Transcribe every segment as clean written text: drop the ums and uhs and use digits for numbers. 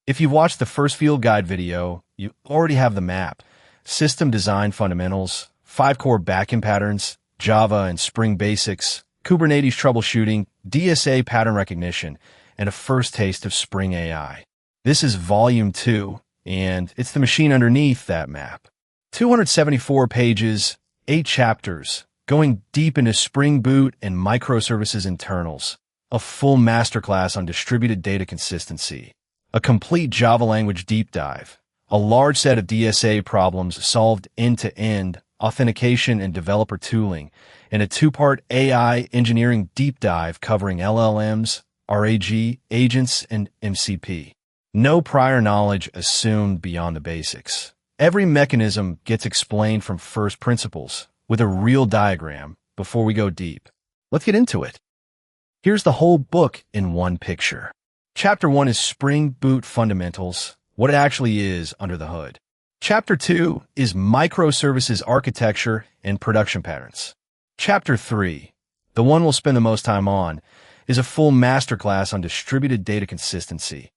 If you've watched the first field guide video, you already have the map, system design fundamentals, 5 core backend patterns, Java and Spring basics, Kubernetes troubleshooting, DSA pattern recognition, and a first taste of Spring AI. This is volume 2, and it's the machine underneath that map. 274 pages, 8 chapters, going deep into Spring Boot and microservices internals, a full masterclass on distributed data consistency, a complete Java language deep dive, a large set of DSA problems solved end-to-end, authentication and developer tooling, and a 2-part AI engineering deep dive covering LLMs, RAG, agents, and MCP. No prior knowledge assumed beyond the basics. Every mechanism gets explained from first principles with a real diagram before we go deep. Let's get into it. Here's the whole book in one picture. Chapter 1 is Spring Boot Fundamentals, what it actually is under the hood. Chapter 2 is Microservices Architecture and Production Patterns. Chapter 3, the one we'll spend the most time on, is a full masterclass on distributed data consistency,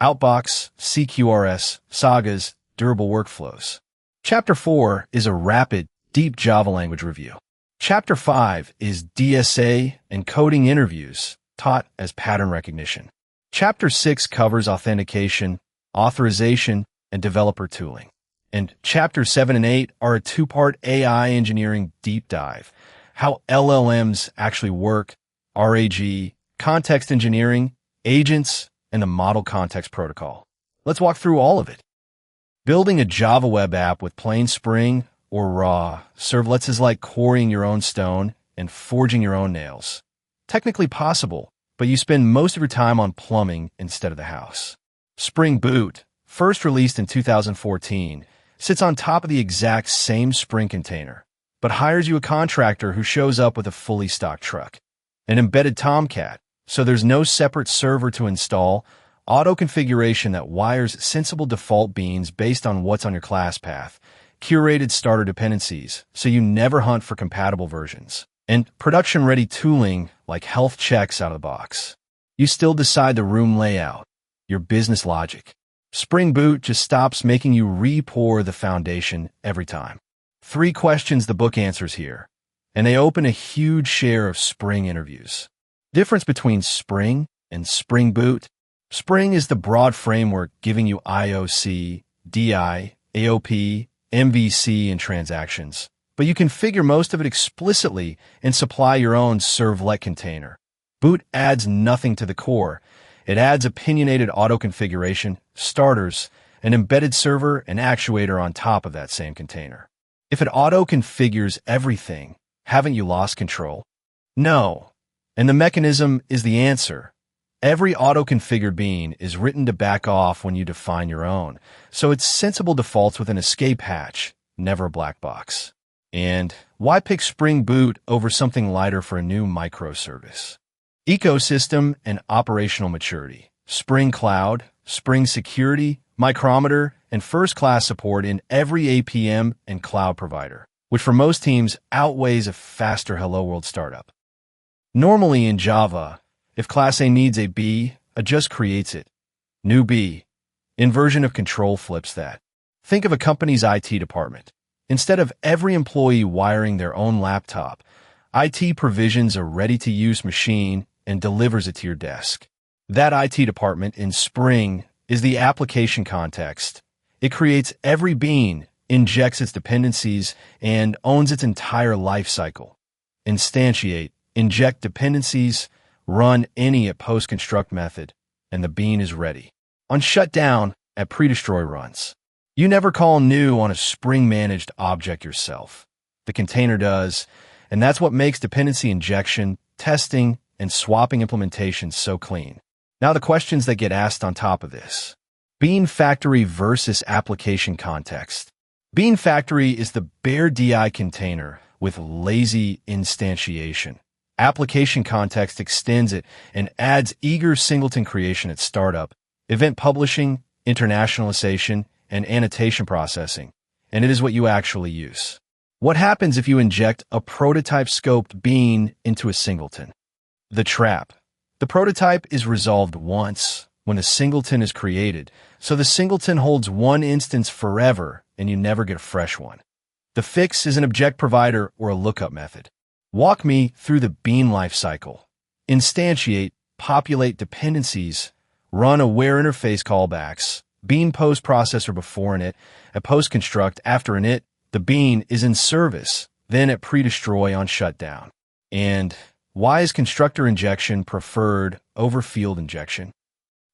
Outbox, CQRS, Sagas, durable workflows. Chapter 4 is a rapid, deep Java language review. Chapter 5 is DSA and coding interviews, taught as pattern recognition. Chapter 6 covers authentication, authorization, and developer tooling. And Chapters 7 and 8 are a 2-part AI engineering deep dive, how LLMs actually work, RAG, context engineering, agents, and the model context protocol. Let's walk through all of it. Building a Java web app with plain Spring or raw servlets is like quarrying your own stone and forging your own nails. Technically possible, but you spend most of your time on plumbing instead of the house. Spring Boot, first released in 2014, sits on top of the exact same Spring container, but hires you a contractor who shows up with a fully stocked truck, an embedded Tomcat, so there's no separate server to install, auto configuration that wires sensible default beans based on what's on your class path, curated starter dependencies so you never hunt for compatible versions, and production-ready tooling like health checks out of the box. You still decide the room layout, your business logic. Spring Boot just stops making you re-pour the foundation every time. 3 questions the book answers here, and they open a huge share of Spring interviews. Difference between Spring and Spring Boot. Spring is the broad framework giving you IOC, DI, AOP, MVC, and transactions, but you configure most of it explicitly and supply your own servlet container. Boot adds nothing to the core. It adds opinionated auto-configuration, starters, an embedded server, and actuator on top of that same container. If it auto-configures everything, haven't you lost control? No. And the mechanism is the answer. Every auto-configured bean is written to back off when you define your own, so it's sensible defaults with an escape hatch, never a black box. And why pick Spring Boot over something lighter for a new microservice? Ecosystem and operational maturity. Spring Cloud, Spring Security, Micrometer, and first-class support in every APM and cloud provider, which for most teams outweighs a faster Hello World startup. Normally in Java, if Class A needs a B, a just creates it. New B. Inversion of control flips that. Think of a company's IT department. Instead of every employee wiring their own laptop, IT provisions a ready-to-use machine and delivers it to your desk. That IT department in Spring is the application context. It creates every bean, injects its dependencies, and owns its entire life cycle. Instantiate, inject dependencies, run any at post-construct method, and the bean is ready. On shutdown, at pre-destroy runs. You never call new on a Spring-managed object yourself. The container does, and that's what makes dependency injection, testing, and swapping implementation so clean. Now the questions that get asked on top of this. Bean Factory versus application context. Bean Factory is the bare DI container with lazy instantiation. Application context extends it and adds eager singleton creation at startup, event publishing, internationalization, and annotation processing, and it is what you actually use. What happens if you inject a prototype-scoped bean into a singleton? The trap. The prototype is resolved once, when the singleton is created, so the singleton holds one instance forever and you never get a fresh one. The fix is an object provider or a lookup method. Walk me through the bean lifecycle. Instantiate, populate dependencies, run aware interface callbacks, bean post processor before init, a post construct after init, the bean is in service, then at pre-destroy on shutdown. And why is constructor injection preferred over field injection?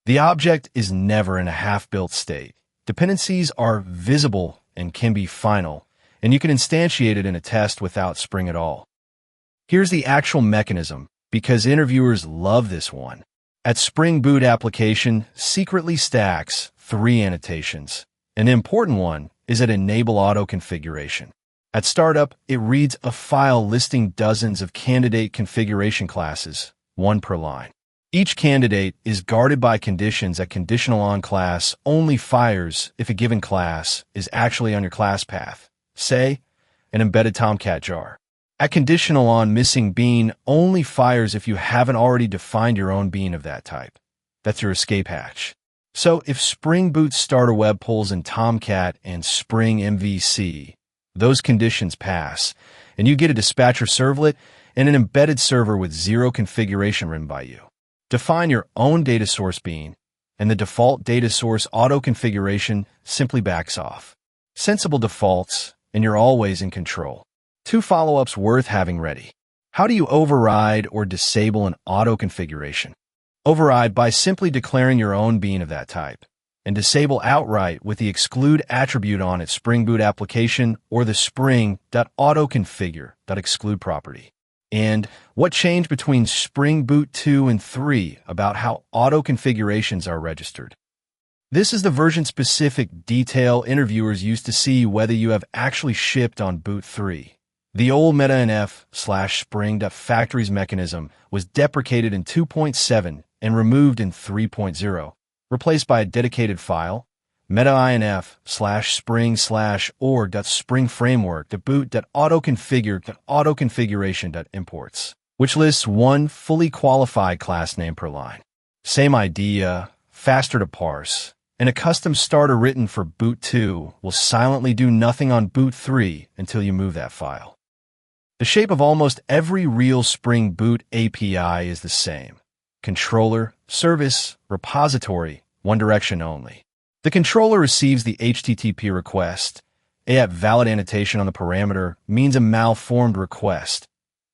The object is never in a half-built state. Dependencies are visible and can be final, and you can instantiate it in a test without Spring at all. Here's the actual mechanism, because interviewers love this one. At Spring Boot application, secretly stacks 3 annotations. An important one is at Enable Auto Configuration. At startup, it reads a file listing dozens of candidate configuration classes, 1 per line. Each candidate is guarded by conditions that conditional on class only fires if a given class is actually on your class path, say, an embedded Tomcat jar. At conditional on missing bean only fires if you haven't already defined your own bean of that type. That's your escape hatch. So if Spring Boot starter web pulls in Tomcat and Spring MVC, those conditions pass, and you get a dispatcher servlet and an embedded server with 0 configuration written by you. Define your own data source bean, and the default data source auto configuration simply backs off. Sensible defaults, and you're always in control. 2 follow-ups worth having ready. How do you override or disable an auto configuration? Override by simply declaring your own bean of that type, and disable outright with the exclude attribute on its Spring Boot application or the spring.autoconfigure.exclude property. And what changed between Spring Boot 2 and 3 about how auto configurations are registered? This is the version-specific detail interviewers used to see whether you have actually shipped on Boot 3. The old metainf/spring.factories mechanism was deprecated in 2.7 and removed in 3.0, replaced by a dedicated file, metainf/spring/org.springframework.boot.autoconfigure.autoconfiguration.imports, which lists 1 fully qualified class name per line. Same idea, faster to parse, and a custom starter written for Boot 2 will silently do nothing on Boot 3 until you move that file. The shape of almost every real Spring Boot API is the same. Controller, Service, Repository, one direction only. The controller receives the HTTP request. A valid annotation on the parameter means a malformed request.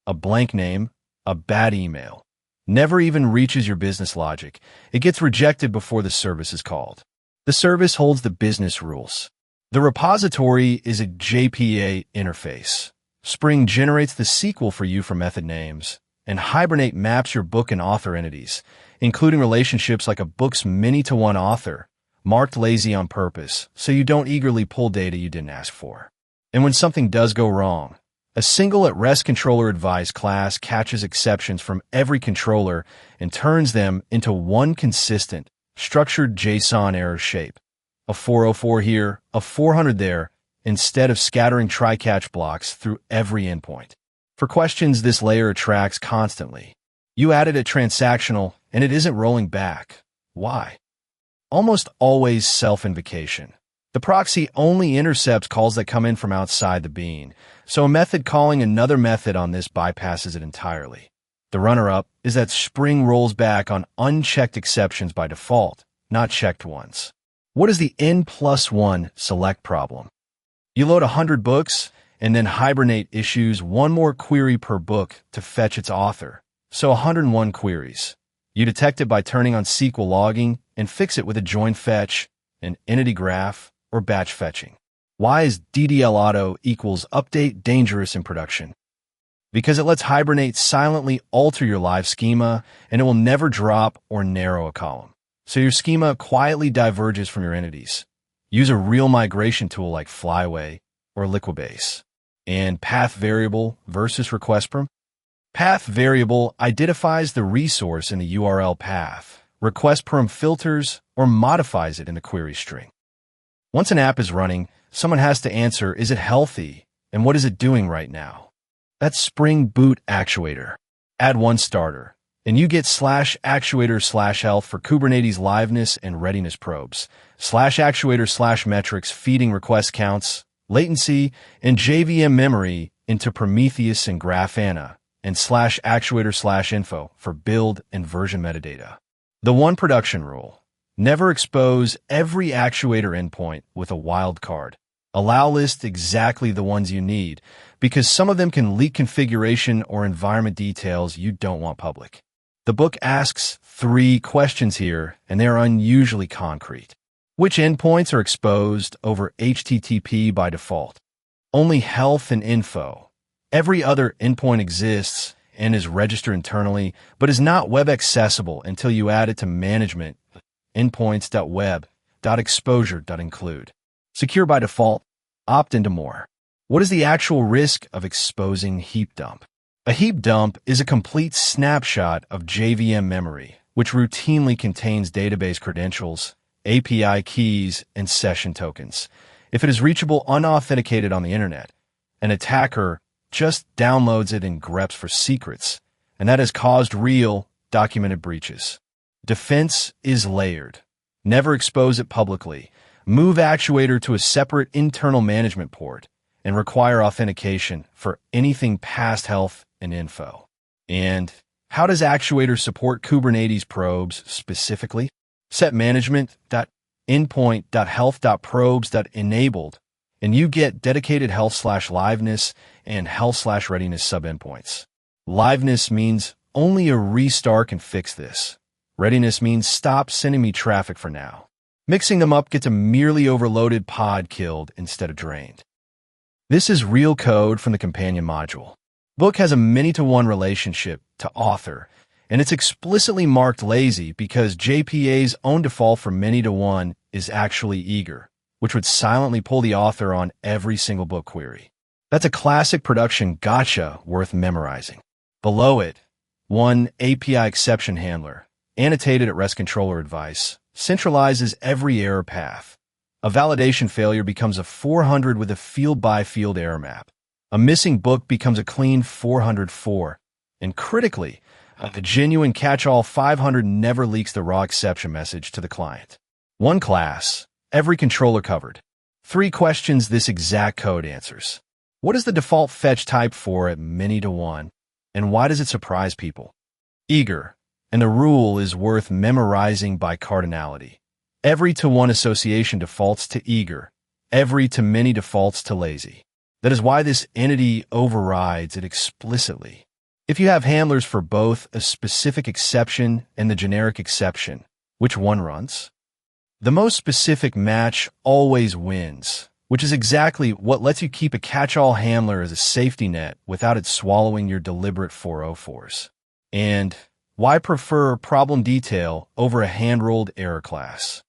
A blank name, a bad email. Never even reaches your business logic. It gets rejected before the service is called. The service holds the business rules. The repository is a JPA interface. Spring generates the SQL for you for method names, and Hibernate maps your book and author entities, including relationships like a book's many-to-one author, marked lazy on purpose, so you don't eagerly pull data you didn't ask for. And when something does go wrong, a single at-rest controller advised class catches exceptions from every controller and turns them into one consistent, structured JSON error shape. A 404 here, a 400 there, instead of scattering try-catch blocks through every endpoint. For questions this layer attracts constantly. You added a transactional, and it isn't rolling back. Why? Almost always self-invocation. The proxy only intercepts calls that come in from outside the bean, so a method calling another method on this bypasses it entirely. The runner-up is that Spring rolls back on unchecked exceptions by default, not checked ones. What is the N+1 select problem? You load 100 books, and then Hibernate issues 1 more query per book to fetch its author, so 101 queries. You detect it by turning on SQL logging and fix it with a join fetch, an entity graph, or batch fetching. Why is DDL auto equals update dangerous in production? Because it lets Hibernate silently alter your live schema, and it will never drop or narrow a column. So your schema quietly diverges from your entities. Use a real migration tool like Flyway or Liquibase. And path variable versus request param. Path variable identifies the resource in the URL path. Request param filters or modifies it in the query string. Once an app is running, someone has to answer, is it healthy? And what is it doing right now? That's Spring Boot Actuator. Add 1 starter. And you get /actuator/health for Kubernetes liveness and readiness probes, /actuator/metrics feeding request counts, latency, and JVM memory into Prometheus and Grafana, and /actuator/info for build and version metadata. The one production rule: never expose every actuator endpoint with a wildcard. Allow list exactly the ones you need, because some of them can leak configuration or environment details you don't want public. The book asks 3 questions here, and they are unusually concrete. Which endpoints are exposed over HTTP by default? Only health and info. Every other endpoint exists and is registered internally, but is not web accessible until you add it to management endpoints.web.exposure.include. Secure by default. Opt into more. What is the actual risk of exposing heap dump? A heap dump is a complete snapshot of JVM memory, which routinely contains database credentials, API keys, and session tokens. If it is reachable unauthenticated on the internet, an attacker just downloads it and greps for secrets, and that has caused real, documented breaches. Defense is layered. Never expose it publicly. Move actuator to a separate internal management port, and require authentication for anything past health and info. And how does actuator support Kubernetes probes specifically? Set management.endpoint.health.probes.enabled, and you get dedicated health/liveness and health/readiness sub-endpoints. Liveness means only a restart can fix this. Readiness means stop sending me traffic for now. Mixing them up gets a merely overloaded pod killed instead of drained. This is real code from the companion module. Book has a many-to-one relationship to author, and it's explicitly marked lazy because JPA's own default for many-to-one is actually eager, which would silently pull the author on every single book query. That's a classic production gotcha worth memorizing. Below it, one API exception handler, annotated at REST controller advice, centralizes every error path. A validation failure becomes a 400 with a field-by-field error map. A missing book becomes a clean 404. And critically, the genuine catch-all 500 never leaks the raw exception message to the client. One class, every controller covered. 3 questions this exact code answers. What is the default fetch type for at many-to-one? And why does it surprise people? Eager. And the rule is worth memorizing by cardinality. Every to one association defaults to eager. Every to many defaults to lazy. That is why this entity overrides it explicitly. If you have handlers for both a specific exception and the generic exception, which one runs? The most specific match always wins, which is exactly what lets you keep a catch-all handler as a safety net without it swallowing your deliberate 404s. And why prefer problem detail over a hand-rolled error class?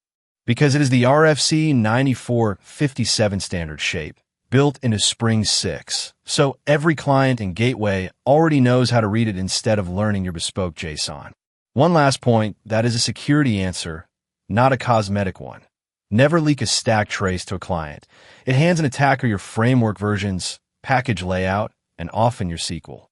Because it is the RFC 9457 standard shape, built into Spring 6, so every client and gateway already knows how to read it instead of learning your bespoke JSON. One last point, that is a security answer, not a cosmetic one. Never leak a stack trace to a client. It hands an attacker your framework versions, package layout, and often your SQL.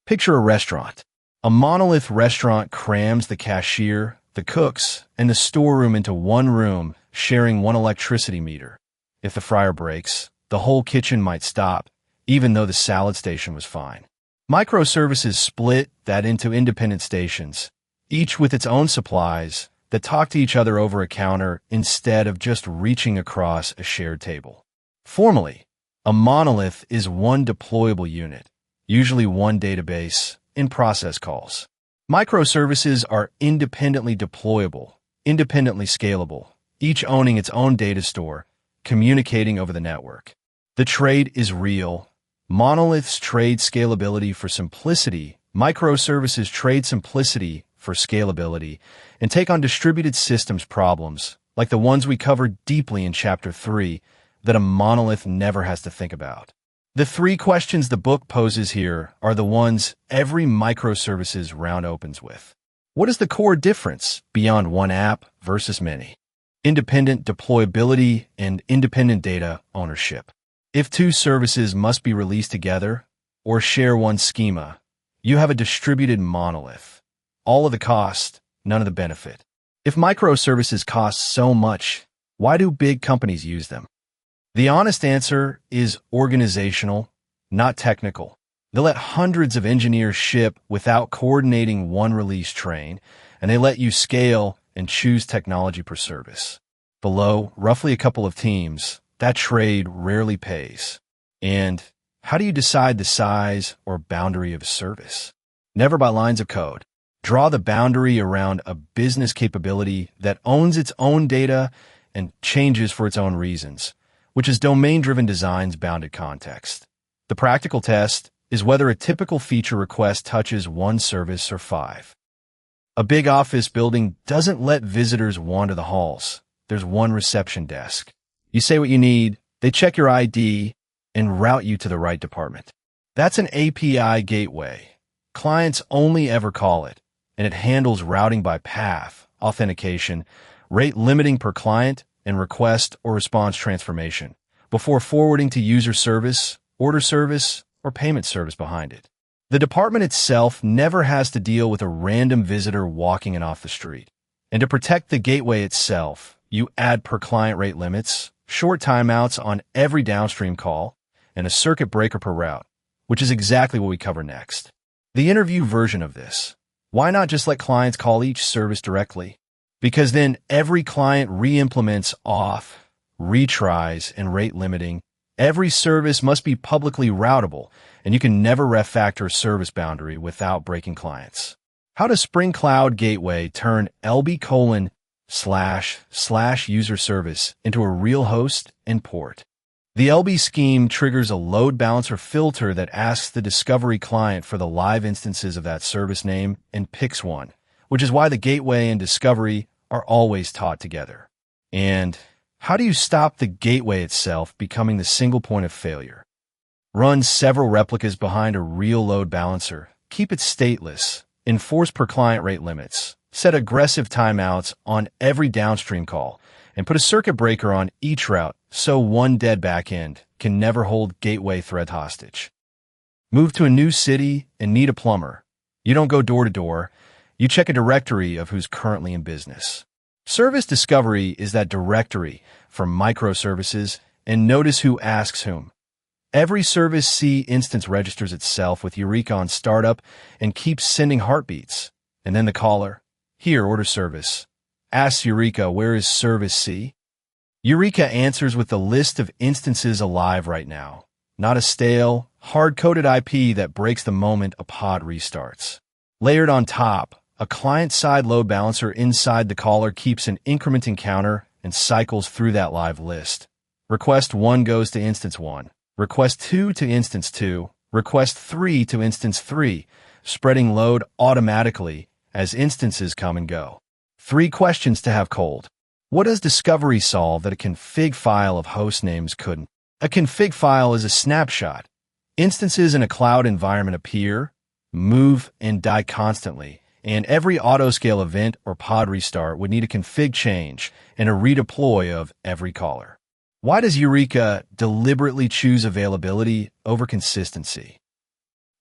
Picture a restaurant. A monolith restaurant crams the cashier, the cooks, and the storeroom into one room, sharing one electricity meter. If the fryer breaks, the whole kitchen might stop, even though the salad station was fine. Microservices split that into independent stations, each with its own supplies, that talk to each other over a counter instead of just reaching across a shared table. Formally, a monolith is one deployable unit, usually one database, in process calls. Microservices are independently deployable, independently scalable, each owning its own data store, communicating over the network. The trade is real. Monoliths trade scalability for simplicity. Microservices trade simplicity for scalability and take on distributed systems problems, like the ones we covered deeply in Chapter 3, that a monolith never has to think about. The 3 questions the book poses here are the ones every microservices round opens with. What is the core difference beyond one app versus many? Independent deployability and independent data ownership. If 2 services must be released together or share one schema, you have a distributed monolith. all of the cost, none of the benefit. If microservices cost so much, why do big companies use them? The honest answer is organizational, not technical. They let hundreds of engineers ship without coordinating one release train, and they let you scale and choose technology per service. Below, roughly a couple of teams, that trade rarely pays. And how do you decide the size or boundary of a service? Never by lines of code. Draw the boundary around a business capability that owns its own data and changes for its own reasons, which is domain-driven design's bounded context. The practical test is whether a typical feature request touches one service or five. A big office building doesn't let visitors wander the halls. There's one reception desk. You say what you need, they check your ID, and route you to the right department. That's an API gateway. Clients only ever call it, and it handles routing by path, authentication, rate limiting per client, and request or response transformation, before forwarding to user service, order service, or payment service behind it. The department itself never has to deal with a random visitor walking in off the street. And to protect the gateway itself, you add per client rate limits, short timeouts on every downstream call, and a circuit breaker per route, which is exactly what we cover next. The interview version of this. Why not just let clients call each service directly? Because then every client re-implements auth, retries, and rate limiting. Every service must be publicly routable, and you can never refactor a service boundary without breaking clients. How does Spring Cloud Gateway turn LB://user service into a real host and port? The LB scheme triggers a load balancer filter that asks the discovery client for the live instances of that service name and picks one, which is why the gateway and discovery are always taught together. And how do you stop the gateway itself becoming the single point of failure? Run several replicas behind a real load balancer, keep it stateless, enforce per client rate limits, set aggressive timeouts on every downstream call, and put a circuit breaker on each route so one dead backend can never hold gateway thread hostage. Move to a new city and need a plumber. You don't go door to door. You check a directory of who's currently in business. Service discovery is that directory for microservices, and notice who asks whom. Every Service C instance registers itself with Eureka on startup and keeps sending heartbeats. And then the caller, here, order service, asks Eureka, where is Service C? Eureka answers with the list of instances alive right now, not a stale, hard-coded IP that breaks the moment a pod restarts. Layered on top, a client-side load balancer inside the caller keeps an incrementing counter and cycles through that live list. Request 1 goes to instance 1, request 2 to instance 2, request 3 to instance 3, spreading load automatically as instances come and go. 3 questions to have cold. What does discovery solve that a config file of host names couldn't? A config file is a snapshot. Instances in a cloud environment appear, move, and die constantly, and every autoscale event or pod restart would need a config change and a redeploy of every caller. Why does Eureka deliberately choose availability over consistency?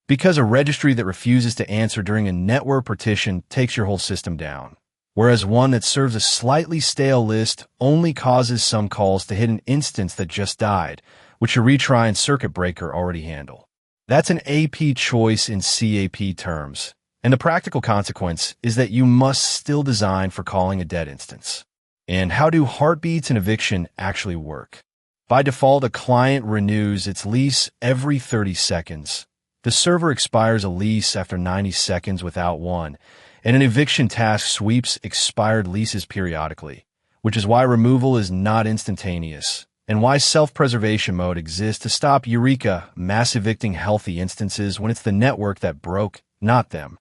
Because a registry that refuses to answer during a network partition takes your whole system down, whereas one that serves a slightly stale list only causes some calls to hit an instance that just died, which a retry and circuit breaker already handle. That's an AP choice in CAP terms. And the practical consequence is that you must still design for calling a dead instance. And how do heartbeats and eviction actually work? By default, a client renews its lease every 30 seconds. The server expires a lease after 90 seconds without one, and an eviction task sweeps expired leases periodically, which is why removal is not instantaneous, and why self-preservation mode exists to stop Eureka mass evicting healthy instances when it's the network that broke, not them.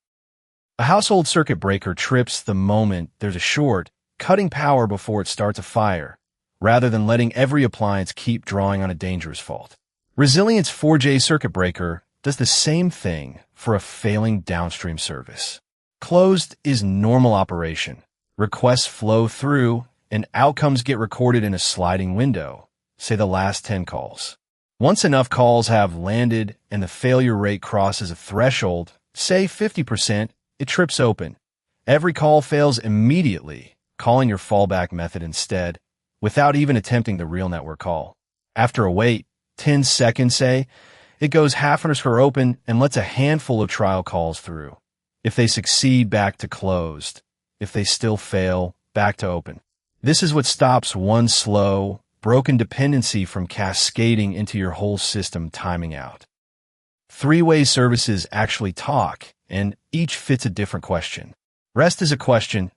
A household circuit breaker trips the moment there's a short, cutting power before it starts a fire, rather than letting every appliance keep drawing on a dangerous fault. Resilience 4J circuit breaker does the same thing for a failing downstream service. Closed is normal operation. Requests flow through, and outcomes get recorded in a sliding window, say the last 10 calls. Once enough calls have landed and the failure rate crosses a threshold, say 50%, it trips open, Every call fails immediately, calling your fallback method instead, without even attempting the real network call. After a wait, 10 seconds say, it goes _open and lets a handful of trial calls through. If they succeed, back to closed. If they still fail, back to open. This is what stops one slow, broken dependency from cascading into your whole system timing out. Three-way services actually talk, and each fits a different question. REST is a question,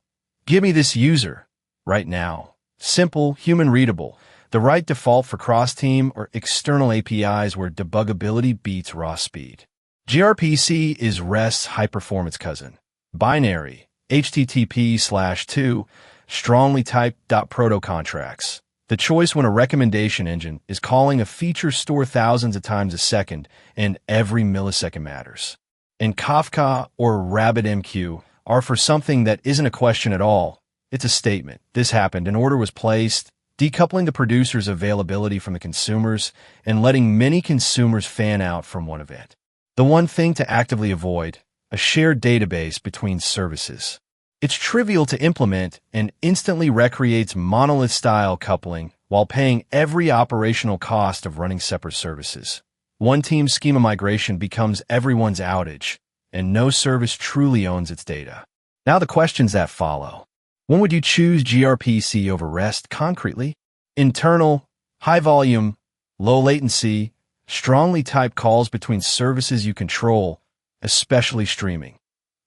give me this user, right now. Simple, human-readable, the right default for cross-team or external APIs where debuggability beats raw speed. gRPC is REST's high-performance cousin. Binary, HTTP/2, strongly typed .proto contracts. The choice when a recommendation engine is calling a feature store thousands of times a second, and every millisecond matters. And Kafka or RabbitMQ are for something that isn't a question at all. It's a statement. This happened, an order was placed, decoupling the producer's availability from the consumers and letting many consumers fan out from one event. The one thing to actively avoid, a shared database between services. It's trivial to implement and instantly recreates monolith-style coupling while paying every operational cost of running separate services. One team's schema migration becomes everyone's outage, and no service truly owns its data. Now the questions that follow. When would you choose gRPC over REST concretely? Internal, high volume, low latency, strongly typed calls between services you control, especially streaming.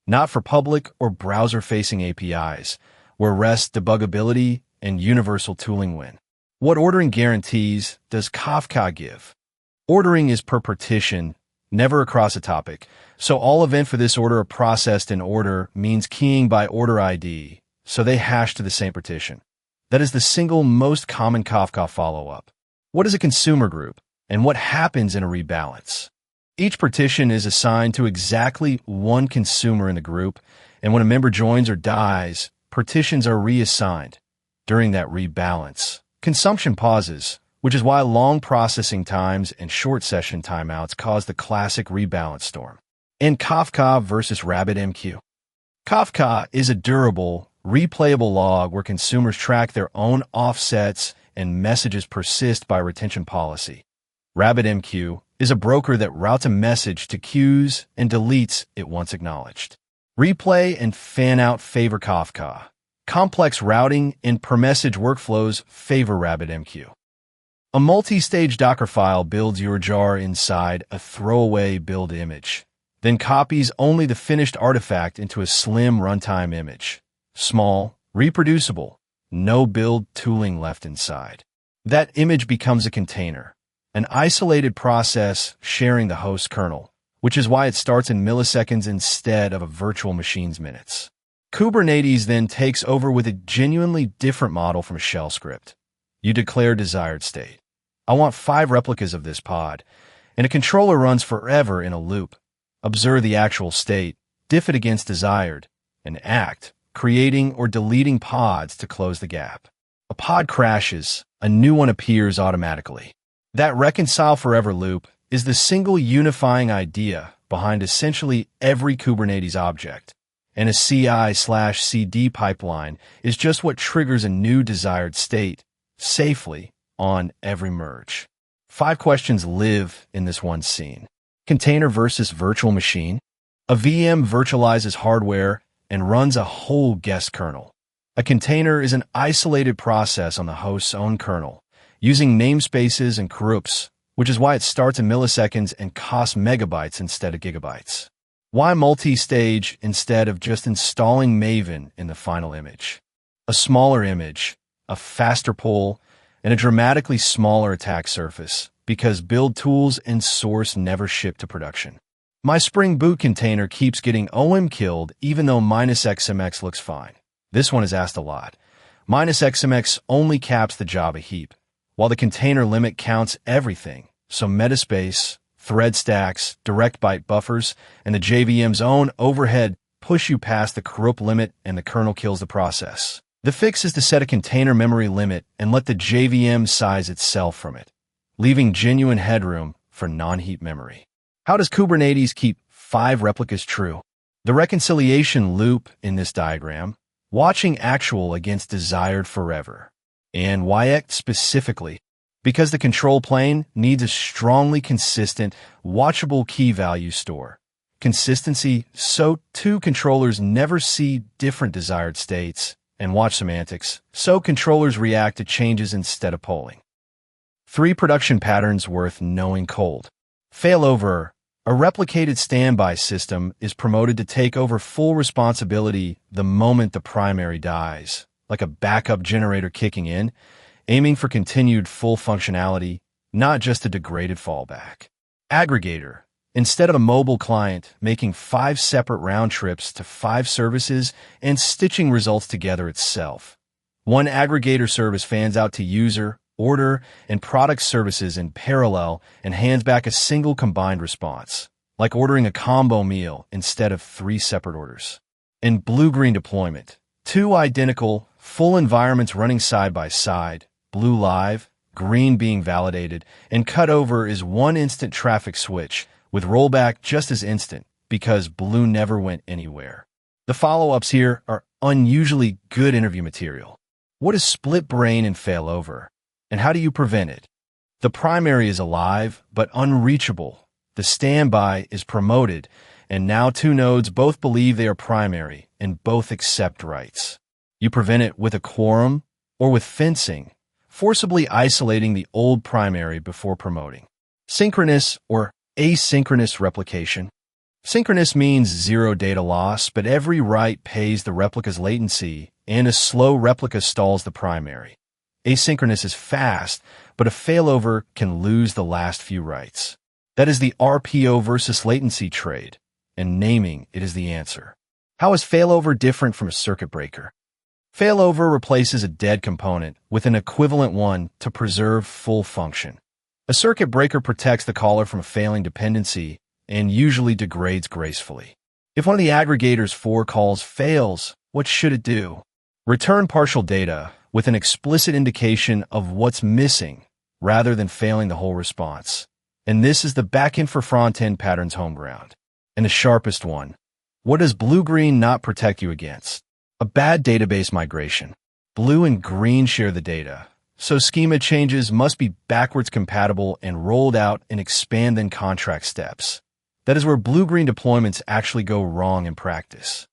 Not for public or browser-facing APIs, where REST debuggability and universal tooling win. What ordering guarantees does Kafka give? Ordering is per partition, never across a topic, so all events for this order are processed in order means keying by order ID, so they hash to the same partition. That is the single most common Kafka follow-up. What is a consumer group, and what happens in a rebalance? Each partition is assigned to exactly one consumer in the group, and when a member joins or dies, partitions are reassigned. During that rebalance, consumption pauses, which is why long processing times and short session timeouts cause the classic rebalance storm. And Kafka versus RabbitMQ. Kafka is a durable, replayable log where consumers track their own offsets and messages persist by retention policy. RabbitMQ is a broker that routes a message to queues and deletes it once acknowledged. Replay and fan-out favor Kafka. Complex routing and per-message workflows favor RabbitMQ. A multi-stage Docker file builds your jar inside a throwaway build image, then copies only the finished artifact into a slim runtime image. Small, reproducible, no build tooling left inside. That image becomes a container, an isolated process sharing the host kernel, which is why it starts in milliseconds instead of a virtual machine's minutes. Kubernetes then takes over with a genuinely different model from a shell script. You declare desired state. I want 5 replicas of this pod, and a controller runs forever in a loop. Observe the actual state, diff it against desired, and act, creating or deleting pods to close the gap. A pod crashes, a new one appears automatically. That reconcile forever loop is the single unifying idea behind essentially every Kubernetes object, and a CI/CD pipeline is just what triggers a new desired state, safely, on every merge. 5 questions live in this one scene. Container versus virtual machine. A VM virtualizes hardware and runs a whole guest kernel. A container is an isolated process on the host's own kernel, using namespaces and groups, which is why it starts in milliseconds and costs megabytes instead of gigabytes. Why multi-stage instead of just installing Maven in the final image? A smaller image, a faster pull, and a dramatically smaller attack surface, because build tools and source never ship to production. My Spring Boot container keeps getting OM killed even though -XMX looks fine. This one is asked a lot. -XMX only caps the Java heap, while the container limit counts everything, so metaspace, thread stacks, direct byte buffers, and the JVM's own overhead push you past the corrupt limit and the kernel kills the process. The fix is to set a container memory limit and let the JVM size itself from it, leaving genuine headroom for non-heap memory. How does Kubernetes keep 5 replicas true? The reconciliation loop in this diagram, watching actual against desired forever. And YX specifically, because the control plane needs a strongly consistent, watchable key value store. Consistency, so two controllers never see different desired states, and watch semantics, so controllers react to changes instead of polling. 3 production patterns worth knowing cold. Failover. A replicated standby system is promoted to take over full responsibility the moment the primary dies, like a backup generator kicking in, aiming for continued full functionality, not just a degraded fallback. Aggregator. Instead of a mobile client making 5 separate round trips to 5 services and stitching results together itself, one aggregator service fans out to user, order, and product services in parallel and hands back a single combined response, like ordering a combo meal instead of 3 separate orders. In blue-green deployment, 2 identical, full environments running side by side, blue live, green being validated, and cutover is one instant traffic switch, with rollback just as instant, because blue never went anywhere. The follow-ups here are unusually good interview material. What is split brain and failover? And how do you prevent it? The primary is alive, but unreachable. The standby is promoted, and now 2 nodes both believe they are primary and both accept rights. You prevent it with a quorum or with fencing, forcibly isolating the old primary before promoting. Synchronous or asynchronous replication. Synchronous means 0 data loss, but every write pays the replica's latency, and a slow replica stalls the primary. Asynchronous is fast, but a failover can lose the last few writes. That is the RPO versus latency trade, and naming it is the answer. How is failover different from a circuit breaker? Failover replaces a dead component with an equivalent one to preserve full function. A circuit breaker protects the caller from a failing dependency and usually degrades gracefully. If one of the aggregator's 4 calls fails, what should it do? Return partial data with an explicit indication of what's missing rather than failing the whole response. And this is the backend for front-end patterns home ground. And the sharpest one. What does blue-green not protect you against? A bad database migration. Blue and green share the data, so schema changes must be backwards compatible and rolled out in expand then contract steps. That is where blue-green deployments actually go wrong in practice.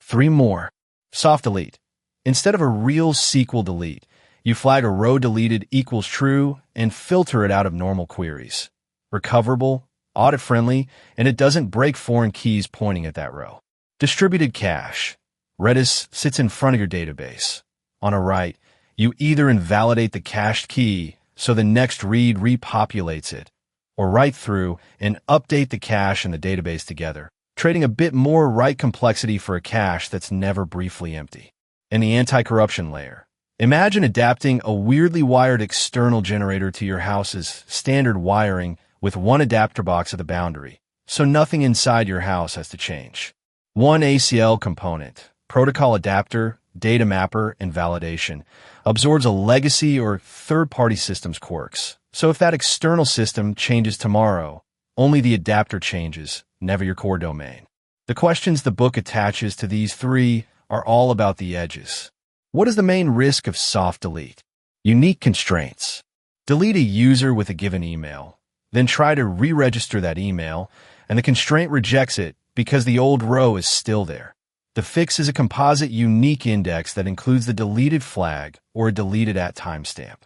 3 more. Soft delete. Instead of a real SQL delete, you flag a row deleted equals true and filter it out of normal queries. Recoverable, audit-friendly, and it doesn't break foreign keys pointing at that row. Distributed cache. Redis sits in front of your database. On a write, you either invalidate the cached key so the next read repopulates it, or write through and update the cache and the database together, trading a bit more write complexity for a cache that's never briefly empty. And the anti-corruption layer. Imagine adapting a weirdly wired external generator to your house's standard wiring with one adapter box at the boundary, so nothing inside your house has to change. One ACL component, protocol adapter, data mapper, and validation, absorbs a legacy or third-party system's quirks. So if that external system changes tomorrow, only the adapter changes, never your core domain. The questions the book attaches to these 3 are all about the edges. What is the main risk of soft delete? Unique constraints. Delete a user with a given email, then try to re-register that email, and the constraint rejects it because the old row is still there. The fix is a composite unique index that includes the deleted flag or a deleted at timestamp.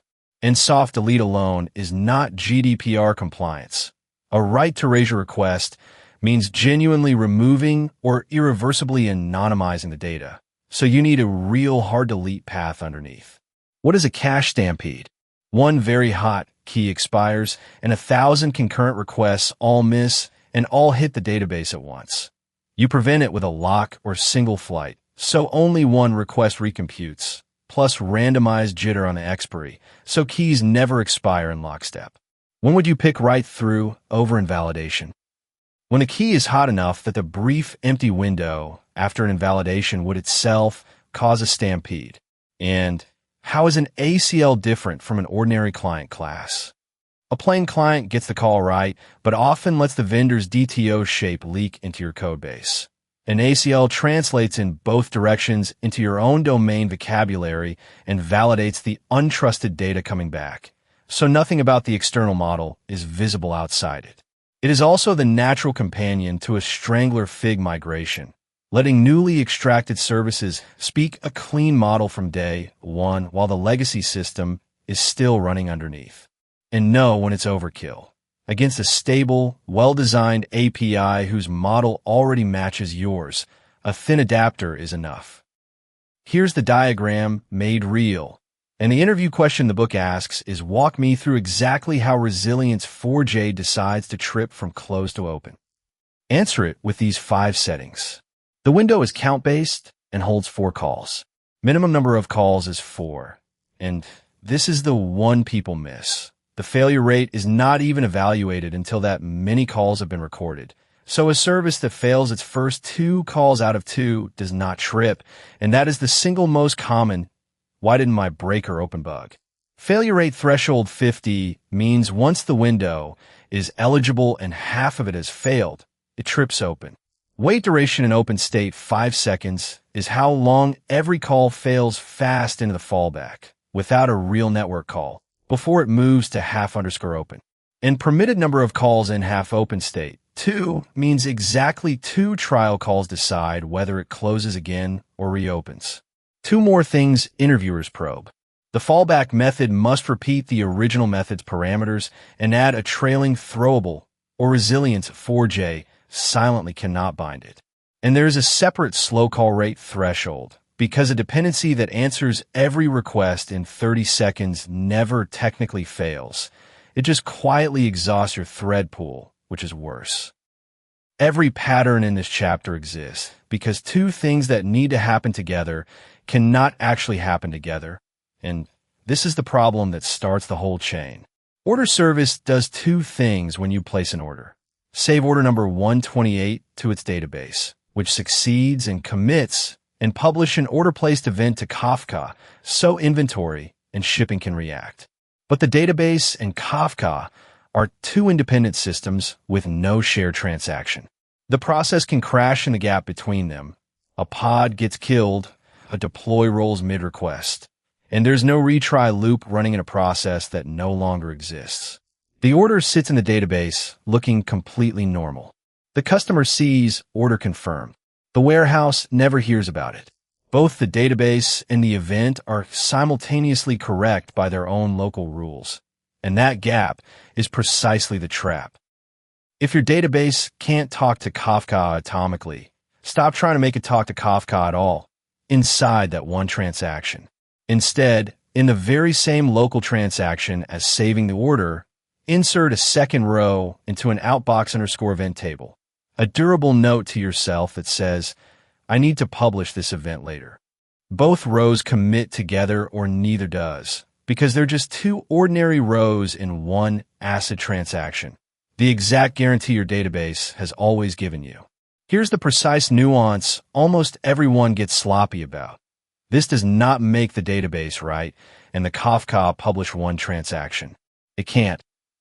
And soft delete alone is not GDPR compliance. A right to raise a request means genuinely removing or irreversibly anonymizing the data, so you need a real hard delete path underneath. What is a cache stampede? One very hot key expires, and 1,000 concurrent requests all miss and all hit the database at once. You prevent it with a lock or single flight, so only one request recomputes, plus randomized jitter on the expiry, so keys never expire in lockstep. When would you pick write through over invalidation? When a key is hot enough that the brief empty window after an invalidation would itself cause a stampede. And how is an ACL different from an ordinary client class? A plain client gets the call right, but often lets the vendor's DTO shape leak into your codebase. An ACL translates in both directions into your own domain vocabulary and validates the untrusted data coming back. So nothing about the external model is visible outside it. It is also the natural companion to a Strangler Fig migration, letting newly extracted services speak a clean model from day one while the legacy system is still running underneath. And know when it's overkill. Against a stable, well-designed API whose model already matches yours, a thin adapter is enough. Here's the diagram made real. And the interview question the book asks is, walk me through exactly how Resilience 4J decides to trip from closed to open. Answer it with these 5 settings. The window is count-based and holds 4 calls. Minimum number of calls is 4. And this is the one people miss. The failure rate is not even evaluated until that many calls have been recorded. So a service that fails its first 2 calls out of 2 does not trip, and that is the single most common "why didn't my breaker open" bug. Failure rate threshold 50 means once the window is eligible and half of it has failed, it trips open. Wait duration in open state 5 seconds is how long every call fails fast into the fallback, without a real network call, before it moves to half_open. And permitted number of calls in half open state 2 means exactly 2 trial calls decide whether it closes again or reopens. 2 more things interviewers probe. The fallback method must repeat the original method's parameters and add a trailing throwable, or Resilience 4J silently cannot bind it. And there is a separate slow call rate threshold, because a dependency that answers every request in 30 seconds never technically fails. It just quietly exhausts your thread pool, which is worse. Every pattern in this chapter exists because 2 things that need to happen together cannot actually happen together, and this is the problem that starts the whole chain. Order service does 2 things when you place an order. Save order number 128 to its database, which succeeds and commits, and publish an order-placed event to Kafka so inventory and shipping can react. But the database and Kafka are 2 independent systems with no shared transaction. The process can crash in the gap between them. A pod gets killed, a deploy rolls mid-request, and there's no retry loop running in a process that no longer exists. The order sits in the database looking completely normal. The customer sees order confirmed. The warehouse never hears about it. Both the database and the event are simultaneously correct by their own local rules, and that gap is precisely the trap. If your database can't talk to Kafka atomically, stop trying to make it talk to Kafka at all inside that one transaction. Instead, in the very same local transaction as saving the order, insert a second row into an outbox_event table. A durable note to yourself that says, I need to publish this event later. Both rows commit together or neither does, because they're just 2 ordinary rows in one ACID transaction, the exact guarantee your database has always given you. Here's the precise nuance almost everyone gets sloppy about. This does not make the database right and the Kafka publish one transaction. It can't.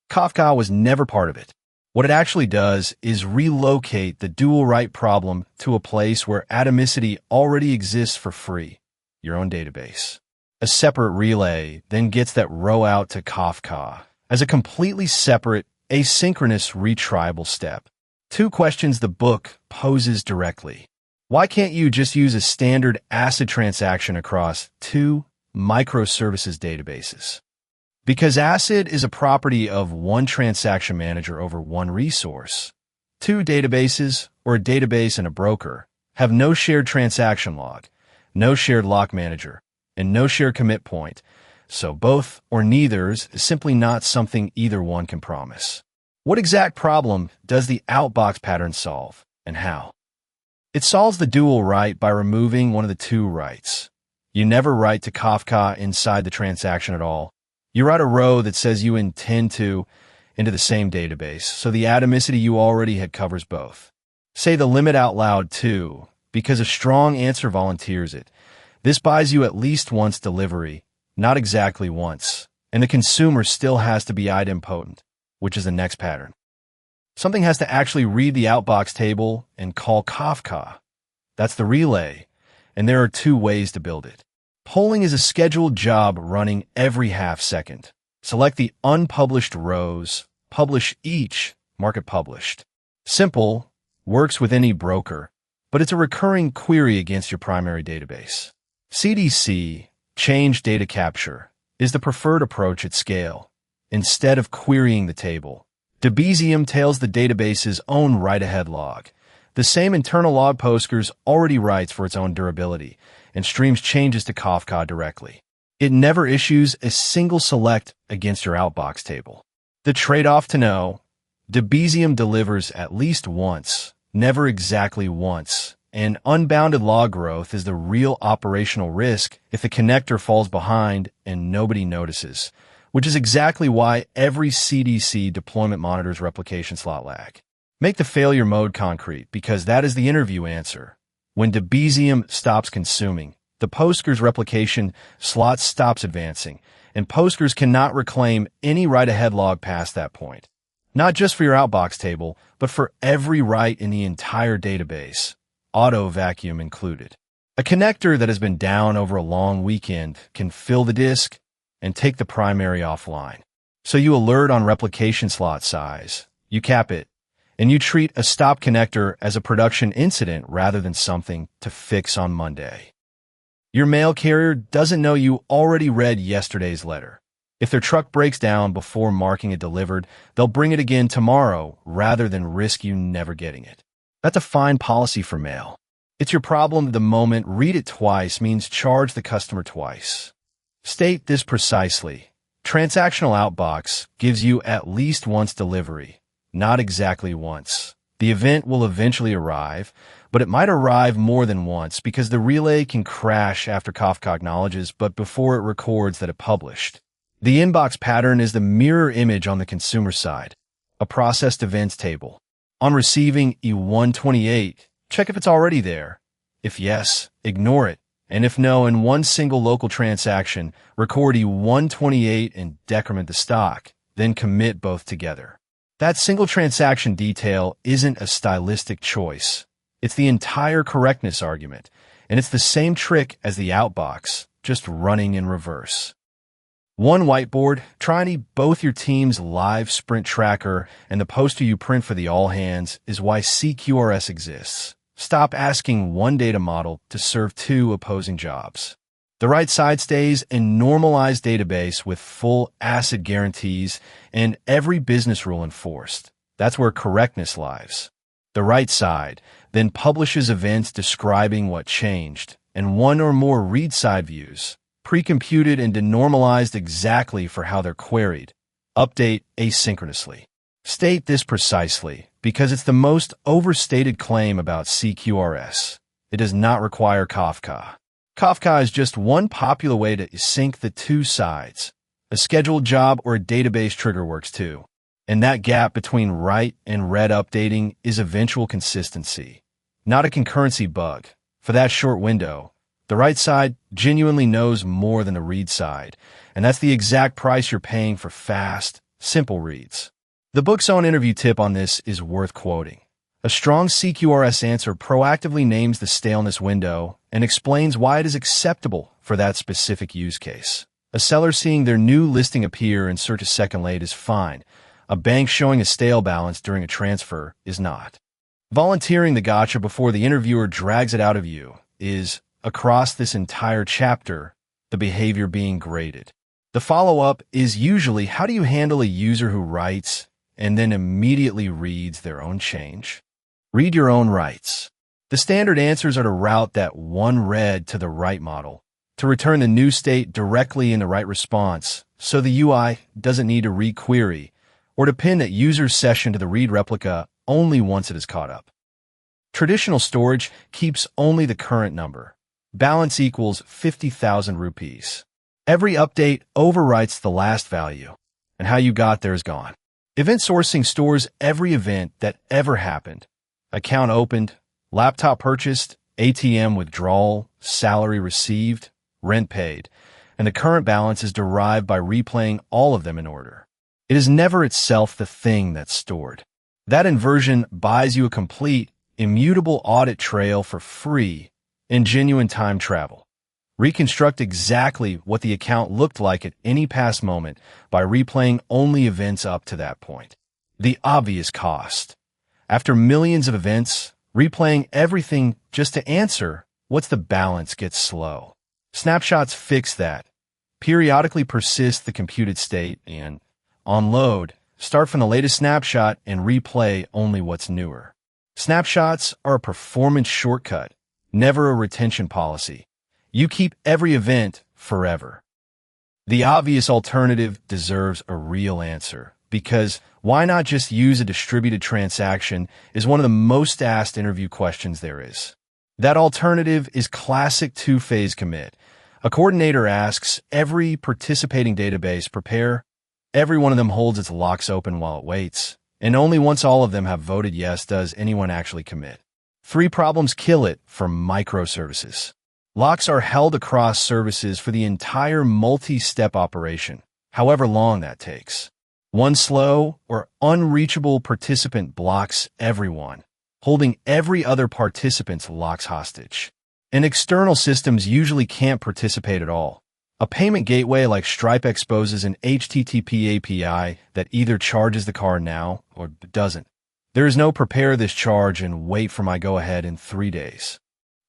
Kafka was never part of it. What it actually does is relocate the dual write problem to a place where atomicity already exists for free, your own database. A separate relay then gets that row out to Kafka as a completely separate, asynchronous retriable step. 2 questions the book poses directly. Why can't you just use a standard ACID transaction across 2 microservices databases? Because ACID is a property of one transaction manager over one resource. 2 databases, or a database and a broker, have no shared transaction log, no shared lock manager, and no shared commit point, so both or neithers is simply not something either one can promise. What exact problem does the outbox pattern solve, and how? It solves the dual write by removing one of the 2 writes. You never write to Kafka inside the transaction at all. You write a row that says you intend to into the same database, so the atomicity you already had covers both. Say the limit out loud too, because a strong answer volunteers it. This buys you at least once delivery, not exactly once, and the consumer still has to be idempotent, which is the next pattern. Something has to actually read the outbox table and call Kafka. That's the relay, and there are two ways to build it. Polling is a scheduled job running every half second. Select the unpublished rows, publish each, mark it published. Simple, works with any broker, but it's a recurring query against your primary database. CDC, change data capture, is the preferred approach at scale. Instead of querying the table, Debezium tails the database's own write-ahead log. The same internal log Postgres already writes for its own durability and streams changes to Kafka directly. It never issues a single select against your outbox table. The trade-off to know, Debezium delivers at least once, never exactly once, and unbounded log growth is the real operational risk if the connector falls behind and nobody notices, which is exactly why every CDC deployment monitors replication slot lag. Make the failure mode concrete because that is the interview answer. When Debezium stops consuming, the Postgres replication slot stops advancing, and Postgres cannot reclaim any write-ahead log past that point. Not just for your outbox table, but for every write in the entire database, auto vacuum included. A connector that has been down over a long weekend can fill the disk and take the primary offline. So you alert on replication slot size, you cap it, and you treat a stop connector as a production incident rather than something to fix on Monday. Your mail carrier doesn't know you already read yesterday's letter. If their truck breaks down before marking it delivered, they'll bring it again tomorrow rather than risk you never getting it. That's a fine policy for mail. It's your problem the moment read it twice means charge the customer twice. State this precisely. Transactional Outbox gives you at least once delivery, not exactly once. The event will eventually arrive, but it might arrive more than once because the relay can crash after Kafka acknowledges but before it records that it published. The inbox pattern is the mirror image on the consumer side, a processed events table. On receiving E128, check if it's already there. If yes, ignore it. And if no, in one single local transaction, record E128 and decrement the stock, then commit both together. That single transaction detail isn't a stylistic choice. It's the entire correctness argument, and it's the same trick as the outbox, just running in reverse. One whiteboard, try and eat both your team's live sprint tracker and the poster you print for the all hands is why CQRS exists. Stop asking one data model to serve two opposing jobs. The right side stays a normalized database with full ACID guarantees and every business rule enforced. That's where correctness lies. The right side then publishes events describing what changed, and one or more read side views, pre-computed and denormalized exactly for how they're queried. Update asynchronously. State this precisely because it's the most overstated claim about CQRS. It does not require Kafka. Kafka is just one popular way to sync the two sides. A scheduled job or a database trigger works too. And that gap between write and read updating is eventual consistency, not a concurrency bug. For that short window, the write side genuinely knows more than the read side, and that's the exact price you're paying for fast, simple reads. The book's own interview tip on this is worth quoting. A strong CQRS answer proactively names the staleness window and explains why it is acceptable for that specific use case. A seller seeing their new listing appear and search a second late is fine. A bank showing a stale balance during a transfer is not. Volunteering the gotcha before the interviewer drags it out of you is, across this entire chapter, the behavior being graded. The follow-up is usually how do you handle a user who writes and then immediately reads their own change? Read your own writes. The standard answers are to route that one read to the right model, to return the new state directly in the right response so the UI doesn't need to re-query, or to pin that user's session to the read replica only once it is caught up. Traditional storage keeps only the current number. Balance equals 50,000 rupees. Every update overwrites the last value, and how you got there is gone. Event sourcing stores every event that ever happened. Account opened, laptop purchased, ATM withdrawal, salary received, rent paid, and the current balance is derived by replaying all of them in order. It is never itself the thing that's stored. That inversion buys you a complete, immutable audit trail for free and genuine time travel. Reconstruct exactly what the account looked like at any past moment by replaying only events up to that point. The obvious cost. After millions of events, replaying everything just to answer what's the balance gets slow. Snapshots fix that. Periodically persist the computed state and, on load, start from the latest snapshot and replay only what's newer. Snapshots are a performance shortcut, never a retention policy. You keep every event forever. The obvious alternative deserves a real answer, because why not just use a distributed transaction is one of the most asked interview questions there is. That alternative is classic two-phase commit. A coordinator asks every participating database prepare. Every one of them holds its locks open while it waits, and only once all of them have voted yes does anyone actually commit. 3 problems kill it for microservices. Locks are held across services for the entire multi-step operation, however long that takes. One slow or unreachable participant blocks everyone, holding every other participant's locks hostage. And external systems usually can't participate at all. A payment gateway like Stripe exposes an HTTP API that either charges the card now or doesn't. There is no prepare this charge and wait for my go-ahead in 3 days.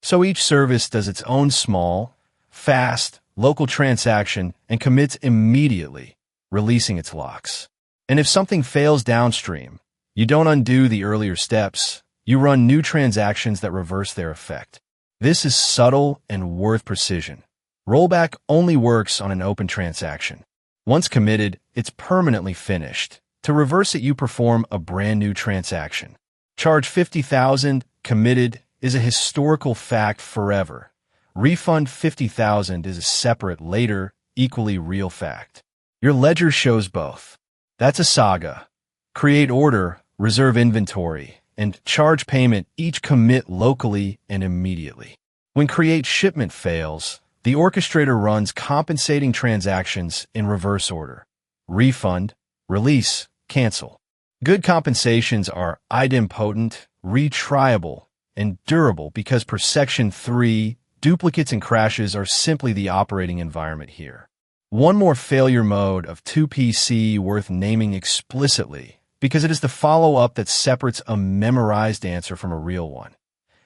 So each service does its own small, fast, local transaction and commits immediately, releasing its locks. And if something fails downstream, you don't undo the earlier steps. You run new transactions that reverse their effect. This is subtle and worth precision. Rollback only works on an open transaction. Once committed, it's permanently finished. To reverse it, you perform a brand new transaction. Charge $50,000, committed, is a historical fact forever. Refund $50,000 is a separate, later, equally real fact. Your ledger shows both. That's a Saga. Create order, reserve inventory, and charge payment each commit locally and immediately. When create shipment fails, the orchestrator runs compensating transactions in reverse order. Refund, release, cancel. Good compensations are idempotent, retriable, and durable because per section 3, duplicates and crashes are simply the operating environment here. One more failure mode of 2PC worth naming explicitly, because it is the follow-up that separates a memorized answer from a real one.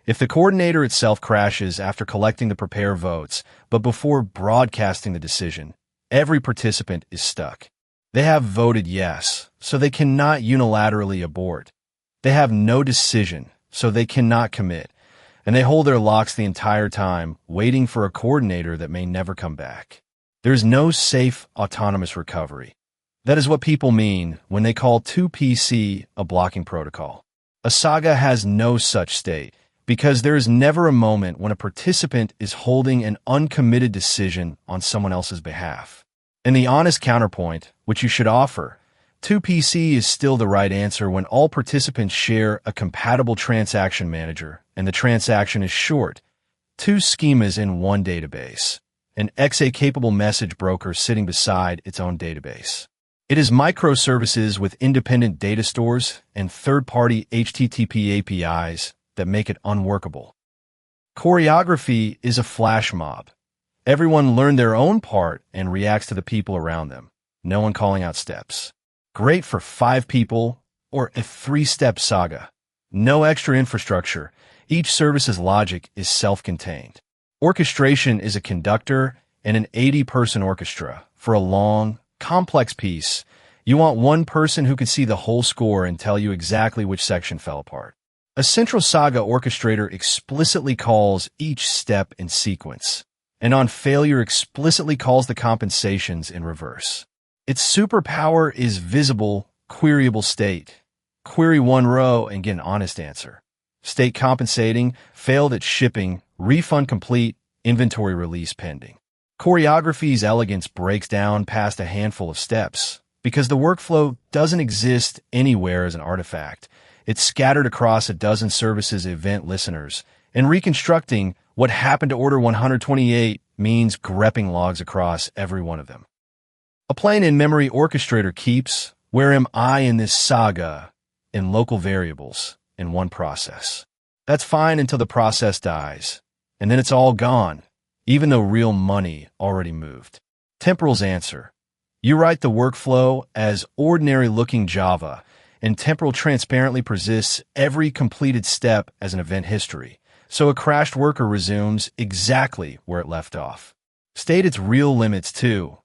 If the coordinator itself crashes after collecting the prepare votes, but before broadcasting the decision, every participant is stuck. They have voted yes, so they cannot unilaterally abort. They have no decision, so they cannot commit. And they hold their locks the entire time, waiting for a coordinator that may never come back. There's no safe, autonomous recovery. That is what people mean when they call 2PC a blocking protocol. A Saga has no such state, because there is never a moment when a participant is holding an uncommitted decision on someone else's behalf. And the honest counterpoint, which you should offer, 2PC is still the right answer when all participants share a compatible transaction manager and the transaction is short, 2 schemas in one database, an XA-capable message broker sitting beside its own database. It is microservices with independent data stores and third-party HTTP APIs that make it unworkable. Choreography is a flash mob. Everyone learned their own part and reacts to the people around them. No one calling out steps. Great for 5 people or a 3-step Saga. No extra infrastructure. Each service's logic is self-contained. Orchestration is a conductor and an 80-person orchestra. For a long, complex piece, you want one person who can see the whole score and tell you exactly which section fell apart. A central Saga orchestrator explicitly calls each step in sequence, and on failure explicitly calls the compensations in reverse. Its superpower is visible, queryable state. Query one row and get an honest answer. State compensating, failed at shipping, refund complete, inventory release pending. Choreography's elegance breaks down past a handful of steps because the workflow doesn't exist anywhere as an artifact. It's scattered across a dozen services' event listeners, and reconstructing what happened to order 128 means grepping logs across every one of them. A plain in-memory orchestrator keeps, where am I in this Saga, in local variables, in one process. That's fine until the process dies, and then it's all gone, even though real money already moved. Temporal's answer. You write the workflow as ordinary-looking Java, and Temporal transparently persists every completed step as an event history, so a crashed worker resumes exactly where it left off. State its real limits, too.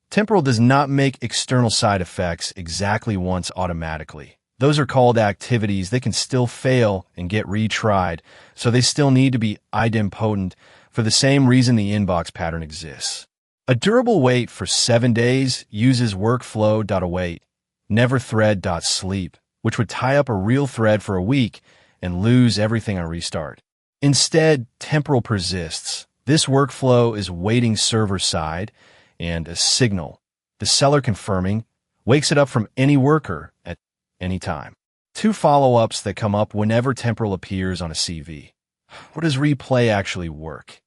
Temporal does not make external side effects exactly once automatically. Those are called activities that can still fail and get retried, so they still need to be idempotent for the same reason the inbox pattern exists. A durable wait for 7 days uses workflow.await, neverthread.sleep, which would tie up a real thread for a week and lose everything on restart. Instead, Temporal persists. This workflow is waiting server-side, and a signal, the seller confirming, wakes it up from any worker at any time. 2 follow-ups that come up whenever Temporal appears on a CV. What does replay actually work?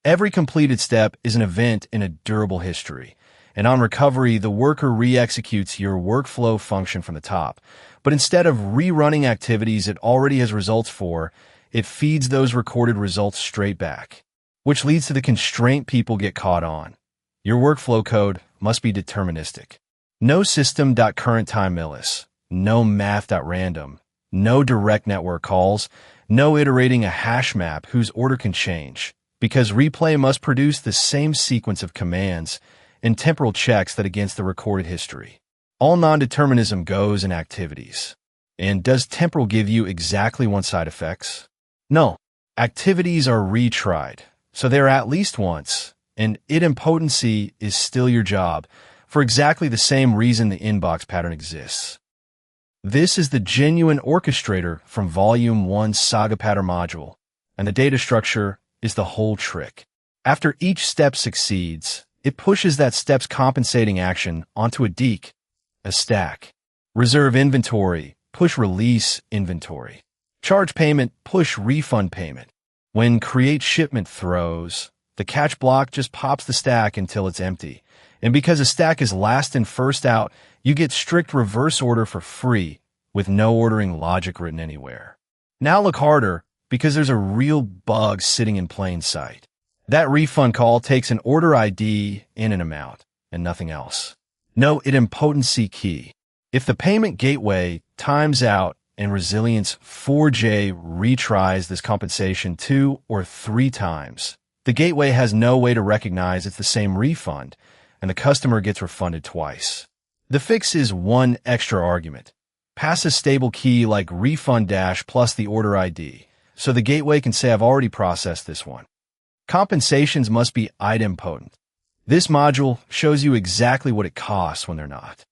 Every completed step is an event in a durable history, and on recovery, the worker re-executes your workflow function from the top. But instead of rerunning activities it already has results for, it feeds those recorded results straight back, which leads to the constraint people get caught on. Your workflow code must be deterministic. No system.currentTime_millis, no math.random, no direct network calls, no iterating a HashMap whose order can change, because replay must produce the same sequence of commands, and Temporal checks that against the recorded history. All non-determinism goes in activities. And does Temporal give you exactly one side effects? No. Activities are retried, so they're at least once, and idempotency is still your job, for exactly the same reason the inbox pattern exists. This is the genuine orchestrator from Volume 1 Saga Pattern module, and the data structure is the whole trick. After each step succeeds, it pushes that step's compensating action onto a DEC, a stack. Reserve inventory, push release inventory. Charge payment, push refund payment. When create shipment throws, the catch block just pops the stack until it's empty. And because a stack is last in first out, you get strict reverse order for free with no ordering logic written anywhere. Now look harder, because there's a real bug sitting in plain sight. That refund call takes an order ID and an amount, and nothing else. No idempotency key. If the payment gateway times out and Resilience 4J retries this compensation 2 or 3 times, the gateway has no way to recognize it's the same refund, and the customer gets refunded twice. The fix is one extra argument. Pass a stable key like refund dash plus the order ID, so the gateway can say I've already processed this one. Compensations must be idempotent. This module shows you exactly what it costs when they're not.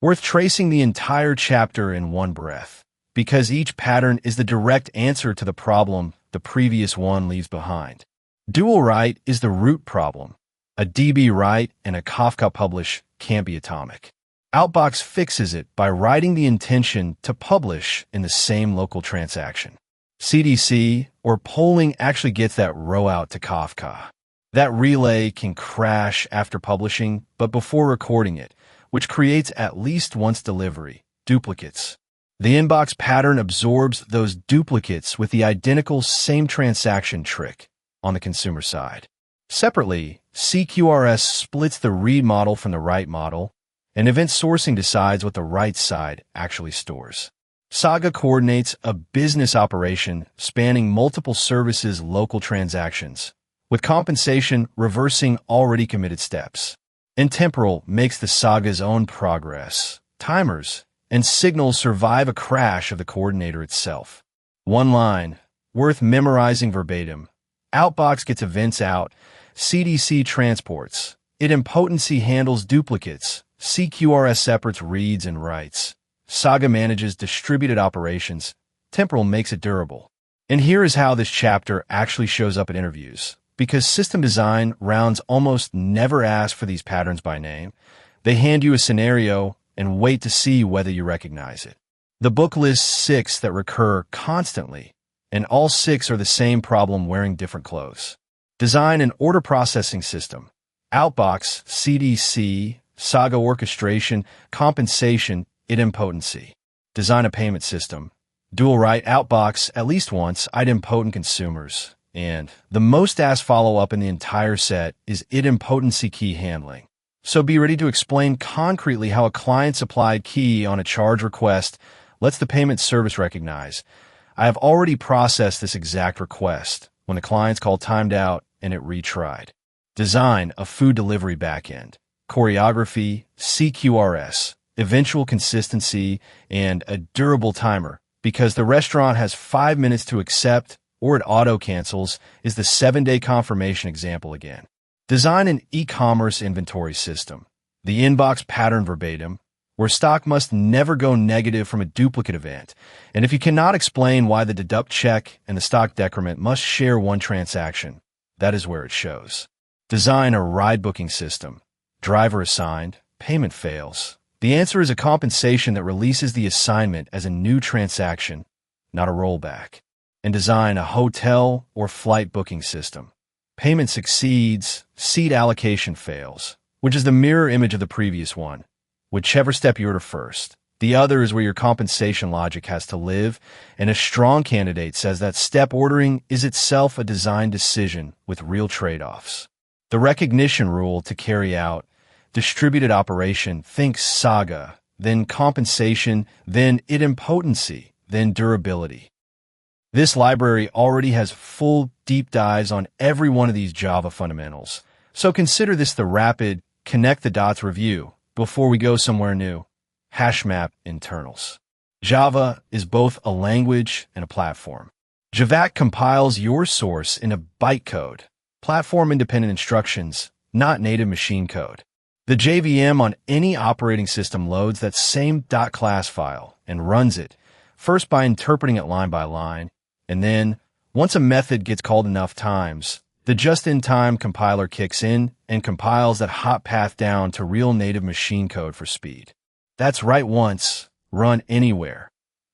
Worth tracing the entire chapter in one breath, because each pattern is the direct answer to the problem the previous one leaves behind. Dual write is the root problem. A DB write and a Kafka publish can't be atomic. Outbox fixes it by writing the intention to publish in the same local transaction. CDC or polling actually gets that row out to Kafka. That relay can crash after publishing, but before recording it, which creates at least once delivery, duplicates. The inbox pattern absorbs those duplicates with the identical same transaction trick on the consumer side. Separately, CQRS splits the read model from the write model, and event sourcing decides what the write side actually stores. Saga coordinates a business operation spanning multiple services' local transactions, with compensation reversing already committed steps. And Temporal makes the Saga's own progress, timers, and signals survive a crash of the coordinator itself. One line, worth memorizing verbatim. Outbox gets events out, CDC transports, idempotency handles duplicates, CQRS separates reads and writes. Saga manages distributed operations, Temporal makes it durable. And here is how this chapter actually shows up at interviews. Because system design rounds almost never ask for these patterns by name, they hand you a scenario and wait to see whether you recognize it. The book lists 6 that recur constantly, and all 6 are the same problem wearing different clothes. Design an order processing system. Outbox, CDC, Saga orchestration, compensation, idempotency. Design a payment system. Dual write outbox at least once, idempotent consumers. And the most asked follow-up in the entire set is idempotency key handling. So be ready to explain concretely how a client's applied key on a charge request lets the payment service recognize, I have already processed this exact request when the client's call timed out and it retried. Design a food delivery backend, choreography, CQRS, eventual consistency, and a durable timer, because the restaurant has 5 minutes to accept or it auto-cancels is the 7-day confirmation example again. Design an e-commerce inventory system, the inbox pattern verbatim, where stock must never go negative from a duplicate event, and if you cannot explain why the deduct check and the stock decrement must share one transaction, that is where it shows. Design a ride booking system, driver assigned, payment fails. The answer is a compensation that releases the assignment as a new transaction, not a rollback. And design a hotel or flight booking system. Payment succeeds, seat allocation fails, which is the mirror image of the previous one. Whichever step you order first. The other is where your compensation logic has to live, and a strong candidate says that step ordering is itself a design decision with real trade-offs. The recognition rule to carry out distributed operation thinks Saga, then compensation, then idempotency, then durability. This library already has full deep dives on every one of these Java fundamentals, so consider this the rapid connect the dots review before we go somewhere new. HashMap internals. Java is both a language and a platform. Javac compiles your source into bytecode, platform-independent instructions, not native machine code. The JVM on any operating system loads that same .class file and runs it, first by interpreting it line by line, and then, once a method gets called enough times, the just-in-time compiler kicks in and compiles that hot path down to real native machine code for speed. That's write once, run anywhere.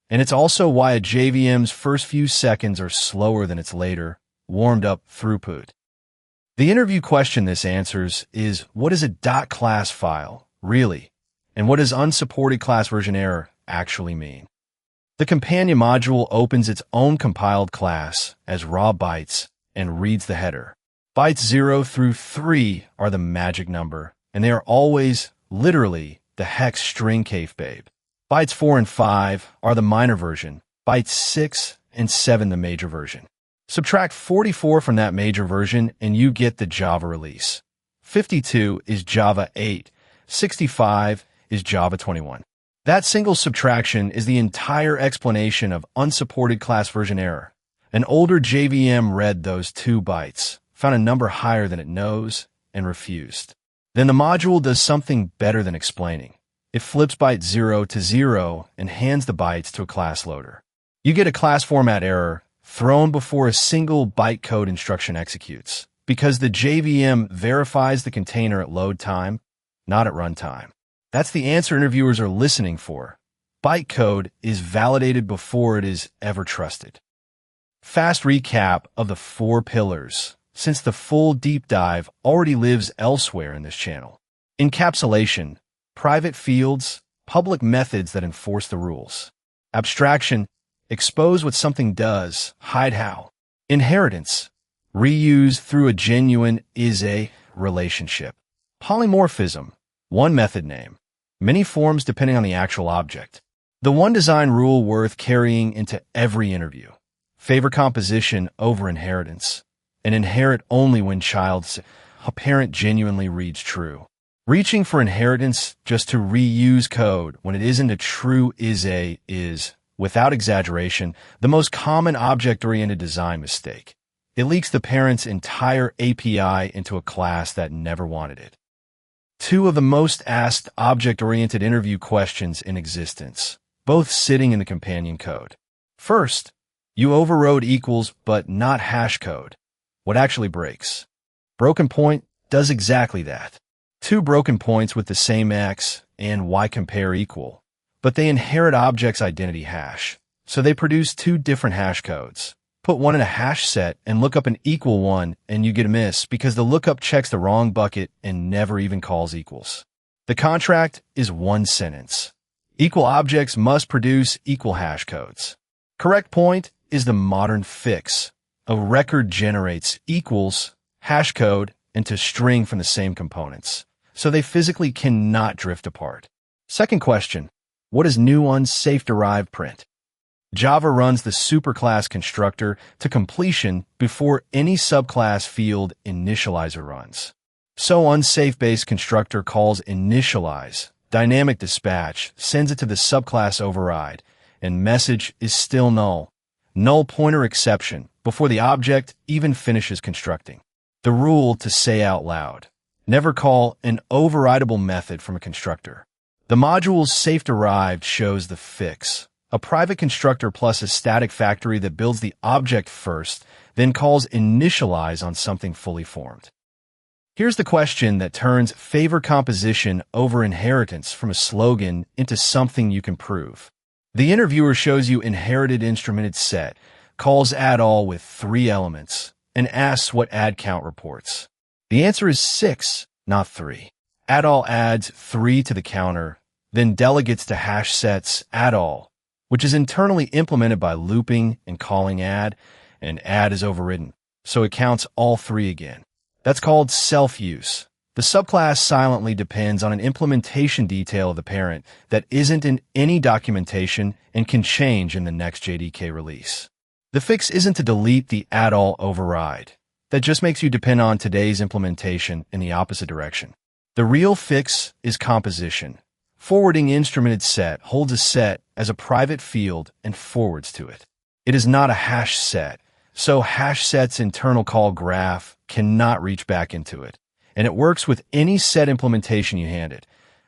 And it's also why a JVM's first few seconds are slower than its later, warmed-up throughput. The interview question this answers is, what is a .class file, really? And what does unsupported class version error actually mean? The companion module opens its own compiled class as raw bytes and reads the header. Bytes 0 through 3 are the magic number, and they are always, literally, the hex string kafbabe. Bytes 4 and 5 are the minor version, bytes 6 and 7 the major version. Subtract 44 from that major version and you get the Java release. 52 is Java 8, 65 is Java 21. That single subtraction is the entire explanation of unsupported class version error. An older JVM read those 2 bytes, found a number higher than it knows, and refused. Then the module does something better than explaining. It flips byte 0 to 0 and hands the bytes to a class loader. You get a class format error thrown before a single bytecode instruction executes, because the JVM verifies the container at load time, not at runtime. That's the answer interviewers are listening for. Bytecode is validated before it is ever trusted. Fast recap of the 4 pillars, since the full deep dive already lives elsewhere in this channel. Encapsulation, private fields, public methods that enforce the rules. Abstraction, expose what something does, hide how. Inheritance, reuse through a genuine is-a relationship. Polymorphism, one method name, many forms depending on the actual object. The one design rule worth carrying into every interview. Favor composition over inheritance, and inherit only when a parent genuinely reads true. Reaching for inheritance just to reuse code when it isn't a true is, without exaggeration, the most common object-oriented design mistake. It leaks the parent's entire API into a class that never wanted it. 2 of the most asked object-oriented interview questions in existence, both sitting in the companion code. First, you overrode equals but not hash code. What actually breaks? Broken point does exactly that. 2 broken points with the same X and Y compare equal, but they inherit object's identity hash, so they produce 2 different hash codes. Put one in a hash set and look up an equal one and you get a miss because the lookup checks the wrong bucket and never even calls equals. The contract is one sentence. Equal objects must produce equal hash codes. Correct point is the modern fix. A record generates equals hash code into string from the same components, so they physically cannot drift apart. Second question, what is new on safe-derived print? Java runs the superclass constructor to completion before any subclass field initializer runs. So unsafe-based constructor calls initialize, dynamic dispatch, sends it to the subclass override, and message is still null. Null pointer exception before the object even finishes constructing. The rule to say out loud. Never call an overridable method from a constructor. The module's safe-derived shows the fix. A private constructor plus a static factory that builds the object first, then calls initialize on something fully formed. Here's the question that turns favor composition over inheritance from a slogan into something you can prove. The interviewer shows you inherited instrumented set, calls add all with 3 elements, and asks what add count reports. The answer is 6, not 3. Add all adds 3 to the counter, then delegates to hash sets add all, which is internally implemented by looping and calling add, and add is overridden, so it counts all 3 again. That's called self-use. The subclass silently depends on an implementation detail of the parent that isn't in any documentation and can change in the next JDK release. The fix isn't to delete the add all override. That just makes you depend on today's implementation in the opposite direction. The real fix is composition. Forwarding instrumented set holds a set as a private field and forwards to it. It is not a hash set, so hash set's internal call graph cannot reach back into it. And it works with any set implementation you hand it.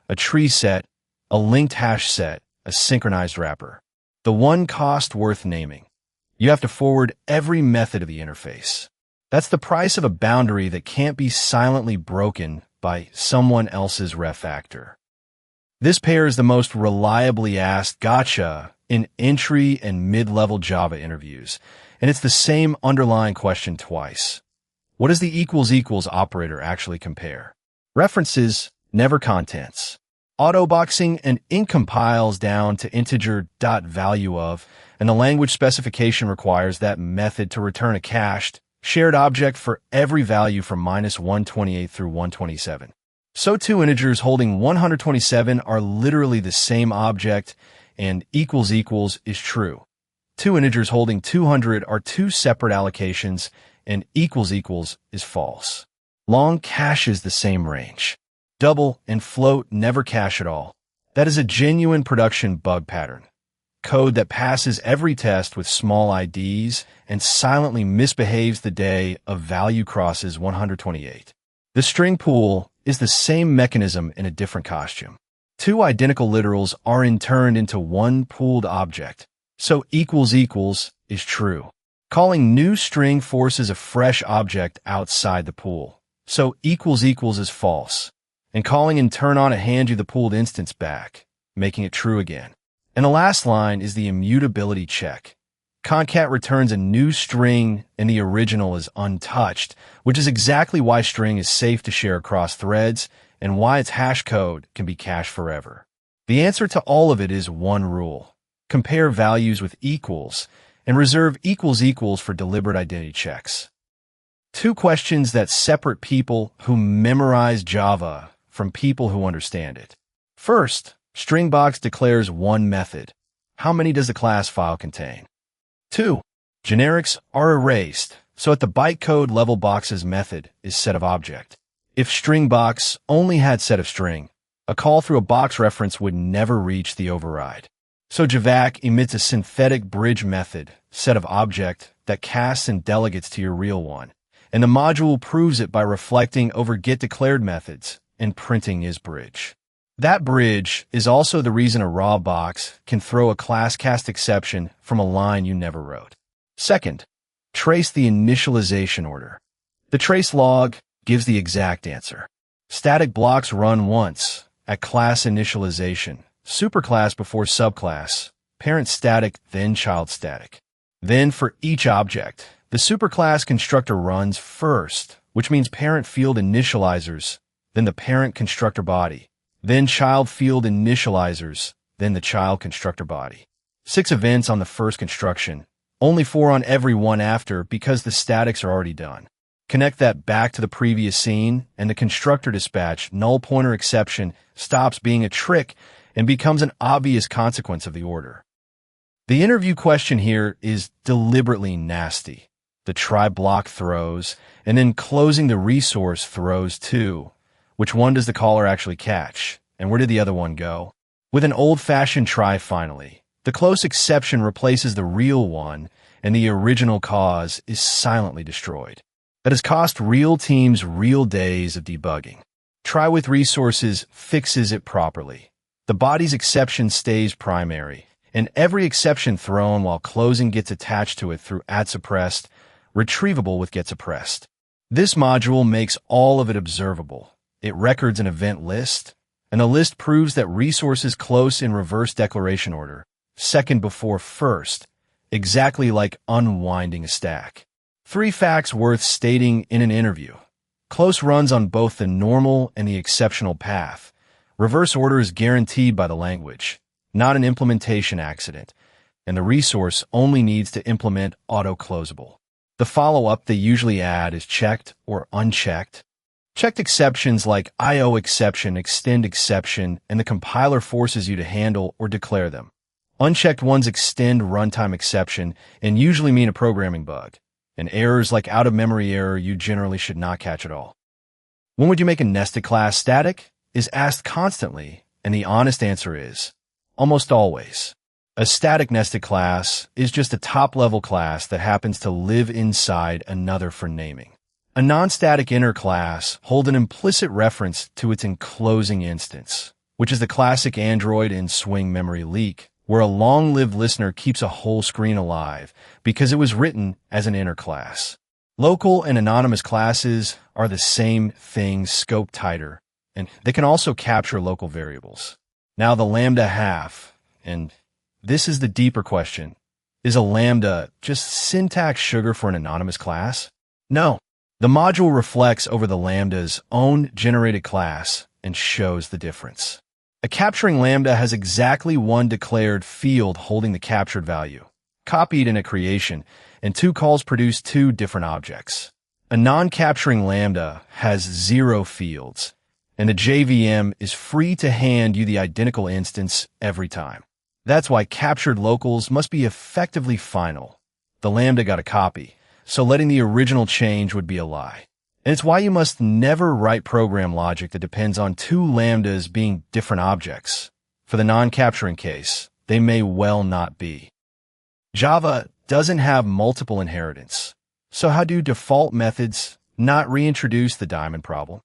A tree set, a linked hash set, a synchronized wrapper. The one cost worth naming. You have to forward every method of the interface. That's the price of a boundary that can't be silently broken by someone else's refactor. This pair is the most reliably asked gotcha in entry and mid-level Java interviews, and it's the same underlying question twice. What does the equals equals operator actually compare? References, never contents. Autoboxing and int compiles down to integer .value of, and the language specification requires that method to return a cached, shared object for every value from -128 through 127. So two integers holding 127 are literally the same object, and equals equals is true. Two integers holding 200 are 2 separate allocations, and equals equals is false. Long caches the same range. Double and float never cache at all. That is a genuine production bug pattern. Code that passes every test with small IDs and silently misbehaves the day a value crosses 128. The string pool is the same mechanism in a different costume. 2 identical literals are turned into one pooled object, so equals equals is true. Calling new string forces a fresh object outside the pool, so equals equals is false. And calling in turn on it hands you the pooled instance back, making it true again. And the last line is the immutability check. Concat returns a new string and the original is untouched, which is exactly why string is safe to share across threads and why its hash code can be cached forever. The answer to all of it is one rule. Compare values with equals and reserve equals equals for deliberate identity checks. 2 questions that separate people who memorize Java from people who understand it. First, Stringbox declares one method. How many does the class file contain? 2. Generics are erased, so at the bytecode level box's method is set of object. If Stringbox only had set of string, a call through a box reference would never reach the override. So Javac emits a synthetic bridge method, set of object, that casts and delegates to your real one. And the module proves it by reflecting over getDeclared methods and printing isBridge. That bridge is also the reason a raw box can throw a class cast exception from a line you never wrote. Second, trace the initialization order. The trace log gives the exact answer. Static blocks run once at class initialization, superclass before subclass, parent static, then child static. Then for each object, the superclass constructor runs first, which means parent field initializers, then the parent constructor body, then child field initializers, then the child constructor body. 6 events on the first construction, only 4 on every one after because the statics are already done. Connect that back to the previous scene, and the constructor dispatch null pointer exception stops being a trick and becomes an obvious consequence of the order. The interview question here is deliberately nasty. The try block throws, and then closing the resource throws too. Which one does the caller actually catch, and where did the other one go? With an old-fashioned try finally, the close exception replaces the real one, and the original cause is silently destroyed. That has cost real teams real days of debugging. Try with resources fixes it properly. The body's exception stays primary, and every exception thrown while closing gets attached to it through @suppressed, retrievable with getSuppressed. This module makes all of it observable. It records an event list, and the list proves that resources close in reverse declaration order, second before first, exactly like unwinding a stack. 3 facts worth stating in an interview. Close runs on both the normal and the exceptional path. Reverse order is guaranteed by the language, not an implementation accident, and the resource only needs to implement auto-closable. The follow-up they usually add is checked or unchecked. Checked exceptions like IO exception, extend exception, and the compiler forces you to handle or declare them. Unchecked ones extend runtime exception and usually mean a programming bug, and errors like out-of-memory error you generally should not catch at all. When would you make a nested class static? Is asked constantly, and the honest answer is almost always. A static nested class is just a top-level class that happens to live inside another for naming. A non-static inner class holds an implicit reference to its enclosing instance, which is the classic Android and swing memory leak, where a long-lived listener keeps a whole screen alive because it was written as an inner class. Local and anonymous classes are the same thing, scope tighter, and they can also capture local variables. Now the lambda half, and this is the deeper question. Is a lambda just syntax sugar for an anonymous class? No. The module reflects over the lambda's own generated class and shows the difference. A capturing lambda has exactly one declared field holding the captured value, copied in a creation, and 2 calls produce 2 different objects. A non-capturing lambda has 0 fields, and the JVM is free to hand you the identical instance every time. That's why captured locals must be effectively final. The lambda got a copy, so letting the original change would be a lie. And it's why you must never write program logic that depends on 2 lambdas being different objects. For the non-capturing case, they may well not be. Java doesn't have multiple inheritance. So how do default methods not reintroduce the diamond problem?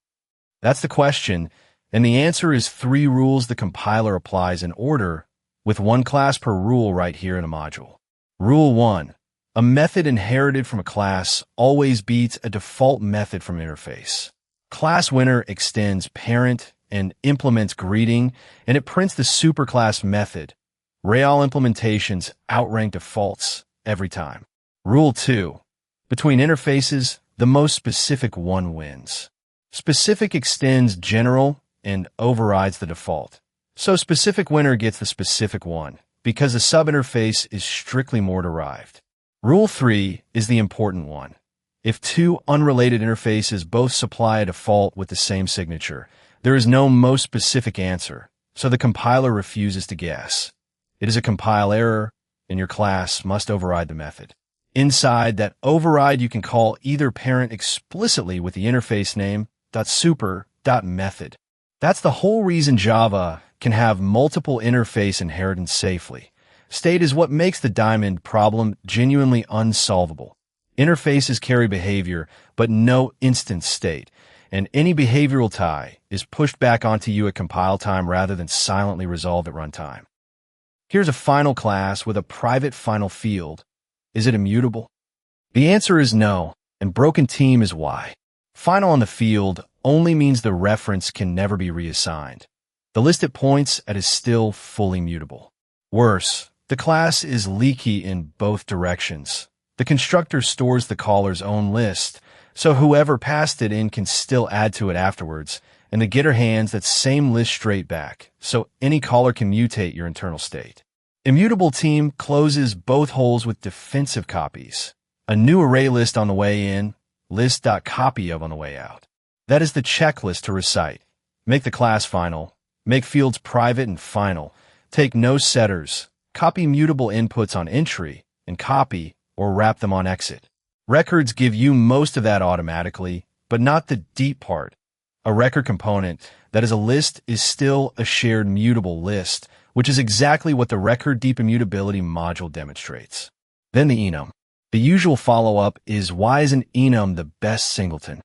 That's the question, and the answer is 3 rules the compiler applies in order, with 1 class per rule right here in a module. Rule 1. A method inherited from a class always beats a default method from interface. Class winner extends parent and implements greeting, and it prints the superclass method. Real implementations outrank defaults every time. Rule 2. Between interfaces, the most specific one wins. Specific extends general and overrides the default. So specific winner gets the specific one, because the subinterface is strictly more derived. Rule 3 is the important one. If 2 unrelated interfaces both supply a default with the same signature, there is no most specific answer, so the compiler refuses to guess. It is a compile error, and your class must override the method. Inside that override, you can call either parent explicitly with the interface name .super.method. That's the whole reason Java can have multiple interface inheritance safely. State is what makes the diamond problem genuinely unsolvable. Interfaces carry behavior, but no instance state, and any behavioral tie is pushed back onto you at compile time rather than silently resolved at runtime. Here's a final class with a private final field. Is it immutable? The answer is no, and broken team is why. Final on the field only means the reference can never be reassigned. The list it points at is still fully mutable. Worse, the class is leaky in both directions. The constructor stores the caller's own list, so whoever passed it in can still add to it afterwards, and the getter hands that same list straight back, so any caller can mutate your internal state. Immutable team closes both holes with defensive copies. A new array list on the way in, list.copyof on the way out. That is the checklist to recite. Make the class final. Make fields private and final. Take no setters. Copy mutable inputs on entry, and copy or wrap them on exit. Records give you most of that automatically, but not the deep part. A record component, that is a list, is still a shared mutable list, which is exactly what the record deep immutability module demonstrates. Then the enum. The usual follow-up is, why is an enum the best singleton?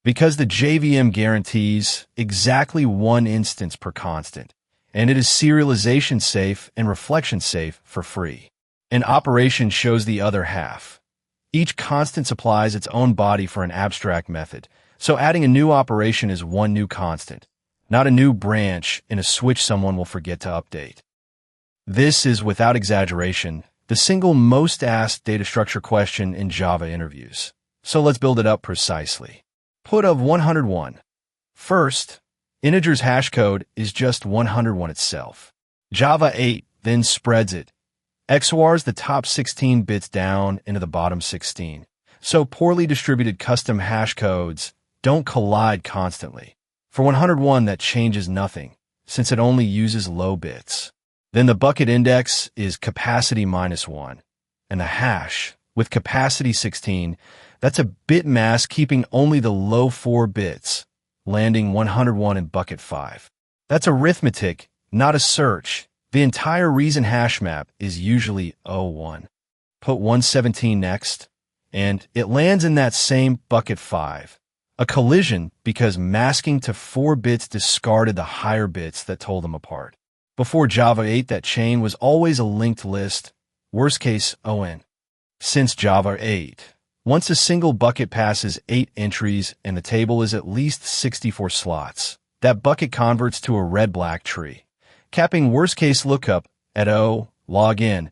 Because the JVM guarantees exactly one instance per constant, and it is serialization safe and reflection safe for free. An operation shows the other half. Each constant supplies its own body for an abstract method, so adding a new operation is one new constant, not a new branch in a switch someone will forget to update. This is, without exaggeration, the single most asked data structure question in Java interviews. So let's build it up precisely. Put of 101. First, integer's hash code is just 101 itself. Java 8 then spreads it. XORs the top 16 bits down into the bottom 16. So poorly distributed custom hash codes don't collide constantly. For 101, that changes nothing, since it only uses low bits. Then the bucket index is capacity -1, and the hash, with capacity 16, that's a bit mask keeping only the low 4 bits, landing 101 in bucket 5. That's arithmetic, not a search. The entire reason HashMap is usually 01. Put 117 next, and it lands in that same bucket 5. A collision because masking to 4 bits discarded the higher bits that told them apart. Before Java 8, that chain was always a linked list, worst case ON. Since Java 8, once a single bucket passes 8 entries and the table is at least 64 slots, that bucket converts to a red-black tree, capping worst-case lookup at O, login,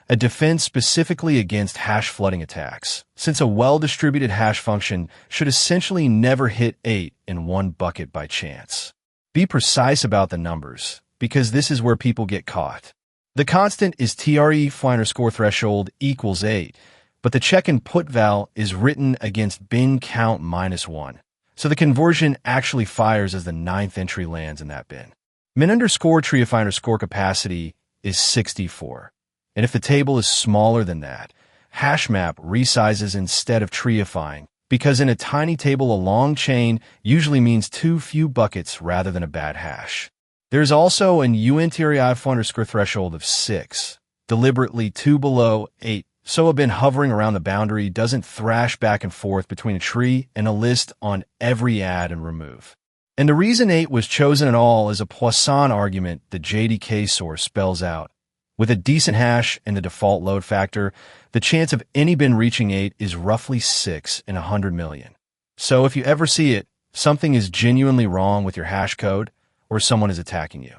a defense specifically against hash flooding attacks, since a well-distributed hash function should essentially never hit 8 in one bucket by chance. Be precise about the numbers, because this is where people get caught. The constant is treef_threshold equals 8, but the check and put val is written against bin count -1, so the conversion actually fires as the 9th entry lands in that bin. min_treef_capacity is 64, and if the table is smaller than that, HashMap resizes instead of treeifying, because in a tiny table a long chain usually means too few buckets rather than a bad hash. There's also an untreef_threshold of 6, deliberately 2 below 8, so a bin hovering around the boundary doesn't thrash back and forth between a tree and a list on every add and remove. And the reason 8 was chosen at all is a Poisson argument the JDK source spells out. With a decent hash and the default load factor, the chance of any bin reaching 8 is roughly 6 in 100 million. So if you ever see it, something is genuinely wrong with your hash code, or someone is attacking you.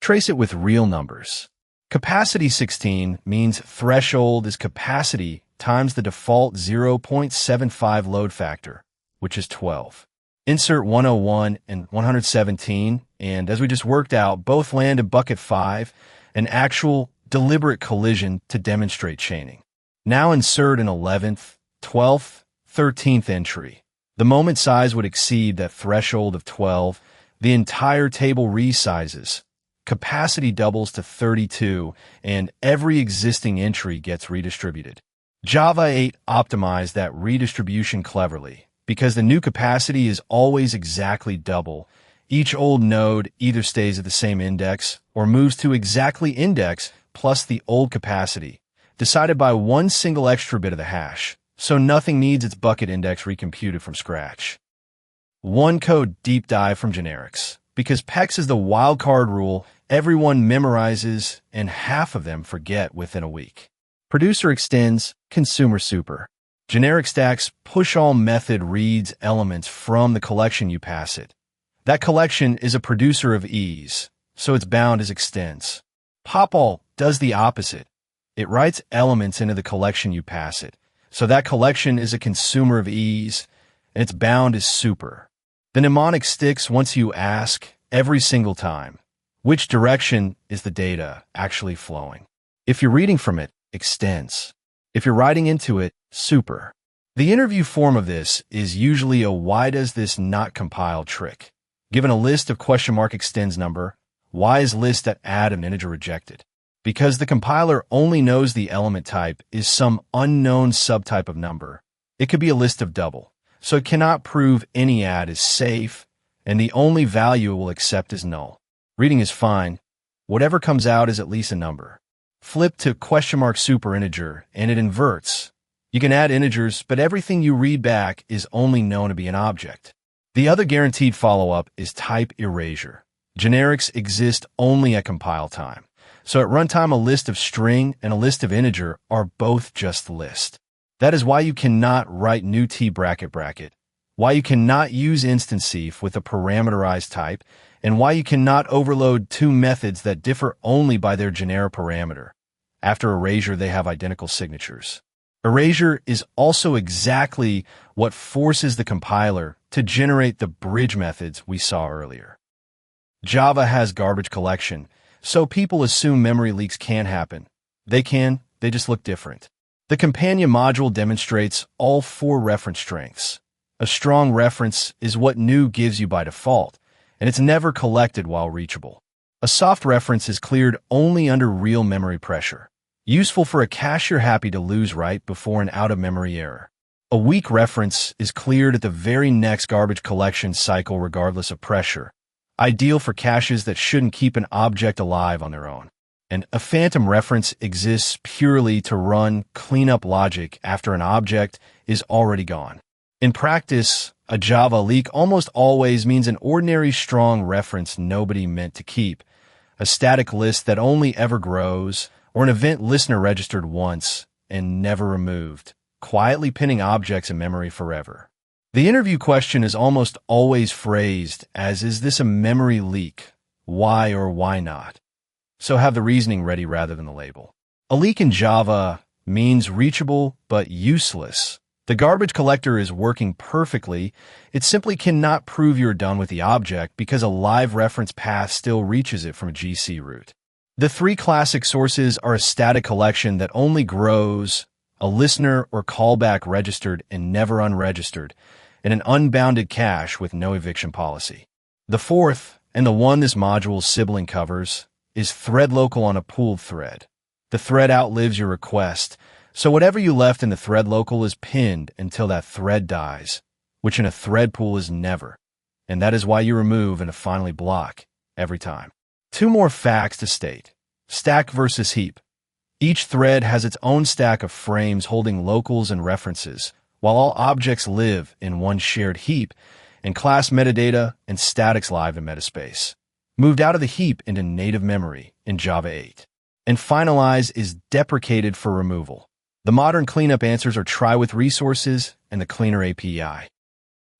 Trace it with real numbers. Capacity 16 means threshold is capacity times the default 0.75 load factor, which is 12. Insert 101 and 117, and as we just worked out, both land in bucket 5, an actual deliberate collision to demonstrate chaining. Now insert an 11th, 12th, 13th entry. The moment size would exceed that threshold of 12, the entire table resizes, capacity doubles to 32, and every existing entry gets redistributed. Java 8 optimized that redistribution cleverly, because the new capacity is always exactly double. Each old node either stays at the same index or moves to exactly index plus the old capacity, decided by one single extra bit of the hash, so nothing needs its bucket index recomputed from scratch. One code deep dive from generics, because PECS is the wildcard rule everyone memorizes and half of them forget within a week. Producer extends, consumer super. Generic stacks push all method reads elements from the collection you pass it. That collection is a producer of ease, so its bound is extends. Popall does the opposite. It writes elements into the collection you pass it, so that collection is a consumer of ease, and its bound is super. The mnemonic sticks once you ask, every single time. Which direction is the data actually flowing? If you're reading from it, extends. If you're writing into it, super. The interview form of this is usually a why does this not compile trick. Given a list of question mark extends number, why is list that add an integer rejected? Because the compiler only knows the element type is some unknown subtype of number. It could be a list of double, so it cannot prove any add is safe, and the only value it will accept is null. Reading is fine. Whatever comes out is at least a number. Flip to question mark super integer, and it inverts. You can add integers, but everything you read back is only known to be an object. The other guaranteed follow-up is type erasure. Generics exist only at compile time. So at runtime, a list of string and a list of integer are both just list. That is why you cannot write new t bracket, why you cannot use instancef with a parameterized type, and why you cannot overload two methods that differ only by their generic parameter. After erasure, they have identical signatures. Erasure is also exactly what forces the compiler to generate the bridge methods we saw earlier. Java has garbage collection, so people assume memory leaks can happen. They can, they just look different. The companion module demonstrates all four reference strengths. A strong reference is what new gives you by default, and it's never collected while reachable. A soft reference is cleared only under real memory pressure, useful for a cache you're happy to lose right before an out-of-memory error. A weak reference is cleared at the very next garbage collection cycle regardless of pressure, ideal for caches that shouldn't keep an object alive on their own. And a phantom reference exists purely to run cleanup logic after an object is already gone. In practice, a Java leak almost always means an ordinary strong reference nobody meant to keep, a static list that only ever grows, or an event listener registered once and never removed, quietly pinning objects in memory forever. The interview question is almost always phrased as, is this a memory leak? Why or why not? So have the reasoning ready rather than the label. A leak in Java means reachable but useless. The garbage collector is working perfectly. It simply cannot prove you're done with the object because a live reference path still reaches it from a GC root. The three classic sources are a static collection that only grows, a listener or callback registered and never unregistered, and an unbounded cache with no eviction policy. The fourth, and the one this module's sibling covers, is thread local on a pooled thread. The thread outlives your request, so whatever you left in the thread local is pinned until that thread dies, which in a thread pool is never, and that is why you remove and finally block every time. Two more facts to state. Stack versus heap. Each thread has its own stack of frames holding locals and references, while all objects live in one shared heap, and class metadata and statics live in metaspace. Moved out of the heap into native memory in Java 8. And finalize is deprecated for removal. The modern cleanup answers are try with resources and the cleaner API.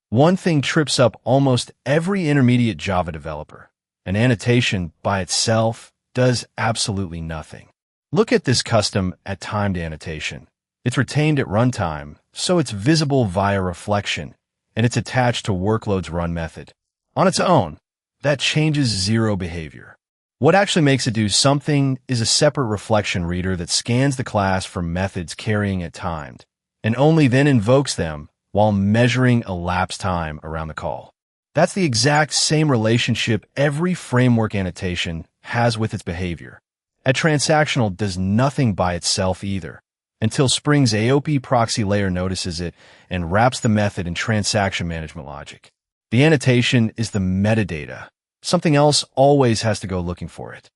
One thing trips up almost every intermediate Java developer. An annotation by itself does absolutely nothing. Look at this custom at timed annotation. It's retained at runtime, so it's visible via reflection, and it's attached to workload's run method. On its own, that changes zero behavior. What actually makes it do something is a separate reflection reader that scans the class for methods carrying it timed, and only then invokes them while measuring elapsed time around the call. That's the exact same relationship every framework annotation has with its behavior. A transactional does nothing by itself either, until Spring's AOP proxy layer notices it and wraps the method in transaction management logic. The annotation is the metadata. Something else always has to go looking for it.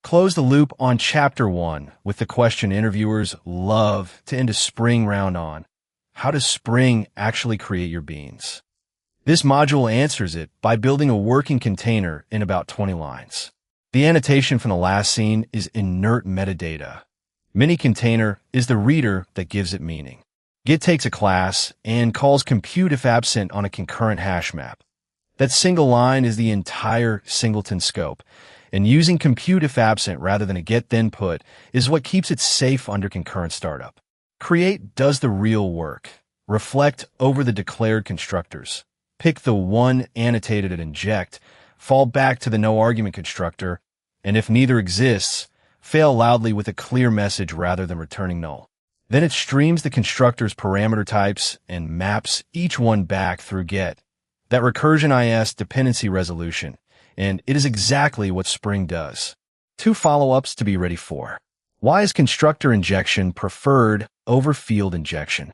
Close the loop on Chapter 1 with the question interviewers love to end a Spring round on. How does Spring actually create your beans? This module answers it by building a working container in about 20 lines. The annotation from the last scene is inert metadata. Mini-container is the reader that gives it meaning. Git takes a class and calls compute if absent on a concurrent HashMap. That single line is the entire singleton scope, and using compute if absent rather than a get then put is what keeps it safe under concurrent startup. Create does the real work. Reflect over the declared constructors. Pick the one annotated at inject, fall back to the no-argument constructor, and if neither exists, fail loudly with a clear message rather than returning null. Then it streams the constructor's parameter types and maps each one back through get. That recursion is dependency resolution, and it is exactly what Spring does. 2 follow-ups to be ready for. Why is constructor injection preferred over field injection?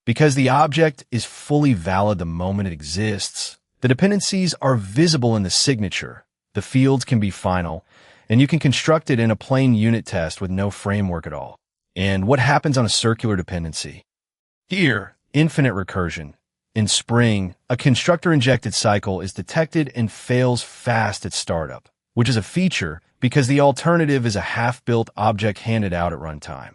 Because the object is fully valid the moment it exists. The dependencies are visible in the signature. The fields can be final, and you can construct it in a plain unit test with no framework at all. And what happens on a circular dependency? Here, infinite recursion. In Spring, a constructor-injected cycle is detected and fails fast at startup, which is a feature because the alternative is a half-built object handed out at runtime.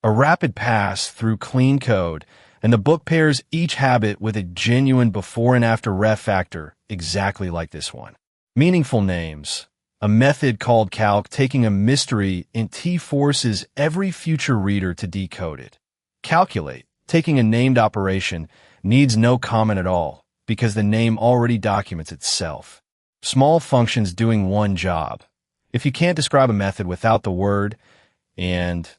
A rapid pass through clean code, and the book pairs each habit with a genuine before and after ref factor exactly like this one. Meaningful names. A method called calc taking a mystery and forces every future reader to decode it. Calculate, taking a named operation, needs no comment at all because the name already documents itself. Small functions doing one job. If you can't describe a method without the word, and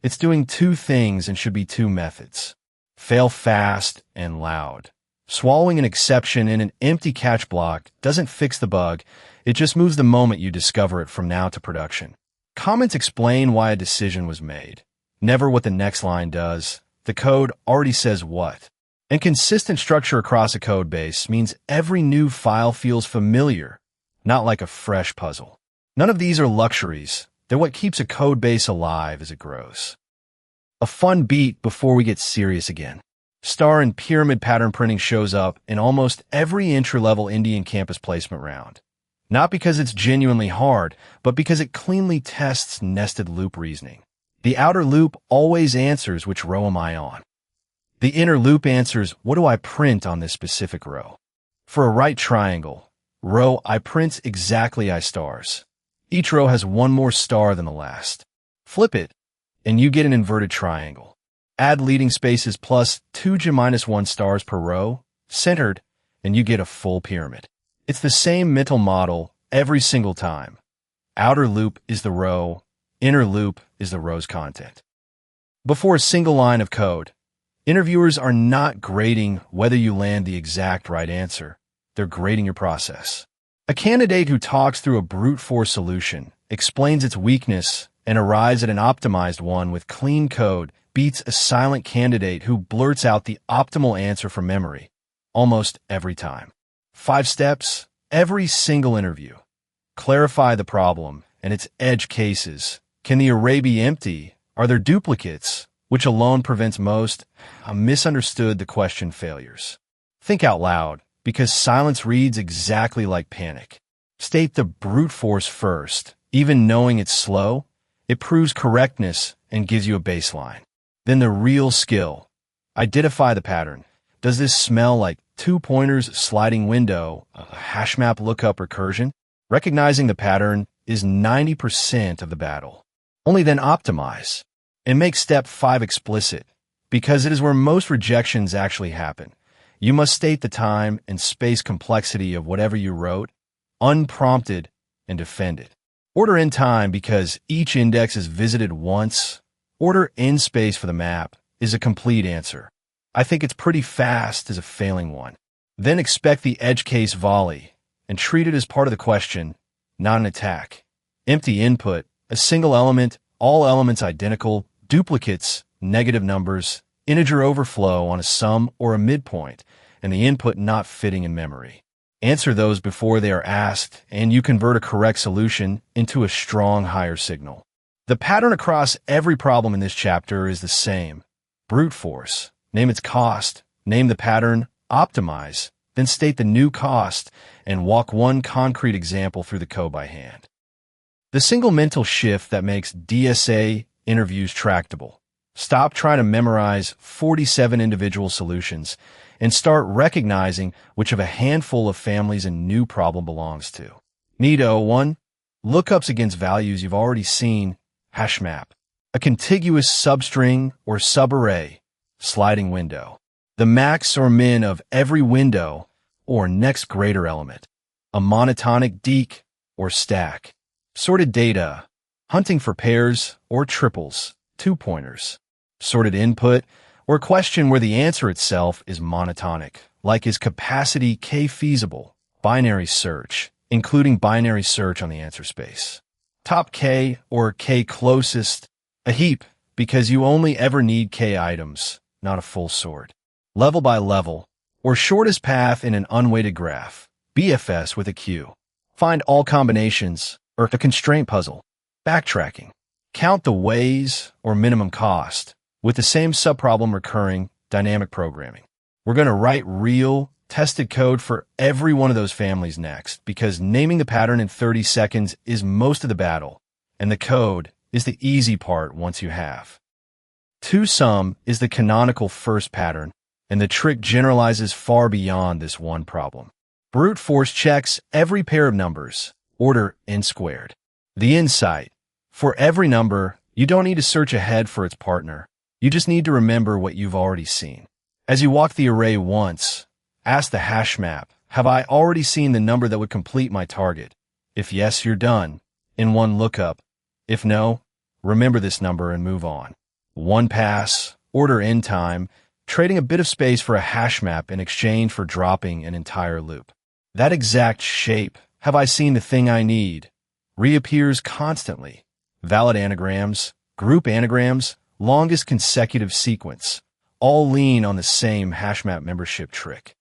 it's doing 2 things and should be 2 methods. Fail fast and loud. Swallowing an exception in an empty catch block doesn't fix the bug, it just moves the moment you discover it from now to production. Comments explain why a decision was made. Never what the next line does. The code already says what. And consistent structure across a code base means every new file feels familiar, not like a fresh puzzle. None of these are luxuries. They're what keeps a code base alive as it grows. A fun beat before we get serious again. Star and pyramid pattern printing shows up in almost every entry-level Indian campus placement round. Not because it's genuinely hard, but because it cleanly tests nested loop reasoning. The outer loop always answers which row am I on. The inner loop answers what do I print on this specific row. For a right triangle, row I print exactly I stars. Each row has one more star than the last. Flip it, and you get an inverted triangle. Add leading spaces plus 2j-1 stars per row, centered, and you get a full pyramid. It's the same mental model every single time. Outer loop is the row, inner loop is the row's content. Before a single line of code, interviewers are not grading whether you land the exact right answer. They're grading your process. A candidate who talks through a brute force solution, explains its weakness, and arrives at an optimized one with clean code beats a silent candidate who blurts out the optimal answer from memory, almost every time. 5 steps, every single interview. Clarify the problem and its edge cases. Can the array be empty? Are there duplicates? Which alone prevents most misunderstood the question failures. Think out loud, because silence reads exactly like panic. State the brute force first. Even knowing it's slow, it proves correctness and gives you a baseline. Then the real skill. Identify the pattern. Does this smell like 2 pointers sliding window, a HashMap lookup recursion? Recognizing the pattern is 90% of the battle. Only then optimize. And make step 5 explicit, because it is where most rejections actually happen. You must state the time and space complexity of whatever you wrote, unprompted, and defend it. Order in time because each index is visited once. Order in space for the map is a complete answer. I think it's pretty fast as a failing one. Then expect the edge case volley and treat it as part of the question, not an attack. Empty input, a single element, all elements identical, duplicates, negative numbers, integer overflow on a sum or a midpoint, and the input not fitting in memory. Answer those before they are asked, and you convert a correct solution into a strong higher signal. The pattern across every problem in this chapter is the same. Brute force. Name its cost, name the pattern, optimize, then state the new cost, and walk one concrete example through the code by hand. The single mental shift that makes DSA interviews tractable. Stop trying to memorize 47 individual solutions and start recognizing which of a handful of families a new problem belongs to. Need 1. Lookups against values you've already seen, HashMap. A contiguous substring or subarray, sliding window. The max or min of every window or next greater element. a monotonic deque or stack. Sorted data, hunting for pairs or triples, 2-pointers. Sorted input, or a question where the answer itself is monotonic, like is capacity K feasible? Binary search, including binary search on the answer space. Top K or K closest, a heap, because you only ever need K items, not a full sort. Level by level, or shortest path in an unweighted graph, BFS with a Q. Find all combinations, or a constraint puzzle. Backtracking. Count the ways, or minimum cost, with the same subproblem recurring, dynamic programming. We're going to write real, tested code for every one of those families next, because naming the pattern in 30 seconds is most of the battle, and the code is the easy part once you have. Two-sum is the canonical first pattern, and the trick generalizes far beyond this one problem. Brute force checks every pair of numbers, order n squared. The insight: for every number, you don't need to search ahead for its partner. You just need to remember what you've already seen. As you walk the array once, ask the HashMap, have I already seen the number that would complete my target? If yes, you're done, in one lookup. If no, remember this number and move on. One pass, order n time, trading a bit of space for a HashMap in exchange for dropping an entire loop. That exact shape, have I seen the thing I need, reappears constantly. Valid anagrams, group anagrams, longest consecutive sequence, all lean on the same HashMap membership trick.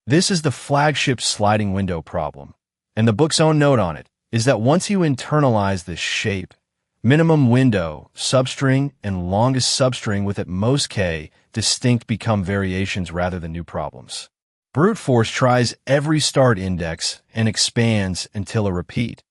This is the flagship sliding window problem, and the book's own note on it is that once you internalize this shape, minimum window, substring, and longest substring with at most K distinct become variations rather than new problems. Brute force tries every start index and expands until a repeat,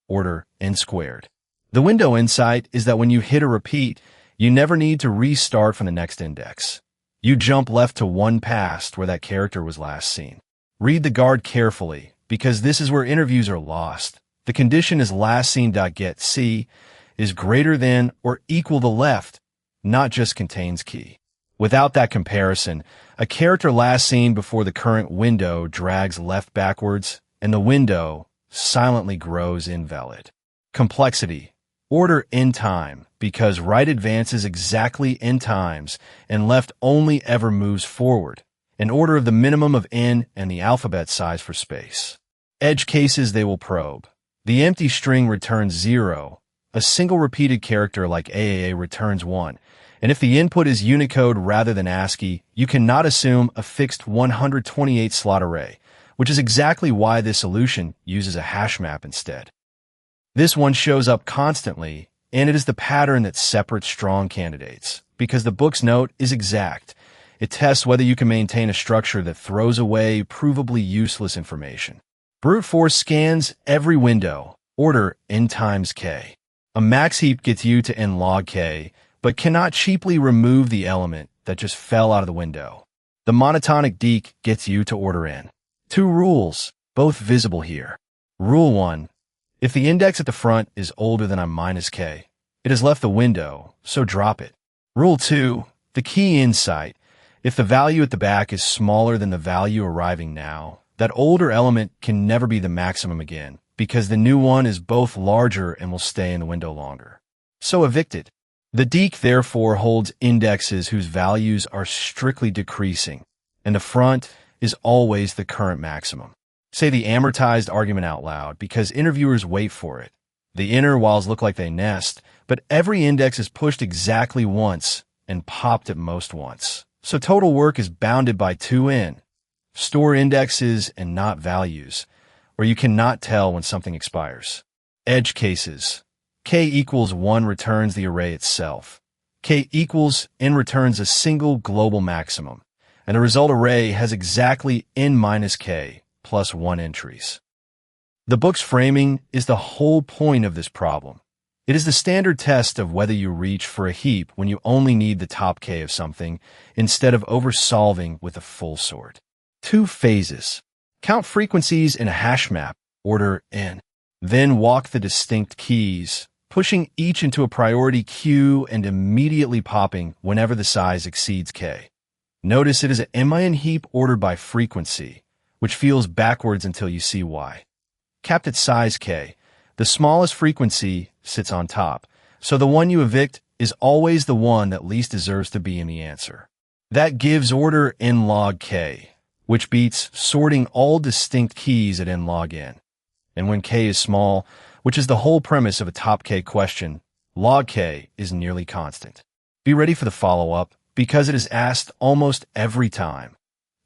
order n squared. The window insight is that when you hit a repeat, you never need to restart from the next index. You jump left to one past where that character was last seen. Read the guard carefully, because this is where interviews are lost. The condition is lastSeen.getC is greater than or equal to left, not just contains key. Without that comparison, a character last seen before the current window drags left backwards, and the window silently grows invalid. Complexity. Order n time, because right advances exactly n times, and left only ever moves forward, in order of the minimum of n and the alphabet size for space. Edge cases they will probe. The empty string returns 0. A single repeated character like AAA returns 1. And if the input is Unicode rather than ASCII, you cannot assume a fixed 128-slot array, which is exactly why this solution uses a HashMap instead. This one shows up constantly, and it is the pattern that separates strong candidates, because the book's note is exact. It tests whether you can maintain a structure that throws away provably useless information. Brute force scans every window, order n times k. A max heap gets you to n log k, but cannot cheaply remove the element that just fell out of the window. The monotonic deque gets you to order n. Two rules, both visible here. Rule 1. If the index at the front is older than a minus k, it has left the window, so drop it. Rule 2. The key insight. If the value at the back is smaller than the value arriving now, that older element can never be the maximum again, because the new one is both larger and will stay in the window longer. So evicted. The deque therefore holds indexes whose values are strictly decreasing, and the front is always the current maximum. Say the amortized argument out loud, because interviewers wait for it. The inner walls look like they nest, but every index is pushed exactly once and popped at most once. So total work is bounded by 2n. Store indexes and not values, or you cannot tell when something expires. Edge cases. K equals 1 returns the array itself. K equals n returns a single global maximum, and the result array has exactly n minus k plus 1 entries. The book's framing is the whole point of this problem. It is the standard test of whether you reach for a heap when you only need the top k of something instead of oversolving with a full sort. 2 phases. Count frequencies in a HashMap, order n. Then walk the distinct keys, pushing each into a priority queue and immediately popping whenever the size exceeds k. Notice it is an MIN heap ordered by frequency, which feels backwards until you see why. Capped at size k, the smallest frequency sits on top, so the one you evict is always the one that least deserves to be in the answer. That gives order n log k, which beats sorting all distinct keys at n log n. And when k is small, which is the whole premise of a top k question, log k is nearly constant. Be ready for the follow-up, because it is asked almost every time.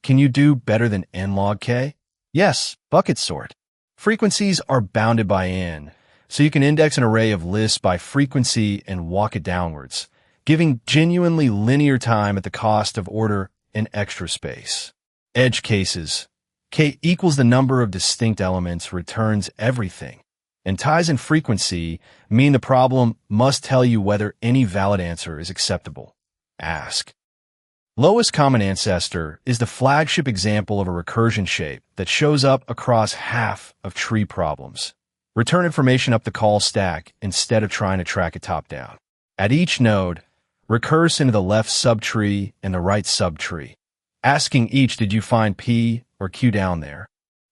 Can you do better than n log k? Yes, bucket sort. Frequencies are bounded by n, so you can index an array of lists by frequency and walk it downwards, giving genuinely linear time at the cost of order and extra space. Edge cases. K equals the number of distinct elements returns everything, and ties and frequency mean the problem must tell you whether any valid answer is acceptable. Ask. Lowest common ancestor is the flagship example of a recursion shape that shows up across half of tree problems. Return information up the call stack instead of trying to track it top-down. At each node, recurse into the left subtree and the right subtree, asking each, did you find P or Q down there?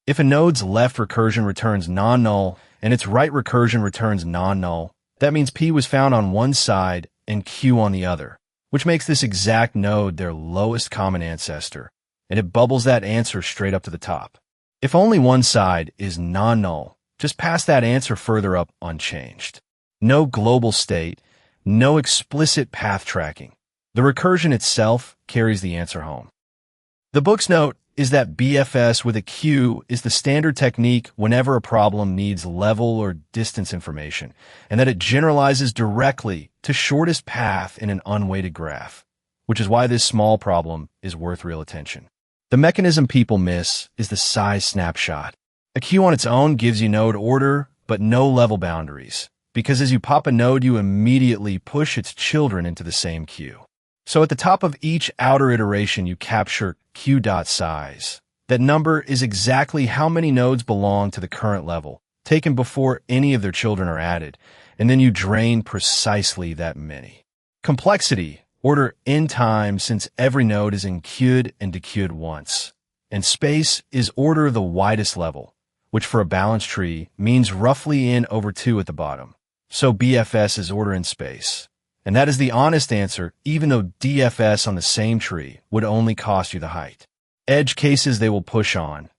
If a node's left recursion returns non-null and its right recursion returns non-null, that means P was found on one side and Q on the other, which makes this exact node their lowest common ancestor, and it bubbles that answer straight up to the top. If only one side is non-null, just pass that answer further up unchanged. No global state, no explicit path tracking. The recursion itself carries the answer home. The book's note is that BFS with a Q is the standard technique whenever a problem needs level or distance information, and that it generalizes directly to shortest path in an unweighted graph, which is why this small problem is worth real attention. The mechanism people miss is the size snapshot. A Q on its own gives you node order, but no level boundaries, because as you pop a node, you immediately push its children into the same queue. So at the top of each outer iteration, you capture Q.size. That number is exactly how many nodes belong to the current level, taken before any of their children are added, and then you drain precisely that many. Complexity, order n times since every node is enqueued and dequeued once. And space is order the widest level, which for a balanced tree means roughly n over 2 at the bottom. So BFS is order in space. And that is the honest answer, even though DFS on the same tree would only cost you the height. Edge cases they will push on.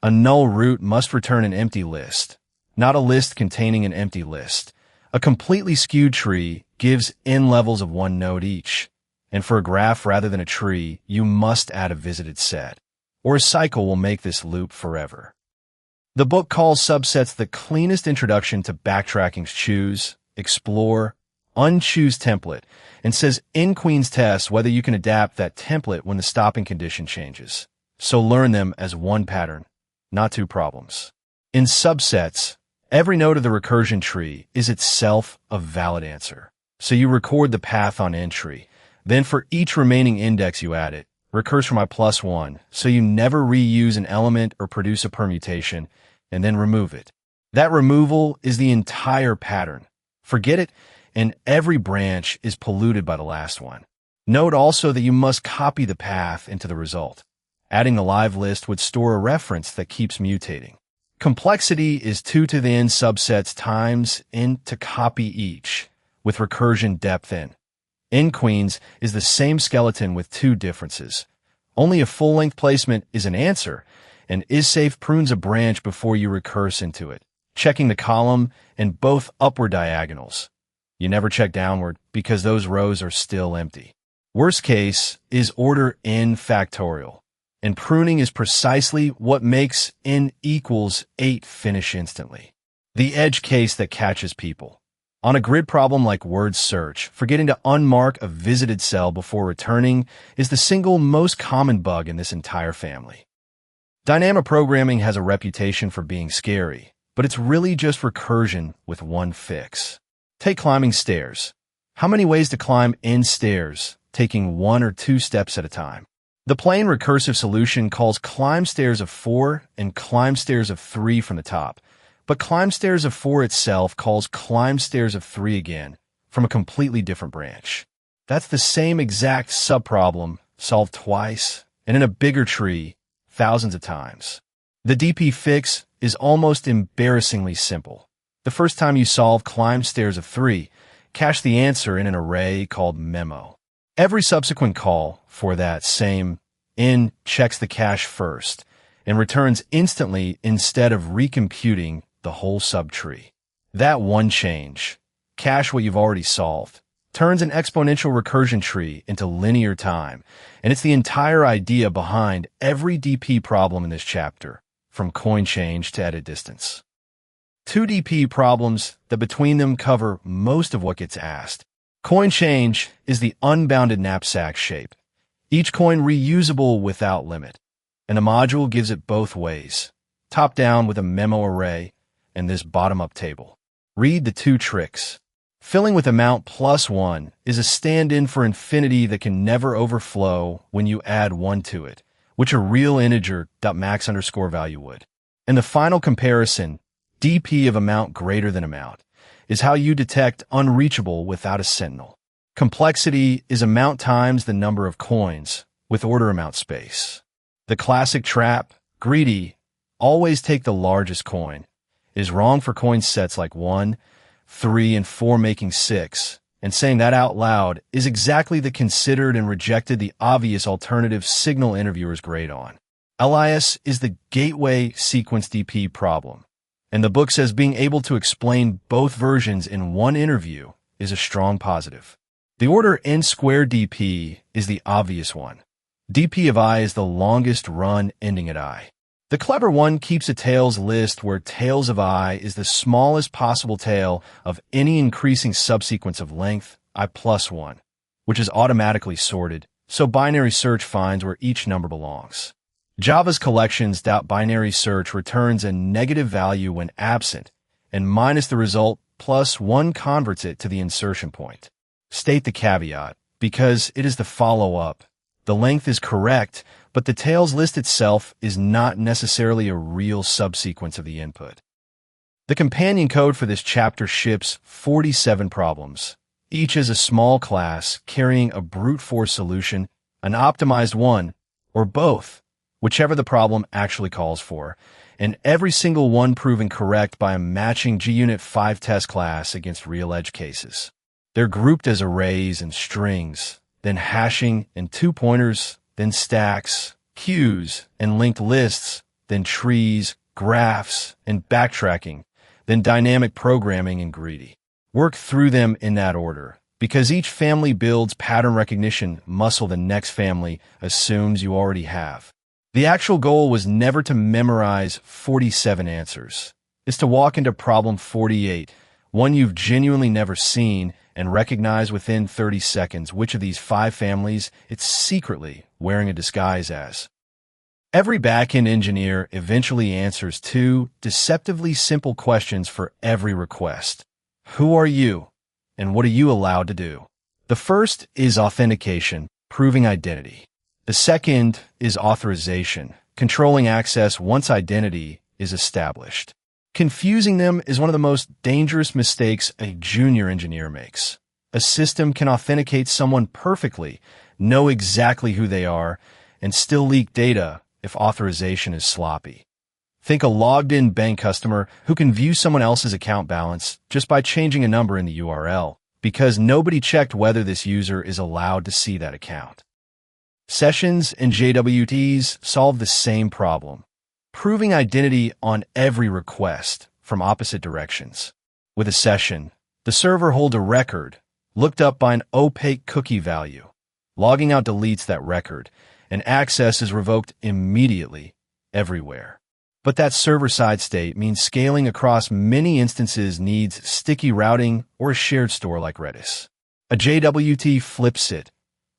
A null root must return an empty list, not a list containing an empty list. A completely skewed tree gives n levels of one node each. And for a graph rather than a tree, you must add a visited set, or a cycle will make this loop forever. The book calls subsets the cleanest introduction to backtracking's choose, explore, unchoose template, and says in Queen's test whether you can adapt that template when the stopping condition changes. So learn them as one pattern, not two problems. In subsets, every node of the recursion tree is itself a valid answer. So you record the path on entry. Then for each remaining index you add it, recurse from I+1, so you never reuse an element or produce a permutation, and then remove it. That removal is the entire pattern. Forget it, and every branch is polluted by the last one. Note also that you must copy the path into the result. Adding the live list would store a reference that keeps mutating. Complexity is 2 to the n subsets times n to copy each, with recursion depth n. In Queens is the same skeleton with 2 differences. Only a full-length placement is an answer, and isSafe prunes a branch before you recurse into it, checking the column and both upward diagonals. You never check downward because those rows are still empty. Worst case is order n factorial, and pruning is precisely what makes n equals 8 finish instantly. The edge case that catches people. On a grid problem like word search, forgetting to unmark a visited cell before returning is the single most common bug in this entire family. Dynamic programming has a reputation for being scary, but it's really just recursion with one fix. Take climbing stairs. How many ways to climb n stairs, taking 1 or 2 steps at a time? The plain recursive solution calls climb stairs of 4 and climb stairs of 3 from the top, but climb stairs of 4 itself calls climb stairs of 3 again from a completely different branch. That's the same exact subproblem solved twice and in a bigger tree thousands of times. The DP fix is almost embarrassingly simple. The first time you solve climb stairs of 3, cache the answer in an array called memo. Every subsequent call for that same in checks the cache first and returns instantly instead of recomputing the whole subtree. That one change, cache what you've already solved, turns an exponential recursion tree into linear time, and it's the entire idea behind every DP problem in this chapter, from coin change to edit distance. 2 DP problems that between them cover most of what gets asked. Coin change is the unbounded knapsack shape, each coin reusable without limit, and the module gives it both ways, top-down with a memo array and this bottom-up table. Read the 2 tricks. Filling with amount plus 1 is a stand-in for infinity that can never overflow when you add 1 to it, which a real integer .max_value would. And the final comparison, DP of amount greater than amount, is how you detect unreachable without a sentinel. Complexity is amount times the number of coins, with order amount space. The classic trap, greedy, always take the largest coin, is wrong for coin sets like 1, 3, and 4 making 6, and saying that out loud is exactly the considered and rejected the obvious alternative signal interviewers grade on. LIS is the gateway sequence DP problem, and the book says being able to explain both versions in one interview is a strong positive. The order n² DP is the obvious one. DP of I is the longest run ending at I. The clever one keeps a tails list where tails of I is the smallest possible tail of any increasing subsequence of length I plus 1, which is automatically sorted, so binary search finds where each number belongs. Java's collections.binary search returns a negative value when absent, and minus the result plus 1 converts it to the insertion point. State the caveat, because it is the follow-up. The length is correct, but the tails list itself is not necessarily a real subsequence of the input. The companion code for this chapter ships 47 problems. Each is a small class carrying a brute force solution, an optimized one, or both, whichever the problem actually calls for, and every single one proven correct by a matching GUnit 5 test class against real edge cases. They're grouped as arrays and strings, then hashing and 2 pointers, then stacks, queues, and linked lists, then trees, graphs, and backtracking, then dynamic programming and greedy. Work through them in that order, because each family builds pattern recognition muscle the next family assumes you already have. The actual goal was never to memorize 47 answers. It's to walk into problem 48, one you've genuinely never seen, and recognize within 30 seconds which of these 5 families it's secretly wearing a disguise as. Every backend engineer eventually answers 2 deceptively simple questions for every request. Who are you, and what are you allowed to do? The first is authentication, proving identity. The second is authorization, controlling access once identity is established. Confusing them is one of the most dangerous mistakes a junior engineer makes. A system can authenticate someone perfectly, know exactly who they are, and still leak data if authorization is sloppy. Think a logged-in bank customer who can view someone else's account balance just by changing a number in the URL, because nobody checked whether this user is allowed to see that account. Sessions and JWTs solve the same problem, proving identity on every request from opposite directions. With a session, the server holds a record, looked up by an opaque cookie value. Logging out deletes that record, and access is revoked immediately, everywhere. But that server-side state means scaling across many instances needs sticky routing or a shared store like Redis. A JWT flips it.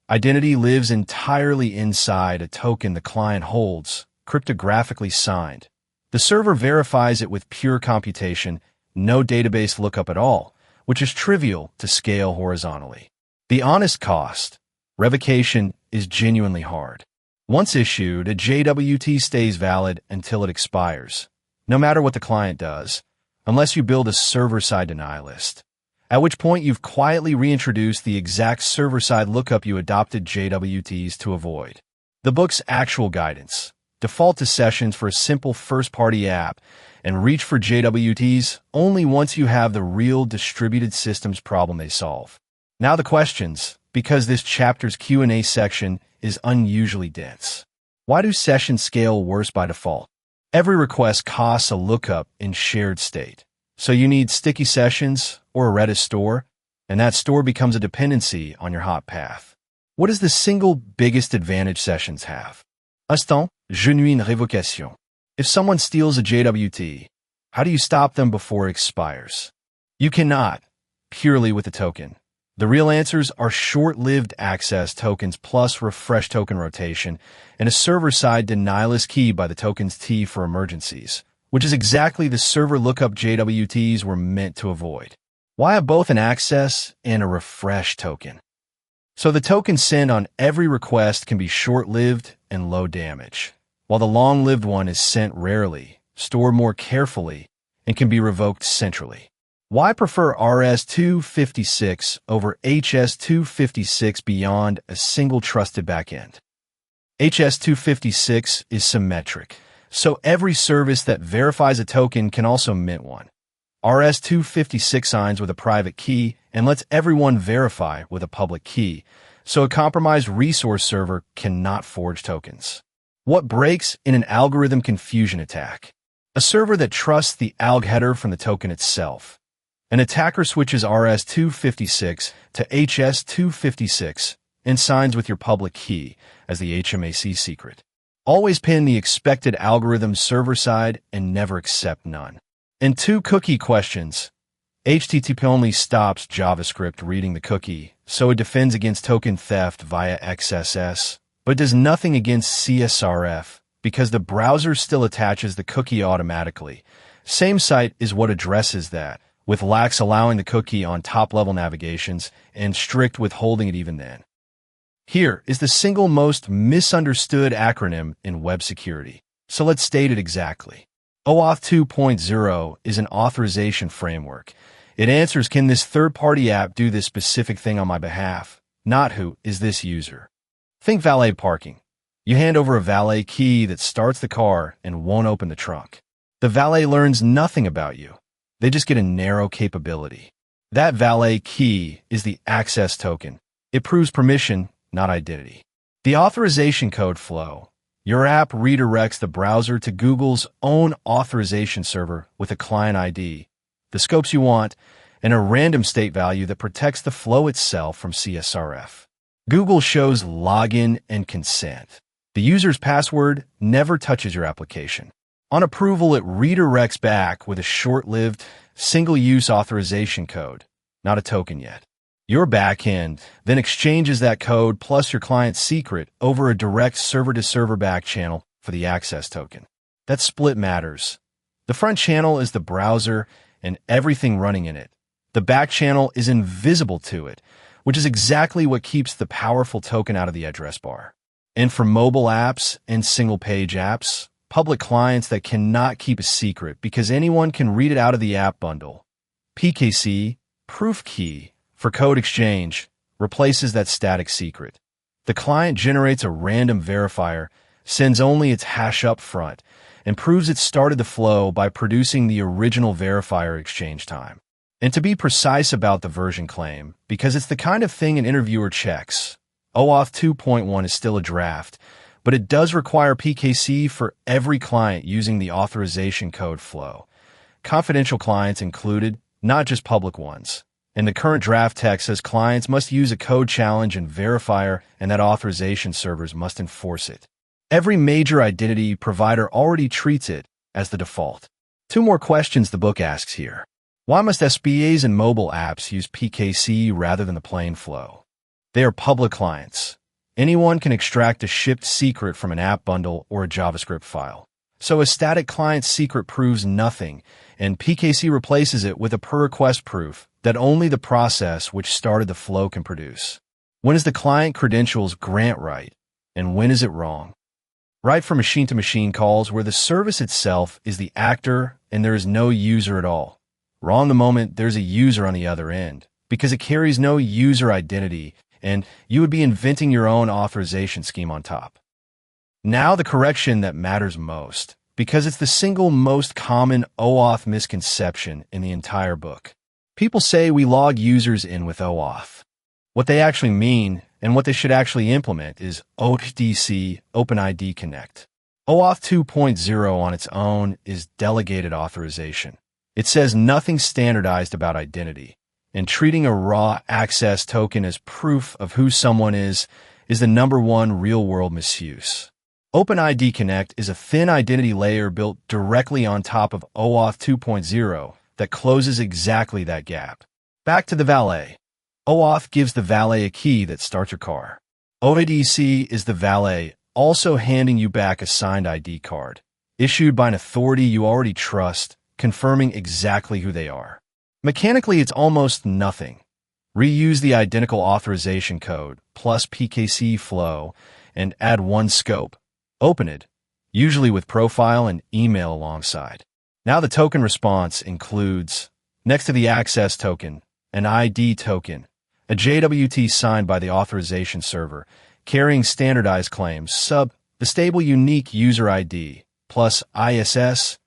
Identity lives entirely inside a token the client holds, cryptographically signed. The server verifies it with pure computation, no database lookup at all, which is trivial to scale horizontally. The honest cost, revocation, is genuinely hard. Once issued, a JWT stays valid until it expires, no matter what the client does, unless you build a server-side deny list, at which point you've quietly reintroduced the exact server-side lookup you adopted JWTs to avoid. The book's actual guidance, default to sessions for a simple first-party app, and reach for JWTs only once you have the real distributed systems problem they solve. Now the questions, because this chapter's Q&A section is unusually dense. Why do sessions scale worse by default? Every request costs a lookup in shared state. So you need sticky sessions or a Redis store, and that store becomes a dependency on your hot path. What is the single biggest advantage sessions have? Instant, genuine révocation. If someone steals a JWT, how do you stop them before it expires? You cannot, purely with a token. The real answers are short-lived access tokens plus refresh token rotation and a server-side denialist key by the token's T for emergencies, which is exactly the server lookup JWTs were meant to avoid. Why have both an access and a refresh token? So the token sent on every request can be short-lived and low damage, while the long-lived one is sent rarely, stored more carefully, and can be revoked centrally. Why prefer RS-256 over HS-256 beyond a single trusted backend? HS-256 is symmetric, so every service that verifies a token can also mint one. RS-256 signs with a private key and lets everyone verify with a public key, so a compromised resource server cannot forge tokens. What breaks in an algorithm confusion attack? A server that trusts the alg header from the token itself. An attacker switches RS-256 to HS-256 and signs with your public key as the HMAC secret. Always pin the expected algorithm server side and never accept none. And 2 cookie questions. HTTP only stops JavaScript reading the cookie, so it defends against token theft via XSS, but does nothing against CSRF because the browser still attaches the cookie automatically. Same site is what addresses that, with lax allowing the cookie on top-level navigations and strict withholding it even then. Here is the single most misunderstood acronym in web security, so let's state it exactly. OAuth 2.0 is an authorization framework. It answers, can this third-party app do this specific thing on my behalf? Not who is this user. Think valet parking. You hand over a valet key that starts the car and won't open the trunk. The valet learns nothing about you. They just get a narrow capability. That valet key is the access token. It proves permission, not identity. The authorization code flow. Your app redirects the browser to Google's own authorization server with a client ID, the scopes you want, and a random state value that protects the flow itself from CSRF. Google shows login and consent. The user's password never touches your application. On approval, it redirects back with a short-lived, single-use authorization code, not a token yet. Your backend then exchanges that code plus your client's secret over a direct server-to-server back channel for the access token. That split matters. The front channel is the browser and everything running in it. The back channel is invisible to it, which is exactly what keeps the powerful token out of the address bar. And for mobile apps and single-page apps, public clients that cannot keep a secret because anyone can read it out of the app bundle. PKC, proof key, for code exchange, replaces that static secret. The client generates a random verifier, sends only its hash up front, and proves it started the flow by producing the original verifier exchange time. And to be precise about the version claim, because it's the kind of thing an interviewer checks, OAuth 2.1 is still a draft, but it does require PKC for every client using the authorization code flow. Confidential clients included, not just public ones. And the current draft text says clients must use a code challenge and verifier, and that authorization servers must enforce it. Every major identity provider already treats it as the default. 2 more questions the book asks here. Why must SBAs and mobile apps use PKC rather than the plain flow? They are public clients. Anyone can extract a shipped secret from an app bundle or a JavaScript file. So a static client secret proves nothing, and PKC replaces it with a per-request proof that only the process which started the flow can produce. When is the client credentials grant right, and when is it wrong? Right for machine-to-machine calls where the service itself is the actor and there is no user at all. Wrong the moment there's a user on the other end, because it carries no user identity, and you would be inventing your own authorization scheme on top. Now the correction that matters most, because it's the single most common OAuth misconception in the entire book. People say we log users in with OAuth. What they actually mean and what they should actually implement is ODC OpenID Connect. OAuth 2.0 on its own is delegated authorization. It says nothing standardized about identity, and treating a raw access token as proof of who someone is the number one real-world misuse. OpenID Connect is a thin identity layer built directly on top of OAuth 2.0 that closes exactly that gap. Back to the valet. OAuth gives the valet a key that starts your car. ODC is the valet, also handing you back a signed ID card, issued by an authority you already trust, confirming exactly who they are. Mechanically, it's almost nothing. Reuse the identical authorization code, plus PKC flow, and add one scope. Open it, usually with profile and email alongside. Now the token response includes, next to the access token, an ID token, a JWT signed by the authorization server, carrying standardized claims, the stable unique user ID, plus ISS,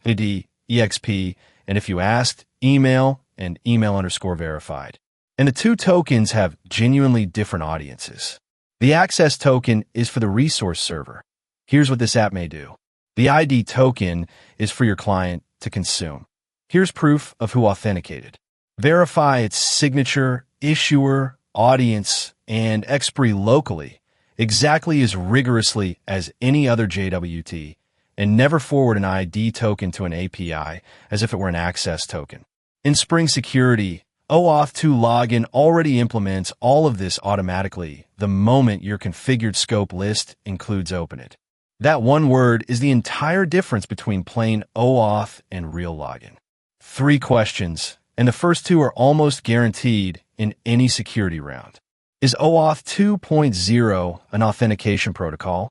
ID, EXP, and if you asked, email and email_verified. And the two tokens have genuinely different audiences. The access token is for the resource server. Here's what this app may do. The ID token is for your client to consume. Here's proof of who authenticated. Verify its signature, issuer, audience, and expiry locally, exactly as rigorously as any other JWT, and never forward an ID token to an API as if it were an access token. In Spring Security, OAuth 2 login already implements all of this automatically the moment your configured scope list includes OpenID. That one word is the entire difference between plain OAuth and real login. 3 questions, and the first 2 are almost guaranteed in any security round. Is OAuth 2.0 an authentication protocol?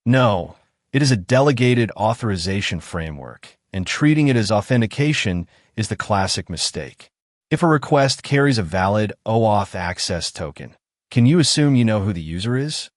No, it is a delegated authorization framework, and treating it as authentication is the classic mistake. If a request carries a valid OAuth access token, can you assume you know who the user is?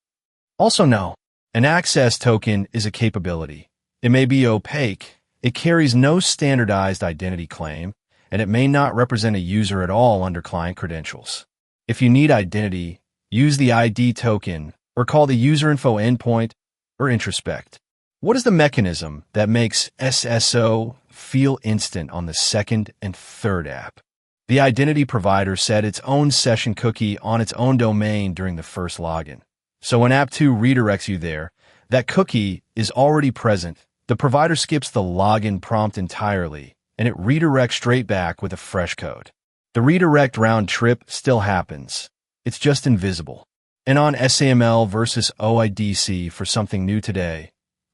Also no, an access token is a capability. It may be opaque, it carries no standardized identity claim, and it may not represent a user at all under client credentials. If you need identity, use the ID token or call the user info endpoint or introspect. What is the mechanism that makes SSO feel instant on the second and third app? The identity provider set its own session cookie on its own domain during the first login. So when App 2 redirects you there, that cookie is already present. The provider skips the login prompt entirely, and it redirects straight back with a fresh code. The redirect round trip still happens. It's just invisible. And on SAML versus OIDC for something new today,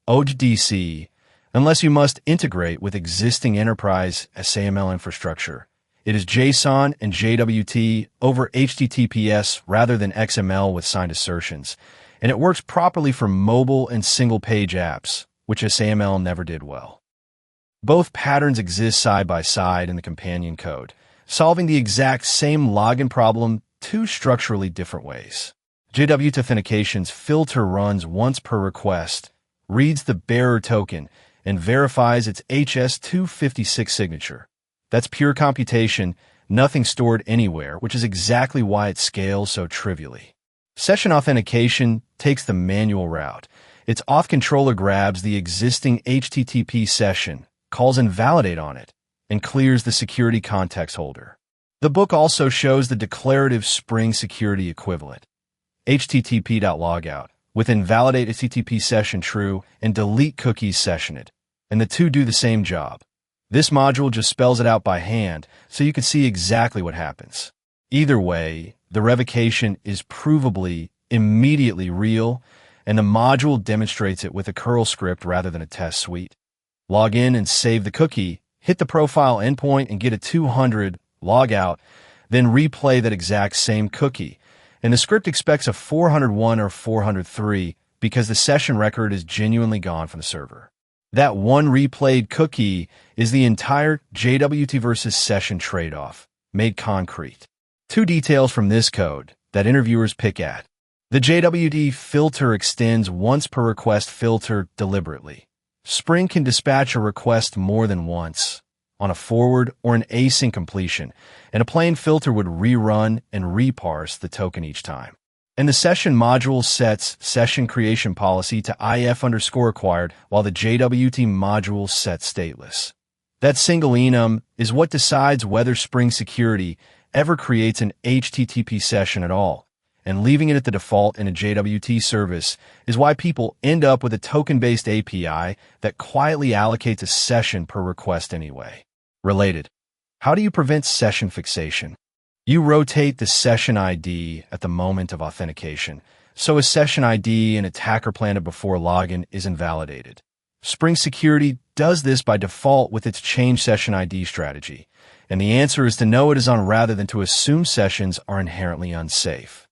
OIDC, unless you must integrate with existing enterprise SAML infrastructure, it is JSON and JWT over HTTPS rather than XML with signed assertions, and it works properly for mobile and single-page apps, which SAML never did well. Both patterns exist side by side in the companion code, solving the exact same login problem 2 structurally different ways. JWT Authentication's filter runs once per request, reads the bearer token, and verifies its HS256 signature. That's pure computation, nothing stored anywhere, which is exactly why it scales so trivially. Session authentication takes the manual route. Its auth controller grabs the existing HTTP session, calls invalidate on it, and clears the security context holder. The book also shows the declarative Spring security equivalent, http.logout, with invalidate HTTP session true and delete cookies sessioned, and the two do the same job. This module just spells it out by hand, so you can see exactly what happens. Either way, the revocation is provably immediately real, and the module demonstrates it with a curl script rather than a test suite. Log in and save the cookie, hit the profile endpoint and get a 200, log out, then replay that exact same cookie. And the script expects a 401 or 403 because the session record is genuinely gone from the server. That one replayed cookie is the entire JWT versus session trade-off, made concrete. 2 details from this code that interviewers pick at. The JWT filter extends once per request filter deliberately. Spring can dispatch a request more than once, on a forward or an async completion, and a plain filter would rerun and reparse the token each time. And the session module sets session creation policy to if_acquired, while the JWT module sets stateless. That single enum is what decides whether Spring Security ever creates an HTTP session at all, and leaving it at the default in a JWT service is why people end up with a token-based API that quietly allocates a session per request anyway. Related, how do you prevent session fixation? You rotate the session ID at the moment of authentication, so a session ID an attacker planted before login is invalidated. Spring Security does this by default with its change session ID strategy, and the answer is to know it is on rather than to assume sessions are inherently unsafe.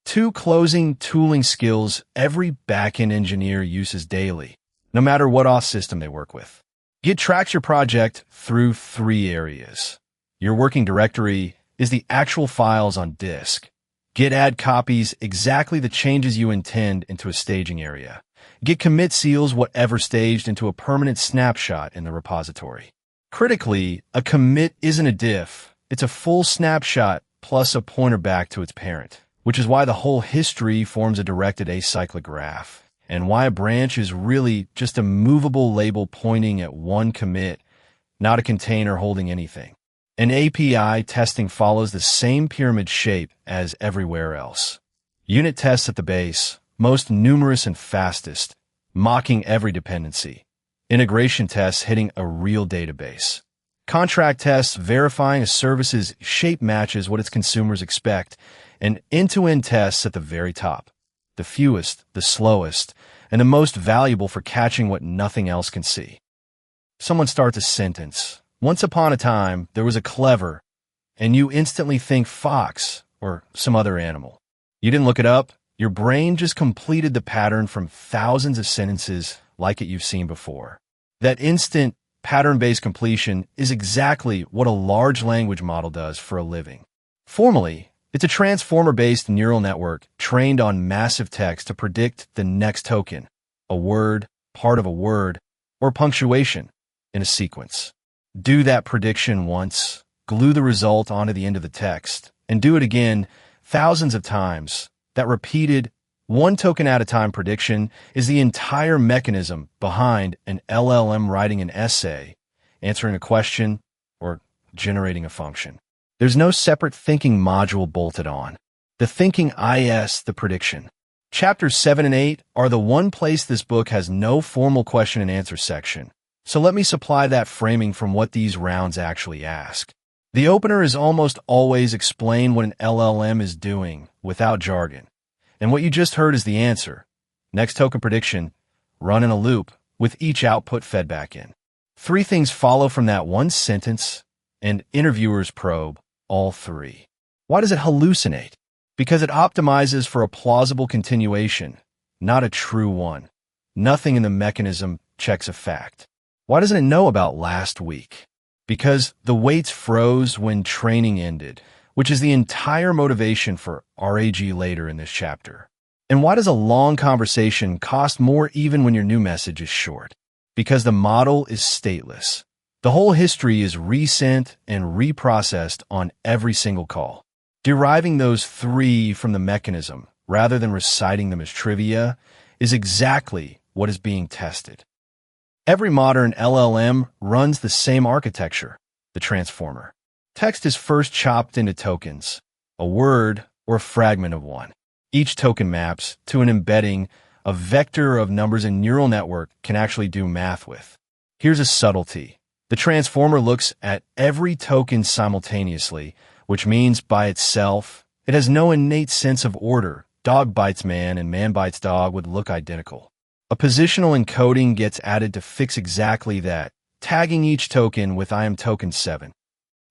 2 closing tooling skills every backend engineer uses daily, no matter what auth system they work with. Git tracks your project through 3 areas. Your working directory is the actual files on disk. Git add copies exactly the changes you intend into a staging area. Git commit seals whatever staged into a permanent snapshot in the repository. Critically, a commit isn't a diff. It's a full snapshot plus a pointer back to its parent, which is why the whole history forms a directed acyclic graph, and why a branch is really just a movable label pointing at one commit, not a container holding anything. An API testing follows the same pyramid shape as everywhere else. Unit tests at the base, most numerous and fastest, mocking every dependency. Integration tests hitting a real database. Contract tests verifying a service's shape matches what its consumers expect, and end-to-end tests at the very top. The fewest, the slowest, and the most valuable for catching what nothing else can see. Someone starts a sentence. Once upon a time, there was a clever, and you instantly think fox or some other animal. You didn't look it up. Your brain just completed the pattern from thousands of sentences like it you've seen before. That instant pattern-based completion is exactly what a large language model does for a living. Formally, it's a transformer-based neural network trained on massive text to predict the next token, a word, part of a word, or punctuation in a sequence. Do that prediction once, glue the result onto the end of the text, and do it again thousands of times. That repeated, one token at a time prediction is the entire mechanism behind an LLM writing an essay, answering a question, or generating a function. There's no separate thinking module bolted on. The thinking is the prediction. Chapters 7 and 8 are the one place this book has no formal question and answer section. So let me supply that framing from what these rounds actually ask. The opener is almost always explain what an LLM is doing without jargon. And what you just heard is the answer. Next token prediction, run in a loop with each output fed back in. 3 things follow from that one sentence, and interviewers probe all 3. Why does it hallucinate? Because it optimizes for a plausible continuation, not a true one. Nothing in the mechanism checks a fact. Why doesn't it know about last week? Because the weights froze when training ended, which is the entire motivation for RAG later in this chapter. And why does a long conversation cost more even when your new message is short? Because the model is stateless. The whole history is resent and reprocessed on every single call. Deriving those 3 from the mechanism, rather than reciting them as trivia, is exactly what is being tested. Every modern LLM runs the same architecture, the transformer. Text is first chopped into tokens, a word or a fragment of one. Each token maps to an embedding, a vector of numbers a neural network can actually do math with. Here's a subtlety. The transformer looks at every token simultaneously, which means by itself, it has no innate sense of order. Dog bites man and man bites dog would look identical. A positional encoding gets added to fix exactly that, tagging each token with I am token 7.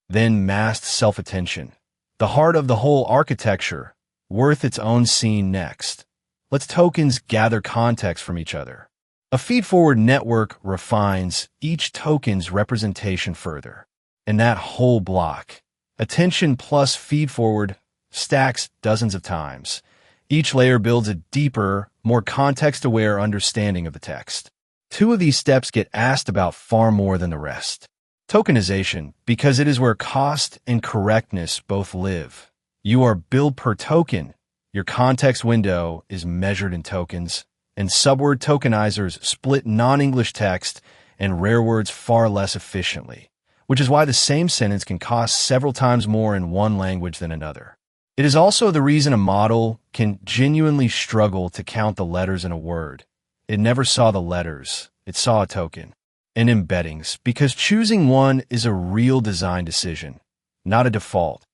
Then masked self-attention. The heart of the whole architecture, worth its own scene next. Let's tokens gather context from each other. A feed-forward network refines each token's representation further. And that whole block, attention plus feed-forward, stacks dozens of times. Each layer builds a deeper, more context-aware understanding of the text. Two of these steps get asked about far more than the rest. Tokenization, because it is where cost and correctness both live. You are billed per token. Your context window is measured in tokens, and subword tokenizers split non-English text and rare words far less efficiently, which is why the same sentence can cost several times more in one language than another. It is also the reason a model can genuinely struggle to count the letters in a word. It never saw the letters, it saw a token. And embeddings, because choosing one is a real design decision, not a default.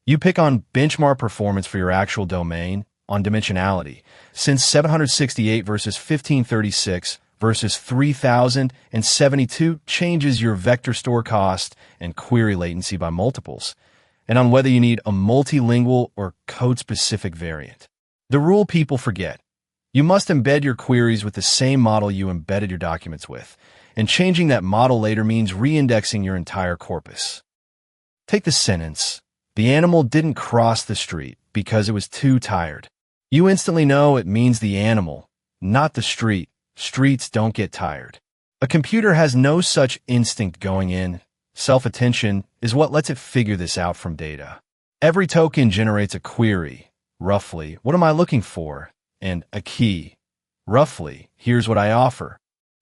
You pick on benchmark performance for your actual domain, on dimensionality, since 768 versus 1536 versus 3072 changes your vector store cost and query latency by multiples, and on whether you need a multilingual or code-specific variant. The rule people forget. You must embed your queries with the same model you embedded your documents with, and changing that model later means reindexing your entire corpus. Take the sentence, "The animal didn't cross the street because it was too tired." You instantly know it means the animal, not the street. Streets don't get tired. A computer has no such instinct going in. Self-attention is what lets it figure this out from data. Every token generates a query. Roughly, what am I looking for? And a key. Roughly, here's what I offer.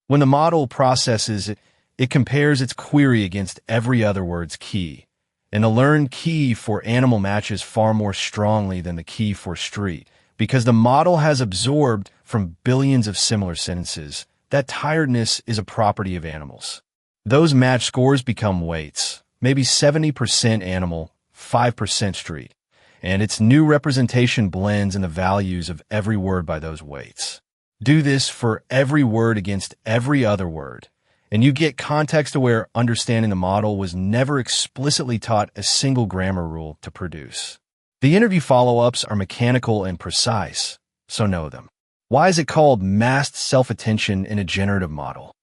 When the model processes it, it compares its query against every other word's key. And the learned key for animal matches far more strongly than the key for street, because the model has absorbed from billions of similar sentences that tiredness is a property of animals. Those match scores become weights, maybe 70% animal, 5% street, and its new representation blends in the values of every word by those weights. Do this for every word against every other word, and you get context-aware understanding the model was never explicitly taught a single grammar rule to produce. The interview follow-ups are mechanical and precise, so know them. Why is it called masked self-attention in a generative model?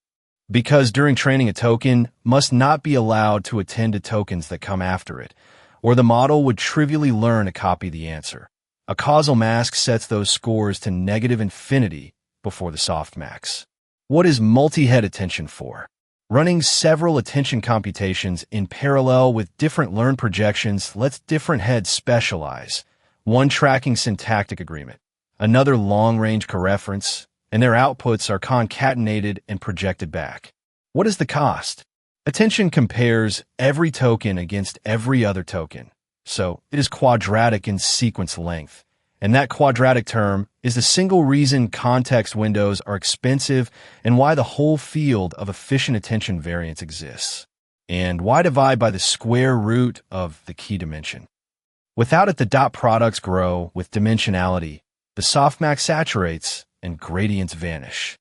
Because during training, a token must not be allowed to attend to tokens that come after it, or the model would trivially learn to copy the answer. A causal mask sets those scores to negative infinity before the softmax. What is multi-head attention for? Running several attention computations in parallel with different learn projections lets different heads specialize. One tracking syntactic agreement, another long-range coreference, and their outputs are concatenated and projected back. What is the cost? Attention compares every token against every other token, so it is quadratic in sequence length. And that quadratic term is the single reason context windows are expensive and why the whole field of efficient attention variance exists. And why divide by the square root of the key dimension? Without it, the dot products grow with dimensionality, the softmax saturates, and gradients vanish.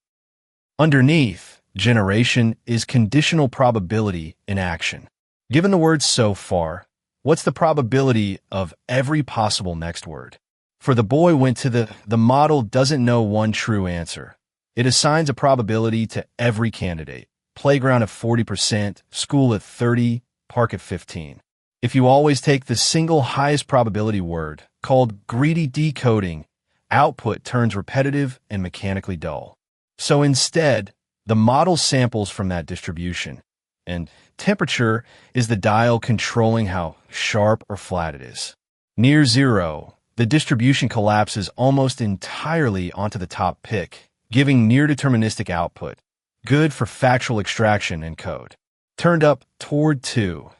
Underneath, generation is conditional probability in action. Given the words so far, what's the probability of every possible next word? For the boy went to the model doesn't know one true answer. It assigns a probability to every candidate. Playground at 40%, school at 30, park at 15. If you always take the single highest probability word, called greedy decoding, output turns repetitive and mechanically dull. So instead, the model samples from that distribution, and temperature is the dial controlling how sharp or flat it is. Near zero, the distribution collapses almost entirely onto the top pick, giving near-deterministic output, good for factual extraction and code. Turned up toward 2,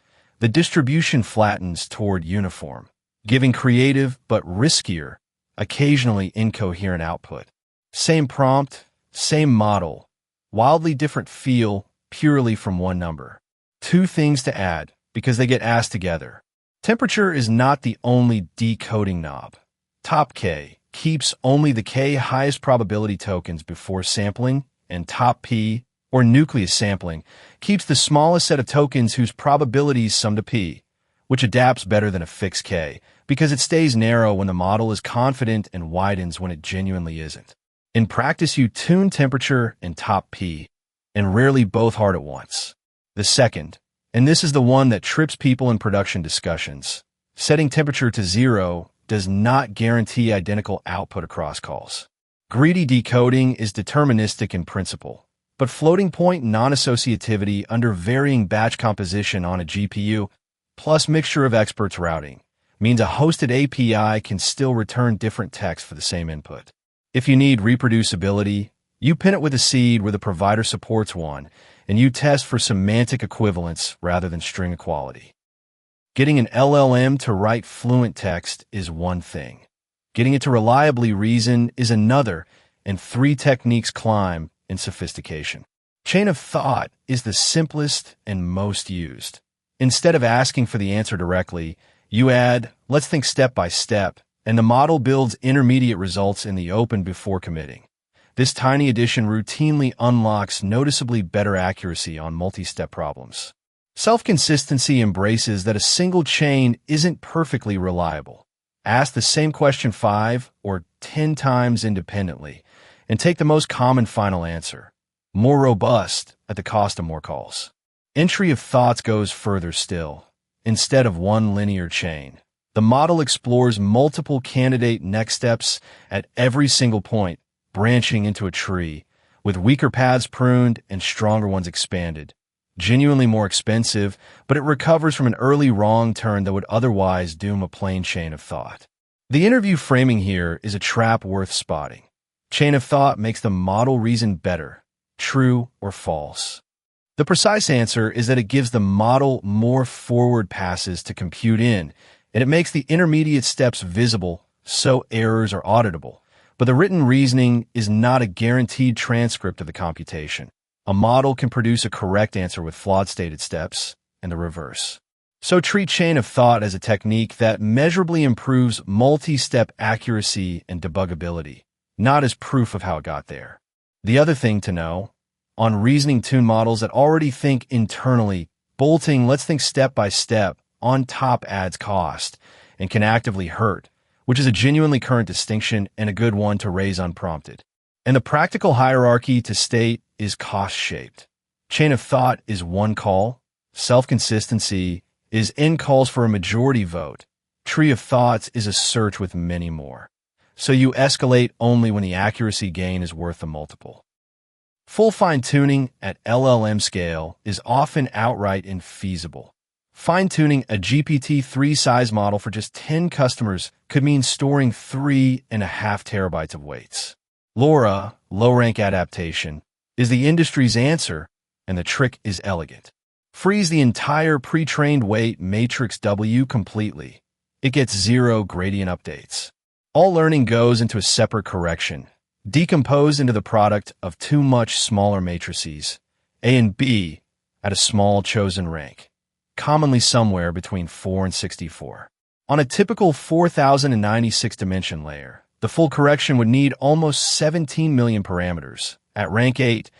the distribution flattens toward uniform, giving creative but riskier, occasionally incoherent output. Same prompt, same model, wildly different feel purely from one number. Two things to add, because they get asked together. Temperature is not the only decoding knob. Top K keeps only the K highest probability tokens before sampling, and top P, or nucleus sampling, keeps the smallest set of tokens whose probabilities sum to P, which adapts better than a fixed K, because it stays narrow when the model is confident and widens when it genuinely isn't. In practice, you tune temperature and top P, and rarely both hard at once. The second, and this is the one that trips people in production discussions, setting temperature to 0 does not guarantee identical output across calls. Greedy decoding is deterministic in principle, but floating point non-associativity under varying batch composition on a GPU plus mixture of experts routing means a hosted API can still return different text for the same input. If you need reproducibility, you pin it with a seed where the provider supports one, and you test for semantic equivalence rather than string equality. Getting an LLM to write fluent text is one thing. Getting it to reliably reason is another, and 3 techniques climb in sophistication. Chain of thought is the simplest and most used. Instead of asking for the answer directly, you add, let's think step by step, and the model builds intermediate results in the open before committing. This tiny addition routinely unlocks noticeably better accuracy on multi-step problems. Self-consistency embraces that a single chain isn't perfectly reliable. Ask the same question 5 or 10 times independently, and take the most common final answer. More robust at the cost of more calls. Entry of thoughts goes further still. Instead of one linear chain, the model explores multiple candidate next steps at every single point, branching into a tree, with weaker paths pruned and stronger ones expanded. Genuinely more expensive, but it recovers from an early wrong turn that would otherwise doom a plain chain of thought. The interview framing here is a trap worth spotting. Chain of thought makes the model reason better, true or false. The precise answer is that it gives the model more forward passes to compute in, and it makes the intermediate steps visible so errors are auditable. But the written reasoning is not a guaranteed transcript of the computation. A model can produce a correct answer with flawed stated steps, and the reverse. So treat chain of thought as a technique that measurably improves multi-step accuracy and debuggability, not as proof of how it got there. The other thing to know, on reasoning-tuned models that already think internally, bolting let's think step by step on top adds cost and can actively hurt, which is a genuinely current distinction and a good one to raise unprompted. And the practical hierarchy to state is cost-shaped. Chain of thought is one call. Self-consistency is n calls for a majority vote. Tree of thoughts is a search with many more. So you escalate only when the accuracy gain is worth the multiple. Full fine-tuning at LLM scale is often outright infeasible. Fine-tuning a GPT-3 size model for just 10 customers could mean storing 3.5 terabytes of weights. LoRa, low-rank adaptation, is the industry's answer, and the trick is elegant. Freeze the entire pre-trained weight matrix W completely. It gets 0 gradient updates. All learning goes into a separate correction, decomposed into the product of 2 much smaller matrices, A and B, at a small chosen rank, commonly somewhere between 4 and 64. On a typical 4096 dimension layer, the full correction would need almost 17 million parameters. At rank 8,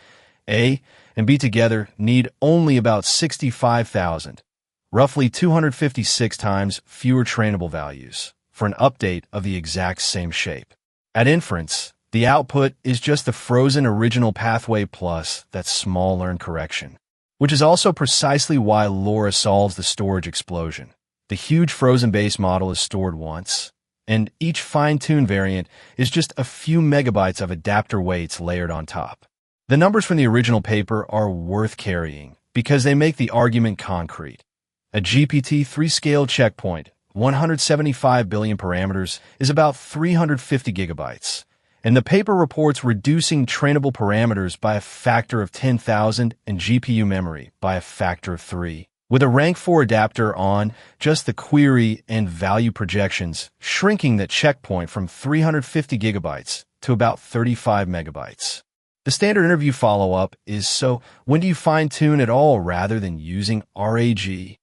A and B together need only about 65,000, roughly 256 times fewer trainable values, for an update of the exact same shape. At inference, the output is just the frozen original pathway plus that small learn correction, which is also precisely why LoRa solves the storage explosion. The huge frozen base model is stored once, and each fine-tuned variant is just a few megabytes of adapter weights layered on top. The numbers from the original paper are worth carrying because they make the argument concrete. A GPT-3 scale checkpoint, 175 billion parameters, is about 350 gigabytes. And the paper reports reducing trainable parameters by a factor of 10,000 and GPU memory by a factor of 3. With a rank 4 adapter on just the query and value projections, shrinking that checkpoint from 350 gigabytes to about 35 megabytes. The standard interview follow-up is, so when do you fine-tune at all rather than using RAG?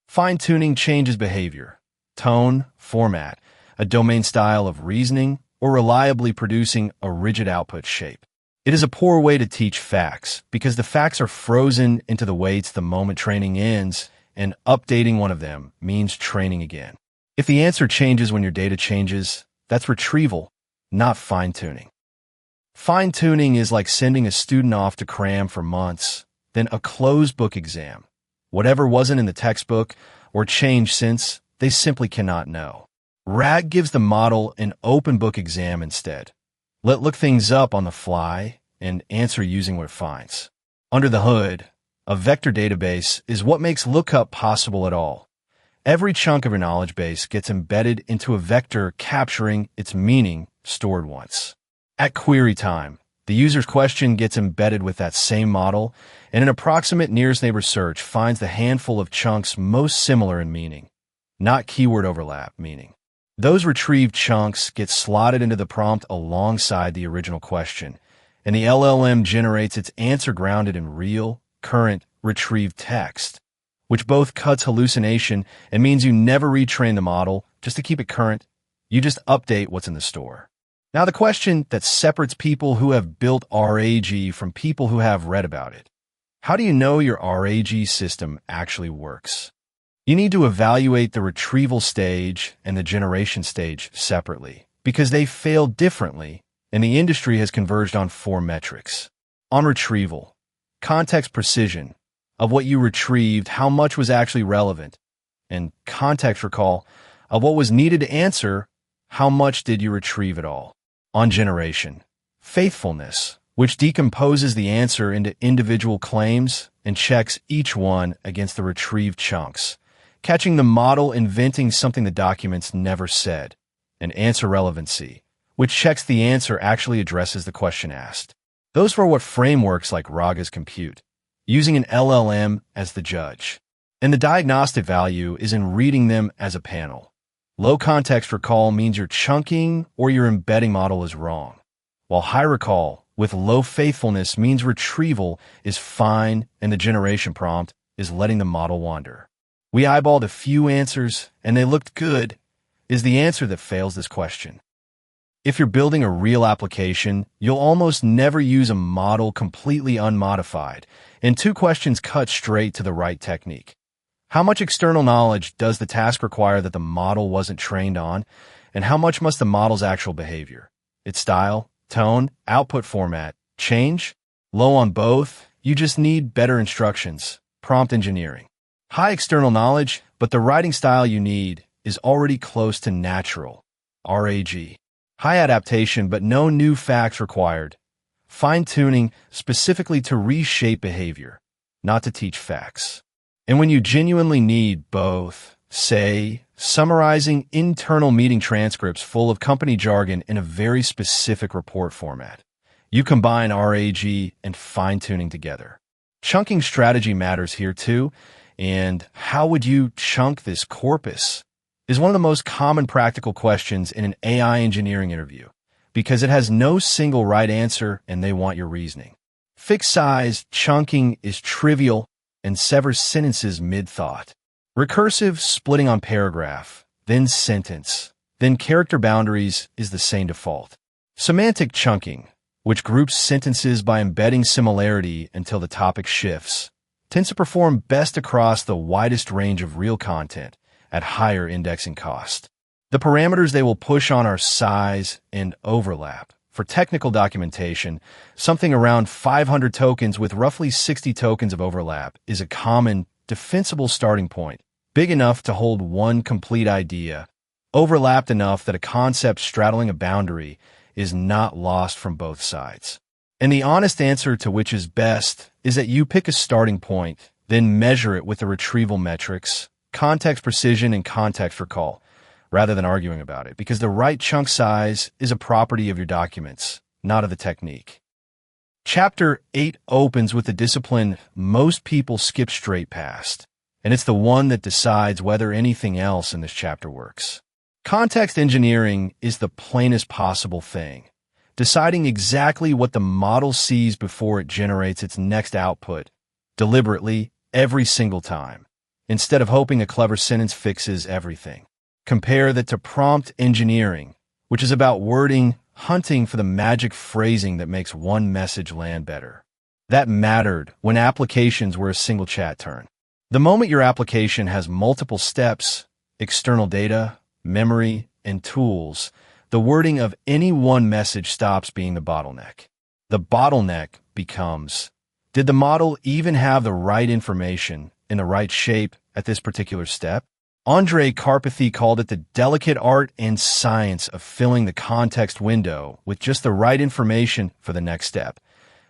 Fine-tuning changes behavior, tone, format, a domain style of reasoning, or reliably producing a rigid output shape. It is a poor way to teach facts because the facts are frozen into the weights the moment training ends, and updating one of them means training again. If the answer changes when your data changes, that's retrieval, not fine-tuning. Fine-tuning is like sending a student off to cram for months, then a closed book exam. Whatever wasn't in the textbook or changed since, they simply cannot know. RAG gives the model an open book exam instead. Let look things up on the fly and answer using what it finds. Under the hood, a vector database is what makes lookup possible at all. Every chunk of your knowledge base gets embedded into a vector capturing its meaning stored once. At query time, the user's question gets embedded with that same model, and an approximate nearest neighbor search finds the handful of chunks most similar in meaning, not keyword overlap meaning. Those retrieved chunks get slotted into the prompt alongside the original question, and the LLM generates its answer grounded in real, current, retrieved text, which both cuts hallucination and means you never retrain the model just to keep it current. You just update what's in the store. Now, the question that separates people who have built RAG from people who have read about it. How do you know your RAG system actually works? You need to evaluate the retrieval stage and the generation stage separately because they fail differently, and the industry has converged on 4 metrics. On retrieval, context precision of what you retrieved, how much was actually relevant, and context recall of what was needed to answer, how much did you retrieve at all. On generation, faithfulness, which decomposes the answer into individual claims and checks each one against the retrieved chunks, catching the model inventing something the documents never said. And answer relevancy, which checks the answer actually addresses the question asked. Those are what frameworks like RAGs compute, using an LLM as the judge. And the diagnostic value is in reading them as a panel. Low context recall means your chunking or your embedding model is wrong, while high recall with low faithfulness means retrieval is fine and the generation prompt is letting the model wander. We eyeballed a few answers and they looked good is the answer that fails this question. If you're building a real application, you'll almost never use a model completely unmodified, and 2 questions cut straight to the right technique. How much external knowledge does the task require that the model wasn't trained on, and how much must the model's actual behavior, its style, tone, output format, change? Low on both, you just need better instructions, prompt engineering. High external knowledge, but the writing style you need is already close to natural, RAG. High adaptation, but no new facts required. Fine-tuning specifically to reshape behavior, not to teach facts. And when you genuinely need both, say, summarizing internal meeting transcripts full of company jargon in a very specific report format, you combine RAG and fine-tuning together. Chunking strategy matters here too, and how would you chunk this corpus is one of the most common practical questions in an AI engineering interview because it has no single right answer and they want your reasoning. Fixed size chunking is trivial and severs sentences mid-thought. Recursive splitting on paragraph, then sentence, then character boundaries is the same default. Semantic chunking, which groups sentences by embedding similarity until the topic shifts, tends to perform best across the widest range of real content at higher indexing cost. The parameters they will push on are size and overlap. For technical documentation, something around 500 tokens with roughly 60 tokens of overlap is a common, defensible starting point, big enough to hold one complete idea, overlapped enough that a concept straddling a boundary is not lost from both sides. And the honest answer to which is best is that you pick a starting point, then measure it with the retrieval metrics, context precision, and context recall, rather than arguing about it, because the right chunk size is a property of your documents, not of the technique. Chapter 8 opens with the discipline most people skip straight past, and it's the one that decides whether anything else in this chapter works. Context engineering is the plainest possible thing, deciding exactly what the model sees before it generates its next output, deliberately, every single time, instead of hoping a clever sentence fixes everything. Compare that to prompt engineering, which is about wording, hunting for the magic phrasing that makes one message land better. That mattered when applications were a single chat turn. The moment your application has multiple steps, external data, memory, and tools, the wording of any one message stops being the bottleneck. The bottleneck becomes, did the model even have the right information in the right shape at this particular step? Andrei Karpathy called it the delicate art and science of filling the context window with just the right information for the next step.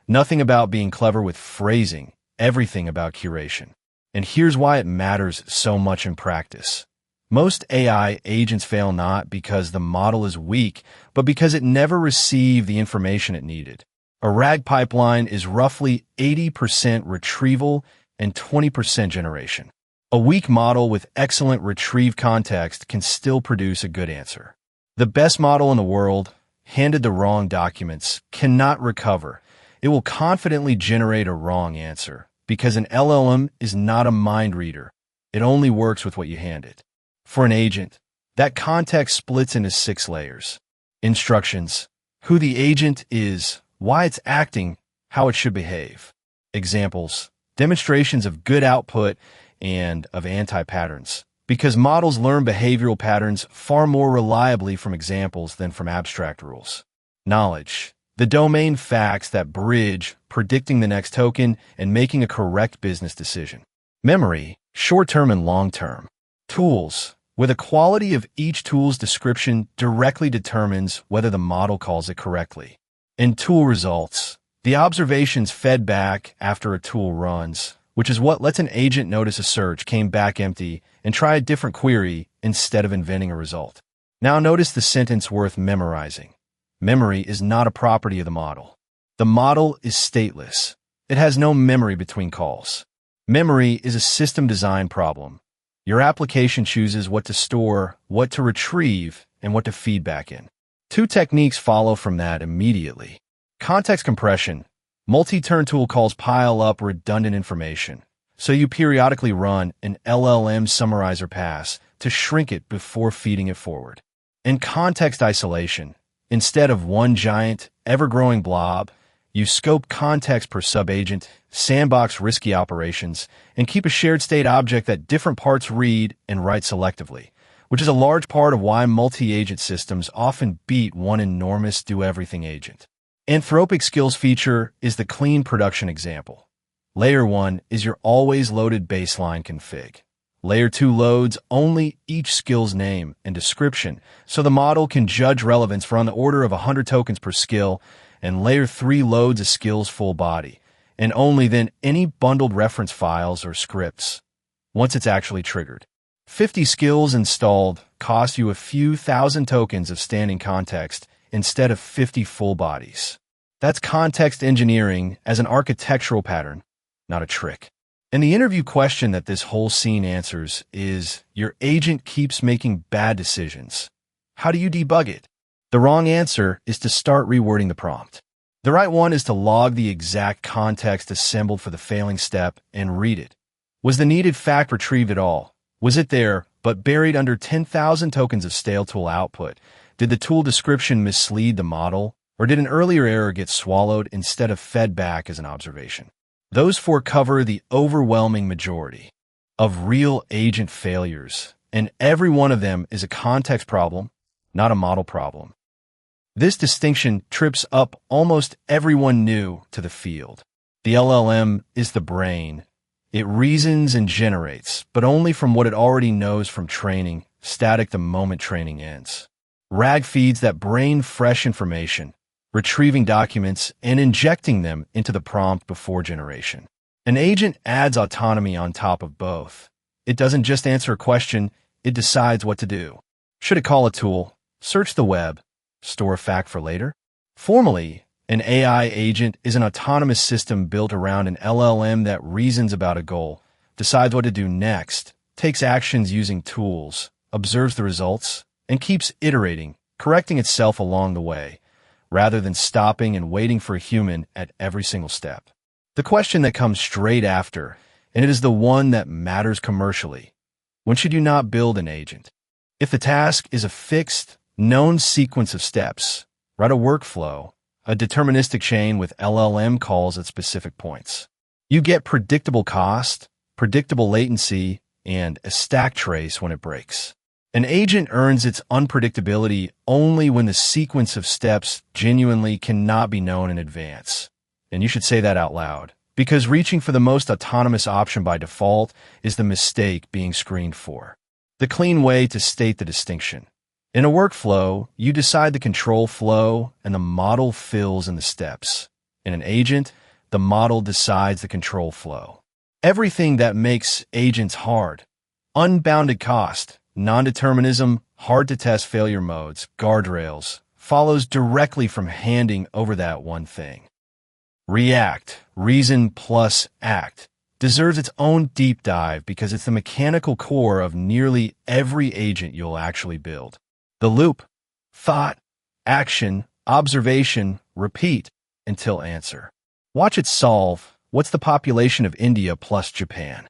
Nothing about being clever with phrasing, everything about curation. And here's why it matters so much in practice. Most AI agents fail not because the model is weak, but because it never received the information it needed. A RAG pipeline is roughly 80% retrieval and 20% generation. A weak model with excellent retrieve context can still produce a good answer. The best model in the world, handed the wrong documents, cannot recover. It will confidently generate a wrong answer because an LLM is not a mind reader. It only works with what you hand it. For an agent, that context splits into 6 layers. Instructions: who the agent is, why it's acting, how it should behave. Examples: demonstrations of good output and of anti-patterns, because models learn behavioral patterns far more reliably from examples than from abstract rules. Knowledge: the domain facts that bridge predicting the next token and making a correct business decision. Memory: short-term and long-term. Tools: where the quality of each tool's description directly determines whether the model calls it correctly. And tool results: the observations fed back after a tool runs, which is what lets an agent notice a search came back empty and try a different query instead of inventing a result. Now notice the sentence worth memorizing. Memory is not a property of the model. The model is stateless. It has no memory between calls. Memory is a system design problem. Your application chooses what to store, what to retrieve, and what to feed back in. 2 techniques follow from that immediately. Context compression. Multi-turn tool calls pile up redundant information, so you periodically run an LLM summarizer pass to shrink it before feeding it forward. And context isolation. Instead of one giant, ever-growing blob, you scope context per subagent, sandbox risky operations, and keep a shared state object that different parts read and write selectively, which is a large part of why multi-agent systems often beat one enormous do-everything agent. Anthropic skills feature is the clean production example. Layer 1 is your always loaded baseline config. Layer 2 loads only each skill's name and description, so the model can judge relevance for on the order of 100 tokens per skill, and Layer 3 loads a skill's full body, and only then any bundled reference files or scripts, once it's actually triggered. 50 skills installed cost you a few thousand tokens of standing context instead of 50 full bodies. That's context engineering as an architectural pattern, not a trick. And the interview question that this whole scene answers is, your agent keeps making bad decisions. How do you debug it? The wrong answer is to start rewording the prompt. The right one is to log the exact context assembled for the failing step and read it. Was the needed fact retrieved at all? Was it there, but buried under 10,000 tokens of stale tool output? Did the tool description mislead the model? Or did an earlier error get swallowed instead of fed back as an observation? Those 4 cover the overwhelming majority of real agent failures, and every one of them is a context problem, not a model problem. This distinction trips up almost everyone new to the field. The LLM is the brain. It reasons and generates, but only from what it already knows from training, static the moment training ends. RAG feeds that brain-fresh information, retrieving documents and injecting them into the prompt before generation. An agent adds autonomy on top of both. It doesn't just answer a question, it decides what to do. Should it call a tool, search the web, store a fact for later? Formally, an AI agent is an autonomous system built around an LLM that reasons about a goal, decides what to do next, takes actions using tools, observes the results, and keeps iterating, correcting itself along the way, rather than stopping and waiting for a human at every single step. The question that comes straight after, and it is the one that matters commercially: when should you not build an agent? If the task is a fixed, known sequence of steps, write a workflow, a deterministic chain with LLM calls at specific points. You get predictable cost, predictable latency, and a stack trace when it breaks. An agent earns its unpredictability only when the sequence of steps genuinely cannot be known in advance. And you should say that out loud, because reaching for the most autonomous option by default is the mistake being screened for. the clean way to state the distinction. In a workflow, you decide the control flow and the model fills in the steps. In an agent, the model decides the control flow. Everything that makes agents hard, unbounded cost, non-determinism, hard-to-test failure modes, guardrails, follows directly from handing over that one thing. React, reason plus act, deserves its own deep dive because it's the mechanical core of nearly every agent you'll actually build. The loop, thought, action, observation, repeat, until answer. Watch it solve, what's the population of India plus Japan?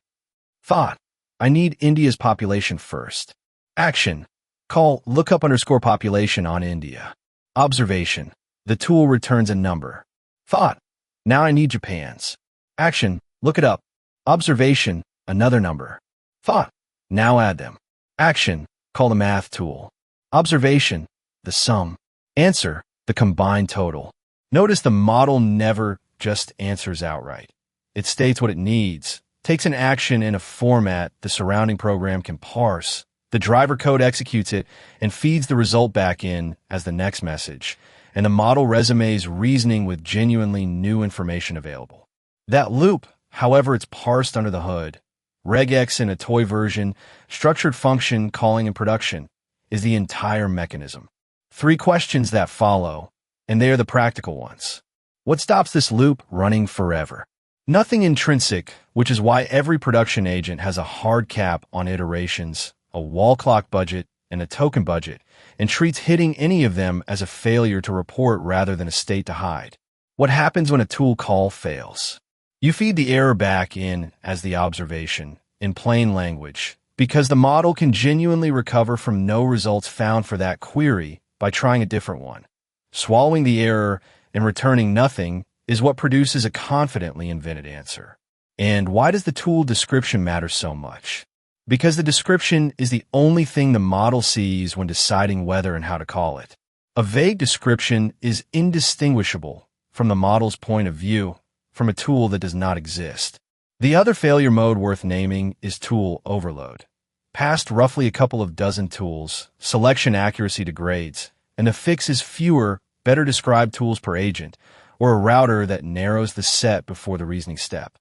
Thought, I need India's population first. Action, call lookup_population on India. Observation, the tool returns a number. Thought, now I need Japan's. Action, look it up. Observation, another number. Thought, now add them. Action, call the math tool. Observation, the sum. Answer, the combined total. Notice the model never just answers outright. It states what it needs, takes an action in a format the surrounding program can parse. The driver code executes it and feeds the result back in as the next message, and the model resumes reasoning with genuinely new information available. That loop, however it's parsed under the hood, regex in a toy version, structured function calling in production, is the entire mechanism. 3 questions that follow, and they are the practical ones. What stops this loop running forever? Nothing intrinsic, which is why every production agent has a hard cap on iterations, a wall clock budget, and a token budget, and treats hitting any of them as a failure to report rather than a state to hide. What happens when a tool call fails? You feed the error back in as the observation, in plain language, because the model can genuinely recover from no results found for that query by trying a different one. Swallowing the error and returning nothing is what produces a confidently invented answer. And why does the tool description matter so much? Because the description is the only thing the model sees when deciding whether and how to call it. A vague description is indistinguishable from the model's point of view from a tool that does not exist. The other failure mode worth naming is tool overload. Past roughly a couple of dozen tools, selection accuracy degrades, and the fix is fewer, better described tools per agent, or a router that narrows the set before the reasoning step.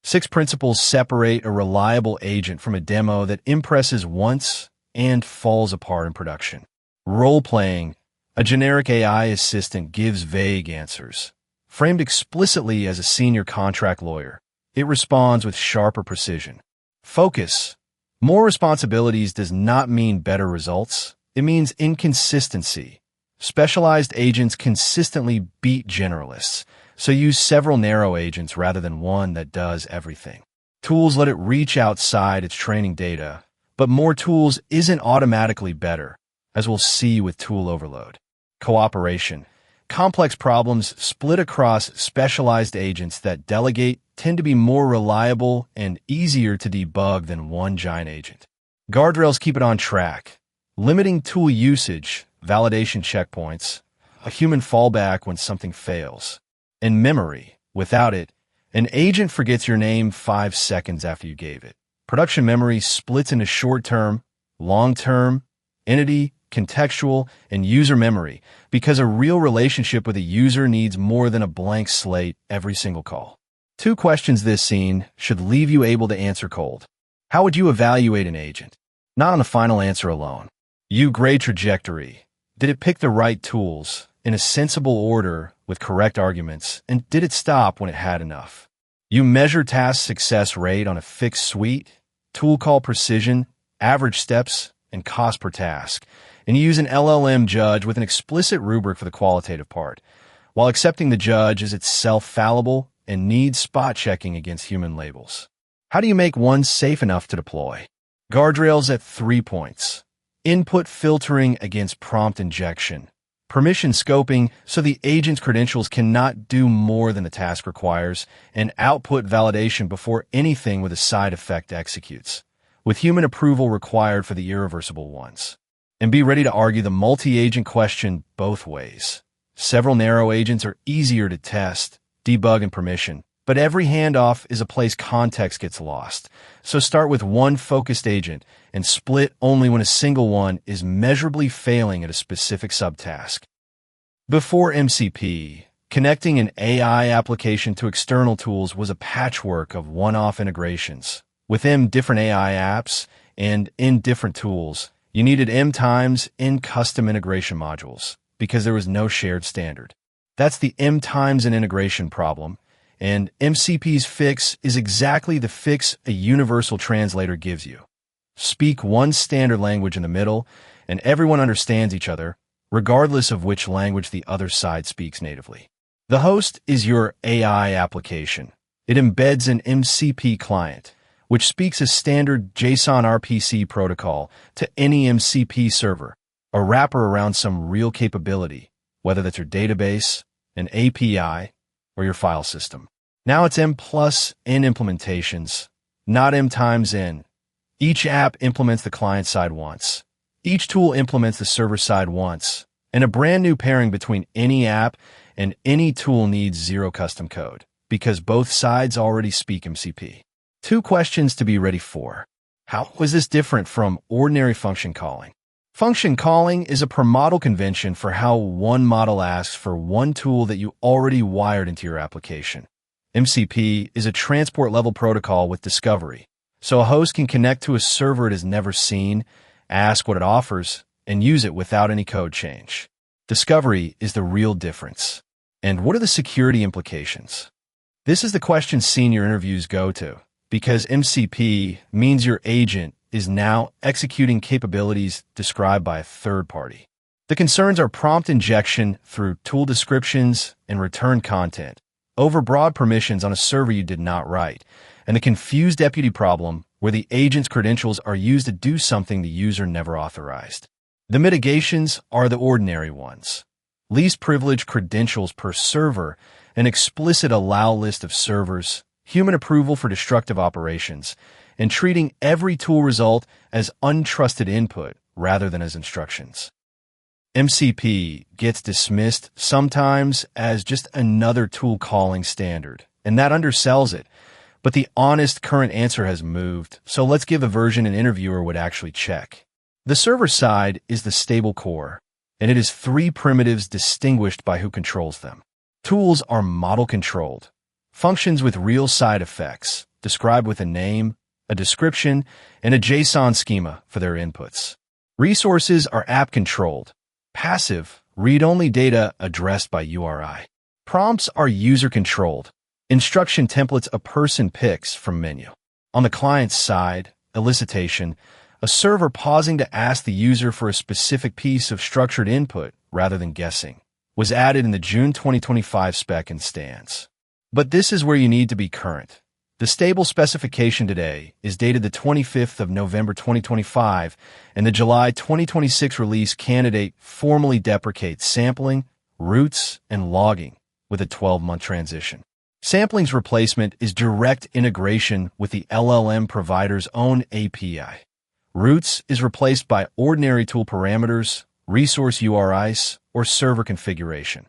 6 principles separate a reliable agent from a demo that impresses once and falls apart in production. Role-playing. A generic AI assistant gives vague answers. Framed explicitly as a senior contract lawyer, it responds with sharper precision. Focus. More responsibilities does not mean better results. It means inconsistency. Specialized agents consistently beat generalists, so use several narrow agents rather than one that does everything. Tools let it reach outside its training data, but more tools isn't automatically better, as we'll see with tool overload. Cooperation. Complex problems split across specialized agents that delegate tend to be more reliable and easier to debug than one giant agent. Guardrails keep it on track. Limiting tool usage, validation checkpoints, a human fallback when something fails. And memory. Without it, an agent forgets your name 5 seconds after you gave it. Production memory splits into short-term, long-term, entity, contextual, and user memory because a real relationship with a user needs more than a blank slate every single call. 2 questions this scene should leave you able to answer cold. How would you evaluate an agent? Not on the final answer alone. You grade trajectory. Did it pick the right tools in a sensible order with correct arguments, and did it stop when it had enough? You measure task success rate on a fixed suite, tool call precision, average steps, and cost per task, and you use an LLM judge with an explicit rubric for the qualitative part, while accepting the judge as itself fallible and needs spot checking against human labels. How do you make one safe enough to deploy? Guardrails at 3 points. Input filtering against prompt injection. Permission scoping so the agent's credentials cannot do more than the task requires, and output validation before anything with a side effect executes, with human approval required for the irreversible ones. And be ready to argue the multi-agent question both ways. Several narrow agents are easier to test, debug, and permission, but every handoff is a place context gets lost. So start with one focused agent and split only when a single one is measurably failing at a specific subtask. Before MCP, connecting an AI application to external tools was a patchwork of one-off integrations. Within different AI apps and in different tools, you needed M times in custom integration modules because there was no shared standard. That's the M times in integration problem, and MCP's fix is exactly the fix a universal translator gives you. Speak one standard language in the middle, and everyone understands each other, regardless of which language the other side speaks natively. The host is your AI application. It embeds an MCP client, which speaks a standard JSON RPC protocol to any MCP server, a wrapper around some real capability, whether that's your database, an API, or your file system. Now it's M plus N implementations, not M times N. Each app implements the client side once. Each tool implements the server side once, and a brand new pairing between any app and any tool needs zero custom code, because both sides already speak MCP. 2 questions to be ready for. How was this different from ordinary function calling? Function calling is a per model convention for how one model asks for one tool that you already wired into your application. MCP is a transport-level protocol with discovery, so a host can connect to a server it has never seen, ask what it offers, and use it without any code change. Discovery is the real difference. And what are the security implications? This is the question senior interviews go to, because MCP means your agent is now executing capabilities described by a third party. The concerns are prompt injection through tool descriptions and return content, overbroad permissions on a server you did not write, and the confused deputy problem where the agent's credentials are used to do something the user never authorized. The mitigations are the ordinary ones. Least privileged credentials per server, an explicit allow list of servers, human approval for destructive operations, and treating every tool result as untrusted input rather than as instructions. MCP gets dismissed sometimes as just another tool calling standard, and that undersells it. But the honest current answer has moved, so let's give a version an interviewer would actually check. The server side is the stable core, and it is 3 primitives distinguished by who controls them. Tools are model-controlled, functions with real side effects, described with a name, a description, and a JSON schema for their inputs. Resources are app-controlled, passive, read-only data addressed by URI. Prompts are user-controlled, instruction templates a person picks from menu. On the client side, elicitation, a server pausing to ask the user for a specific piece of structured input rather than guessing, was added in the June 2025 spec and stands. But this is where you need to be current. The stable specification today is dated the 25th of November 2025, and the July 2026 release candidate formally deprecates sampling, routes, and logging with a 12-month transition. Sampling's replacement is direct integration with the LLM provider's own API. Routes is replaced by ordinary tool parameters, resource URIs, or server configuration.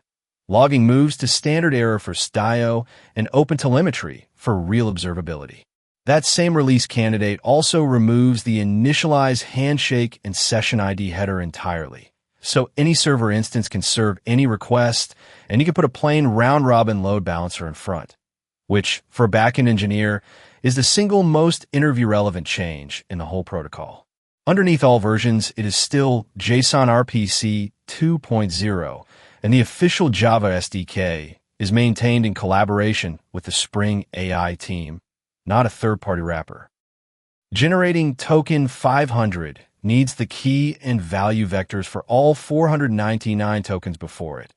Logging moves to standard error for STIO and OpenTelemetry for real observability. That same release candidate also removes the initialize handshake and session ID header entirely. So any server instance can serve any request, and you can put a plain round-robin load balancer in front, which, for a backend engineer, is the single most interview-relevant change in the whole protocol. Underneath all versions, it is still JSON RPC 2.0, and the official Java SDK is maintained in collaboration with the Spring AI team, not a third-party wrapper. Generating token 500 needs the key and value vectors for all 499 tokens before it.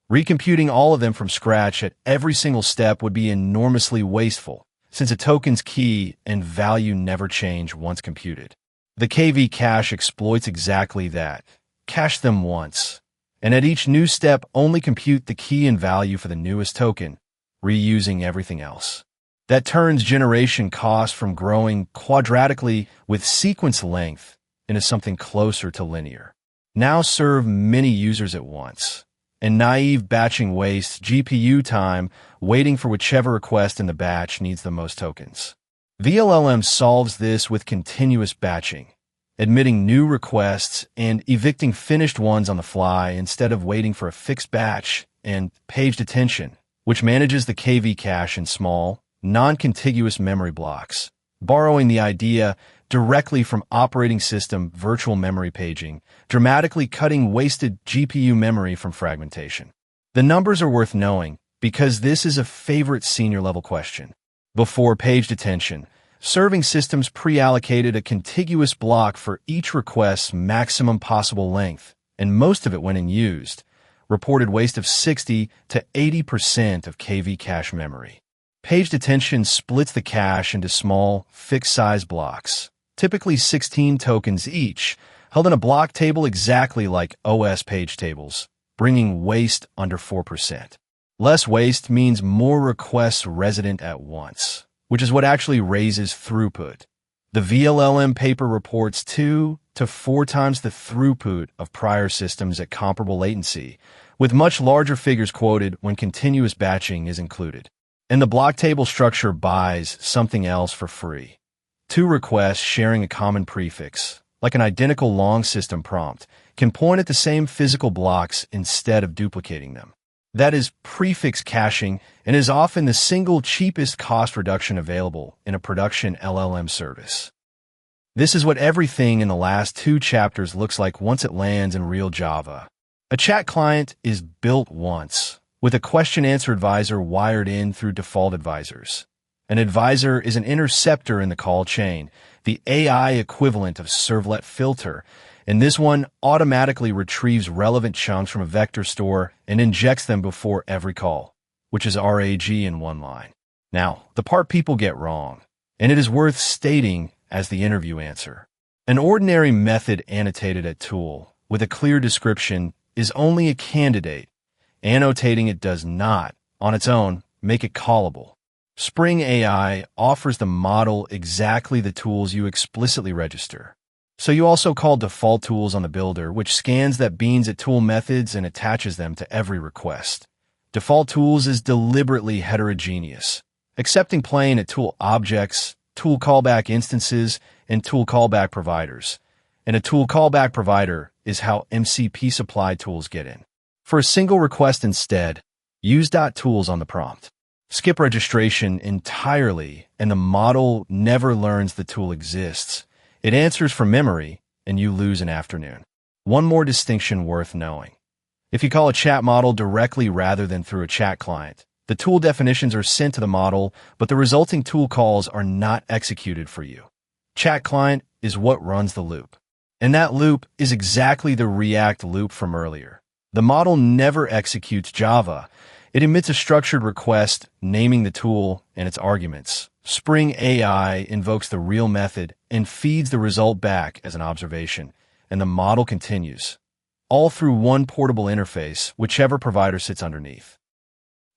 Recomputing all of them from scratch at every single step would be enormously wasteful, since a token's key and value never change once computed. The KV cache exploits exactly that. Cache them once, and at each new step only compute the key and value for the newest token, reusing everything else. That turns generation cost from growing quadratically with sequence length into something closer to linear. Now serve many users at once, and naive batching wastes GPU time waiting for whichever request in the batch needs the most tokens. VLLM solves this with continuous batching. admitting new requests and evicting finished ones on the fly instead of waiting for a fixed batch, and page detention, which manages the KV cache in small, non-contiguous memory blocks, borrowing the idea directly from operating system virtual memory paging, dramatically cutting wasted GPU memory from fragmentation. The numbers are worth knowing because this is a favorite senior-level question. Before page detention, serving systems pre-allocated a contiguous block for each request's maximum possible length, and most of it went unused, reported waste of 60 to 80% of KV cache memory. Page detention splits the cache into small, fixed-size blocks, typically 16 tokens each, held in a block table exactly like OS page tables, bringing waste under 4%. Less waste means more requests resident at once, which is what actually raises throughput. The VLLM paper reports 2 to 4 times the throughput of prior systems at comparable latency, with much larger figures quoted when continuous batching is included. And the block table structure buys something else for free. 2 requests sharing a common prefix, like an identical long system prompt, can point at the same physical blocks instead of duplicating them. That is prefix caching and is often the single cheapest cost reduction available in a production LLM service. This is what everything in the last 2 chapters looks like once it lands in real Java. A chat client is built once, with a question-answer advisor wired in through default advisors. An advisor is an interceptor in the call chain, the AI equivalent of servlet filter, and this one automatically retrieves relevant chunks from a vector store and injects them before every call, which is RAG in one line. Now, the part people get wrong, and it is worth stating as the interview answer. An ordinary method annotated at tool with a clear description is only a candidate. Annotating it does not, on its own, make it callable. Spring AI offers the model exactly the tools you explicitly register. So you also call default tools on the builder, which scans that beans at tool methods and attaches them to every request. Default tools is deliberately heterogeneous, accepting plain at tool objects, tool callback instances, and tool callback providers. And a tool callback provider is how MCP supply tools get in. For a single request instead, use .tools on the prompt. Skip registration entirely, and the model never learns the tool exists. It answers from memory, and you lose an afternoon. One more distinction worth knowing. If you call a chat model directly rather than through a chat client, the tool definitions are sent to the model, but the resulting tool calls are not executed for you. Chat client is what runs the loop. And that loop is exactly the React loop from earlier. The model never executes Java. It emits a structured request naming the tool and its arguments. Spring AI invokes the real method and feeds the result back as an observation, and the model continues, all through one portable interface, whichever provider sits underneath.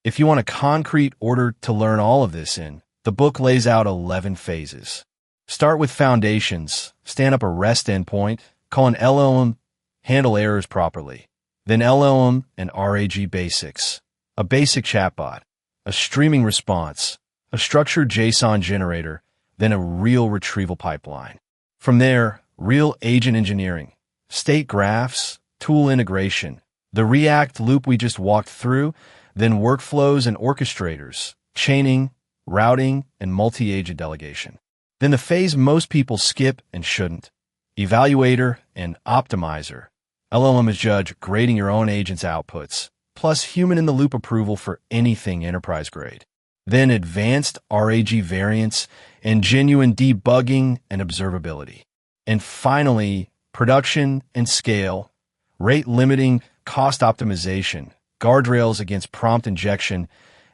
If you want a concrete order to learn all of this in, the book lays out 11 phases. Start with foundations, stand up a REST endpoint, call an LLM, handle errors properly, then LLM and RAG basics, a basic chatbot, a streaming response, a structured JSON generator, then a real retrieval pipeline. From there, real agent engineering, state graphs, tool integration, the React loop we just walked through, then workflows and orchestrators, chaining, routing, and multi-agent delegation. Then the phase most people skip and shouldn't, evaluator and optimizer. LLM is judge grading your own agent's outputs, plus human-in-the-loop approval for anything enterprise-grade. Then advanced RAG variants and genuine debugging and observability. And finally, production and scale, rate limiting, cost optimization, guardrails against prompt injection,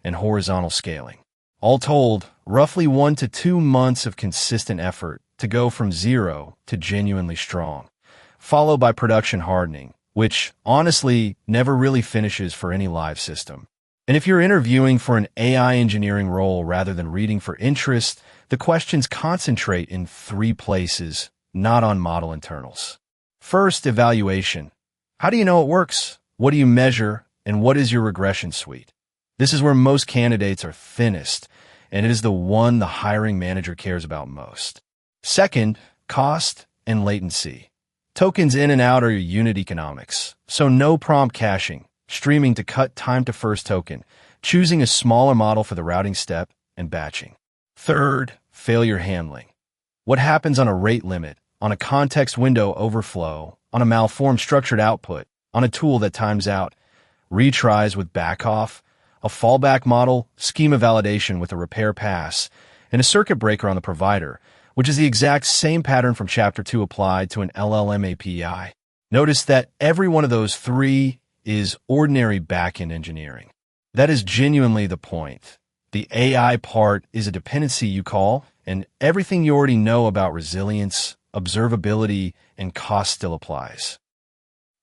and horizontal scaling. All told, roughly 1 to 2 months of consistent effort to go from 0 to genuinely strong, followed by production hardening, which honestly never really finishes for any live system. And if you're interviewing for an AI engineering role rather than reading for interest, the questions concentrate in 3 places, not on model internals. First, evaluation. How do you know it works? What do you measure? And what is your regression suite? This is where most candidates are thinnest, and it is the one the hiring manager cares about most. Second, cost and latency. Tokens in and out are your unit economics, so no prompt caching, streaming to cut time to first token, choosing a smaller model for the routing step, and batching. Third, failure handling. What happens on a rate limit, on a context window overflow, on a malformed structured output, on a tool that times out, retries with backoff, a fallback model, schema validation with a repair pass, and a circuit breaker on the provider, which is the exact same pattern from Chapter 2 applied to an LLM API. Notice that every one of those three is ordinary backend engineering. That is genuinely the point. The AI part is a dependency you call, and everything you already know about resilience, observability, and cost still applies.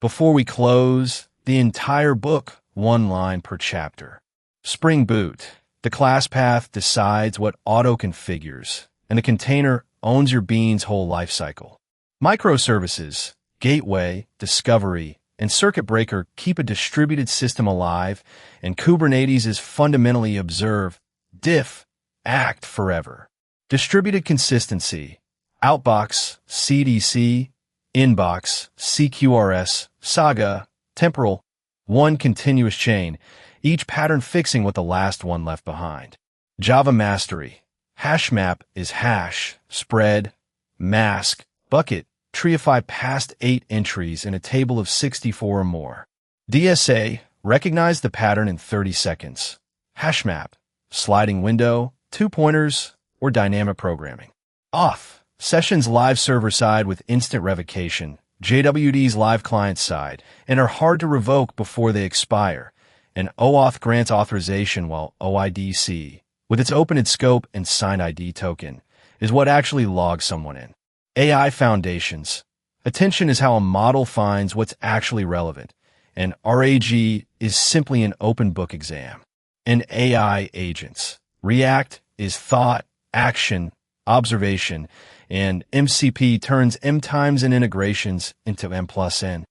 Before we close, the entire book, one line per chapter. Spring Boot. The class path decides what auto-configures, and the container owns your bean's whole lifecycle. Microservices, gateway, discovery, and circuit breaker keep a distributed system alive, and Kubernetes is fundamentally observe, diff, act forever. Distributed consistency, Outbox, CDC, Inbox, CQRS, Saga, Temporal, one continuous chain, each pattern fixing what the last one left behind. Java mastery. HashMap is hash, spread, mask, bucket, treeify past 8 entries in a table of 64 or more. DSA, recognize the pattern in 30 seconds. HashMap, sliding window, 2 pointers, or dynamic programming. Auth, sessions live server side with instant revocation, JWD's live client side, and are hard to revoke before they expire. And OAuth grants authorization while OIDC, with its open scope and signed ID token, is what actually logs someone in. AI foundations. Attention is how a model finds what's actually relevant, and RAG is simply an open book exam. And AI agents. React is thought, action, observation, and MCP turns M times and integrations into M plus N.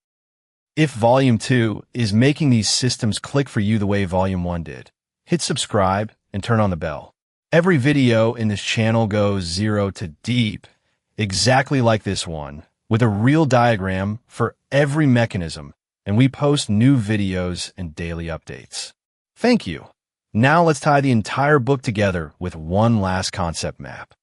If Volume 2 is making these systems click for you the way Volume 1 did, hit subscribe and turn on the bell. Every video in this channel goes 0 to deep, exactly like this one, with a real diagram for every mechanism, and we post new videos and daily updates. Thank you. Now let's tie the entire book together with one last concept map.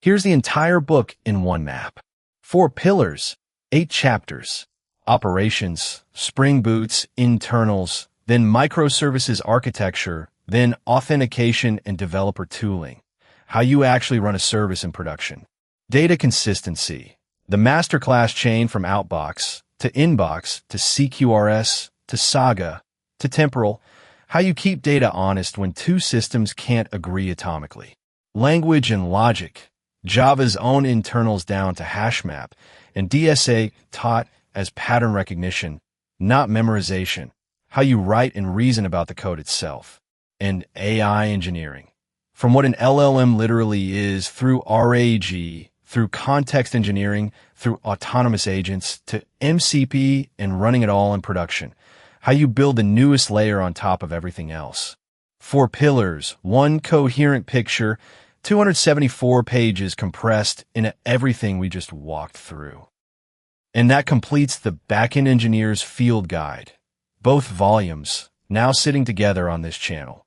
Here's the entire book in one map. 4 pillars, 8 chapters. Operations, Spring Boot's internals, then microservices architecture, then authentication and developer tooling, how you actually run a service in production. Data consistency, the masterclass chain from Outbox to Inbox to CQRS to Saga to Temporal, how you keep data honest when 2 systems can't agree atomically. Language and logic, Java's own internals down to HashMap, and DSA taught as pattern recognition, not memorization, how you write and reason about the code itself. And AI engineering, from what an LLM literally is through RAG, through context engineering, through autonomous agents, to MCP and running it all in production, how you build the newest layer on top of everything else. 4 pillars, 1 coherent picture, 274 pages compressed into everything we just walked through. And that completes the Backend Engineer's Field Guide. Both volumes, now sitting together on this channel.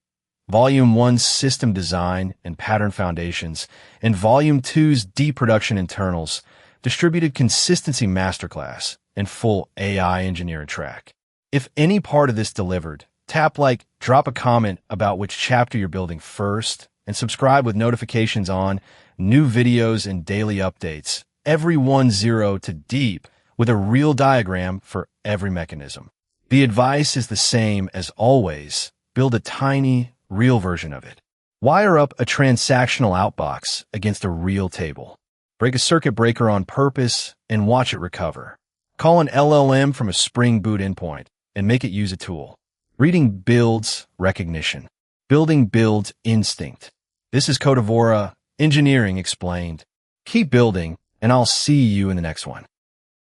Volume 1's System Design and Pattern Foundations, and Volume 2's Deep Production Internals, Distributed Consistency Masterclass, and full AI Engineering track. If any part of this delivered, tap like, drop a comment about which chapter you're building first, and subscribe with notifications on new videos and daily updates, every 1-0 to deep, with a real diagram for every mechanism. The advice is the same as always. Build a tiny, real version of it. Wire up a transactional outbox against a real table. Break a circuit breaker on purpose and watch it recover. Call an LLM from a Spring Boot endpoint and make it use a tool. Reading builds recognition. Building builds instinct. This is Codivora, Engineering Explained. Keep building, and I'll see you in the next one.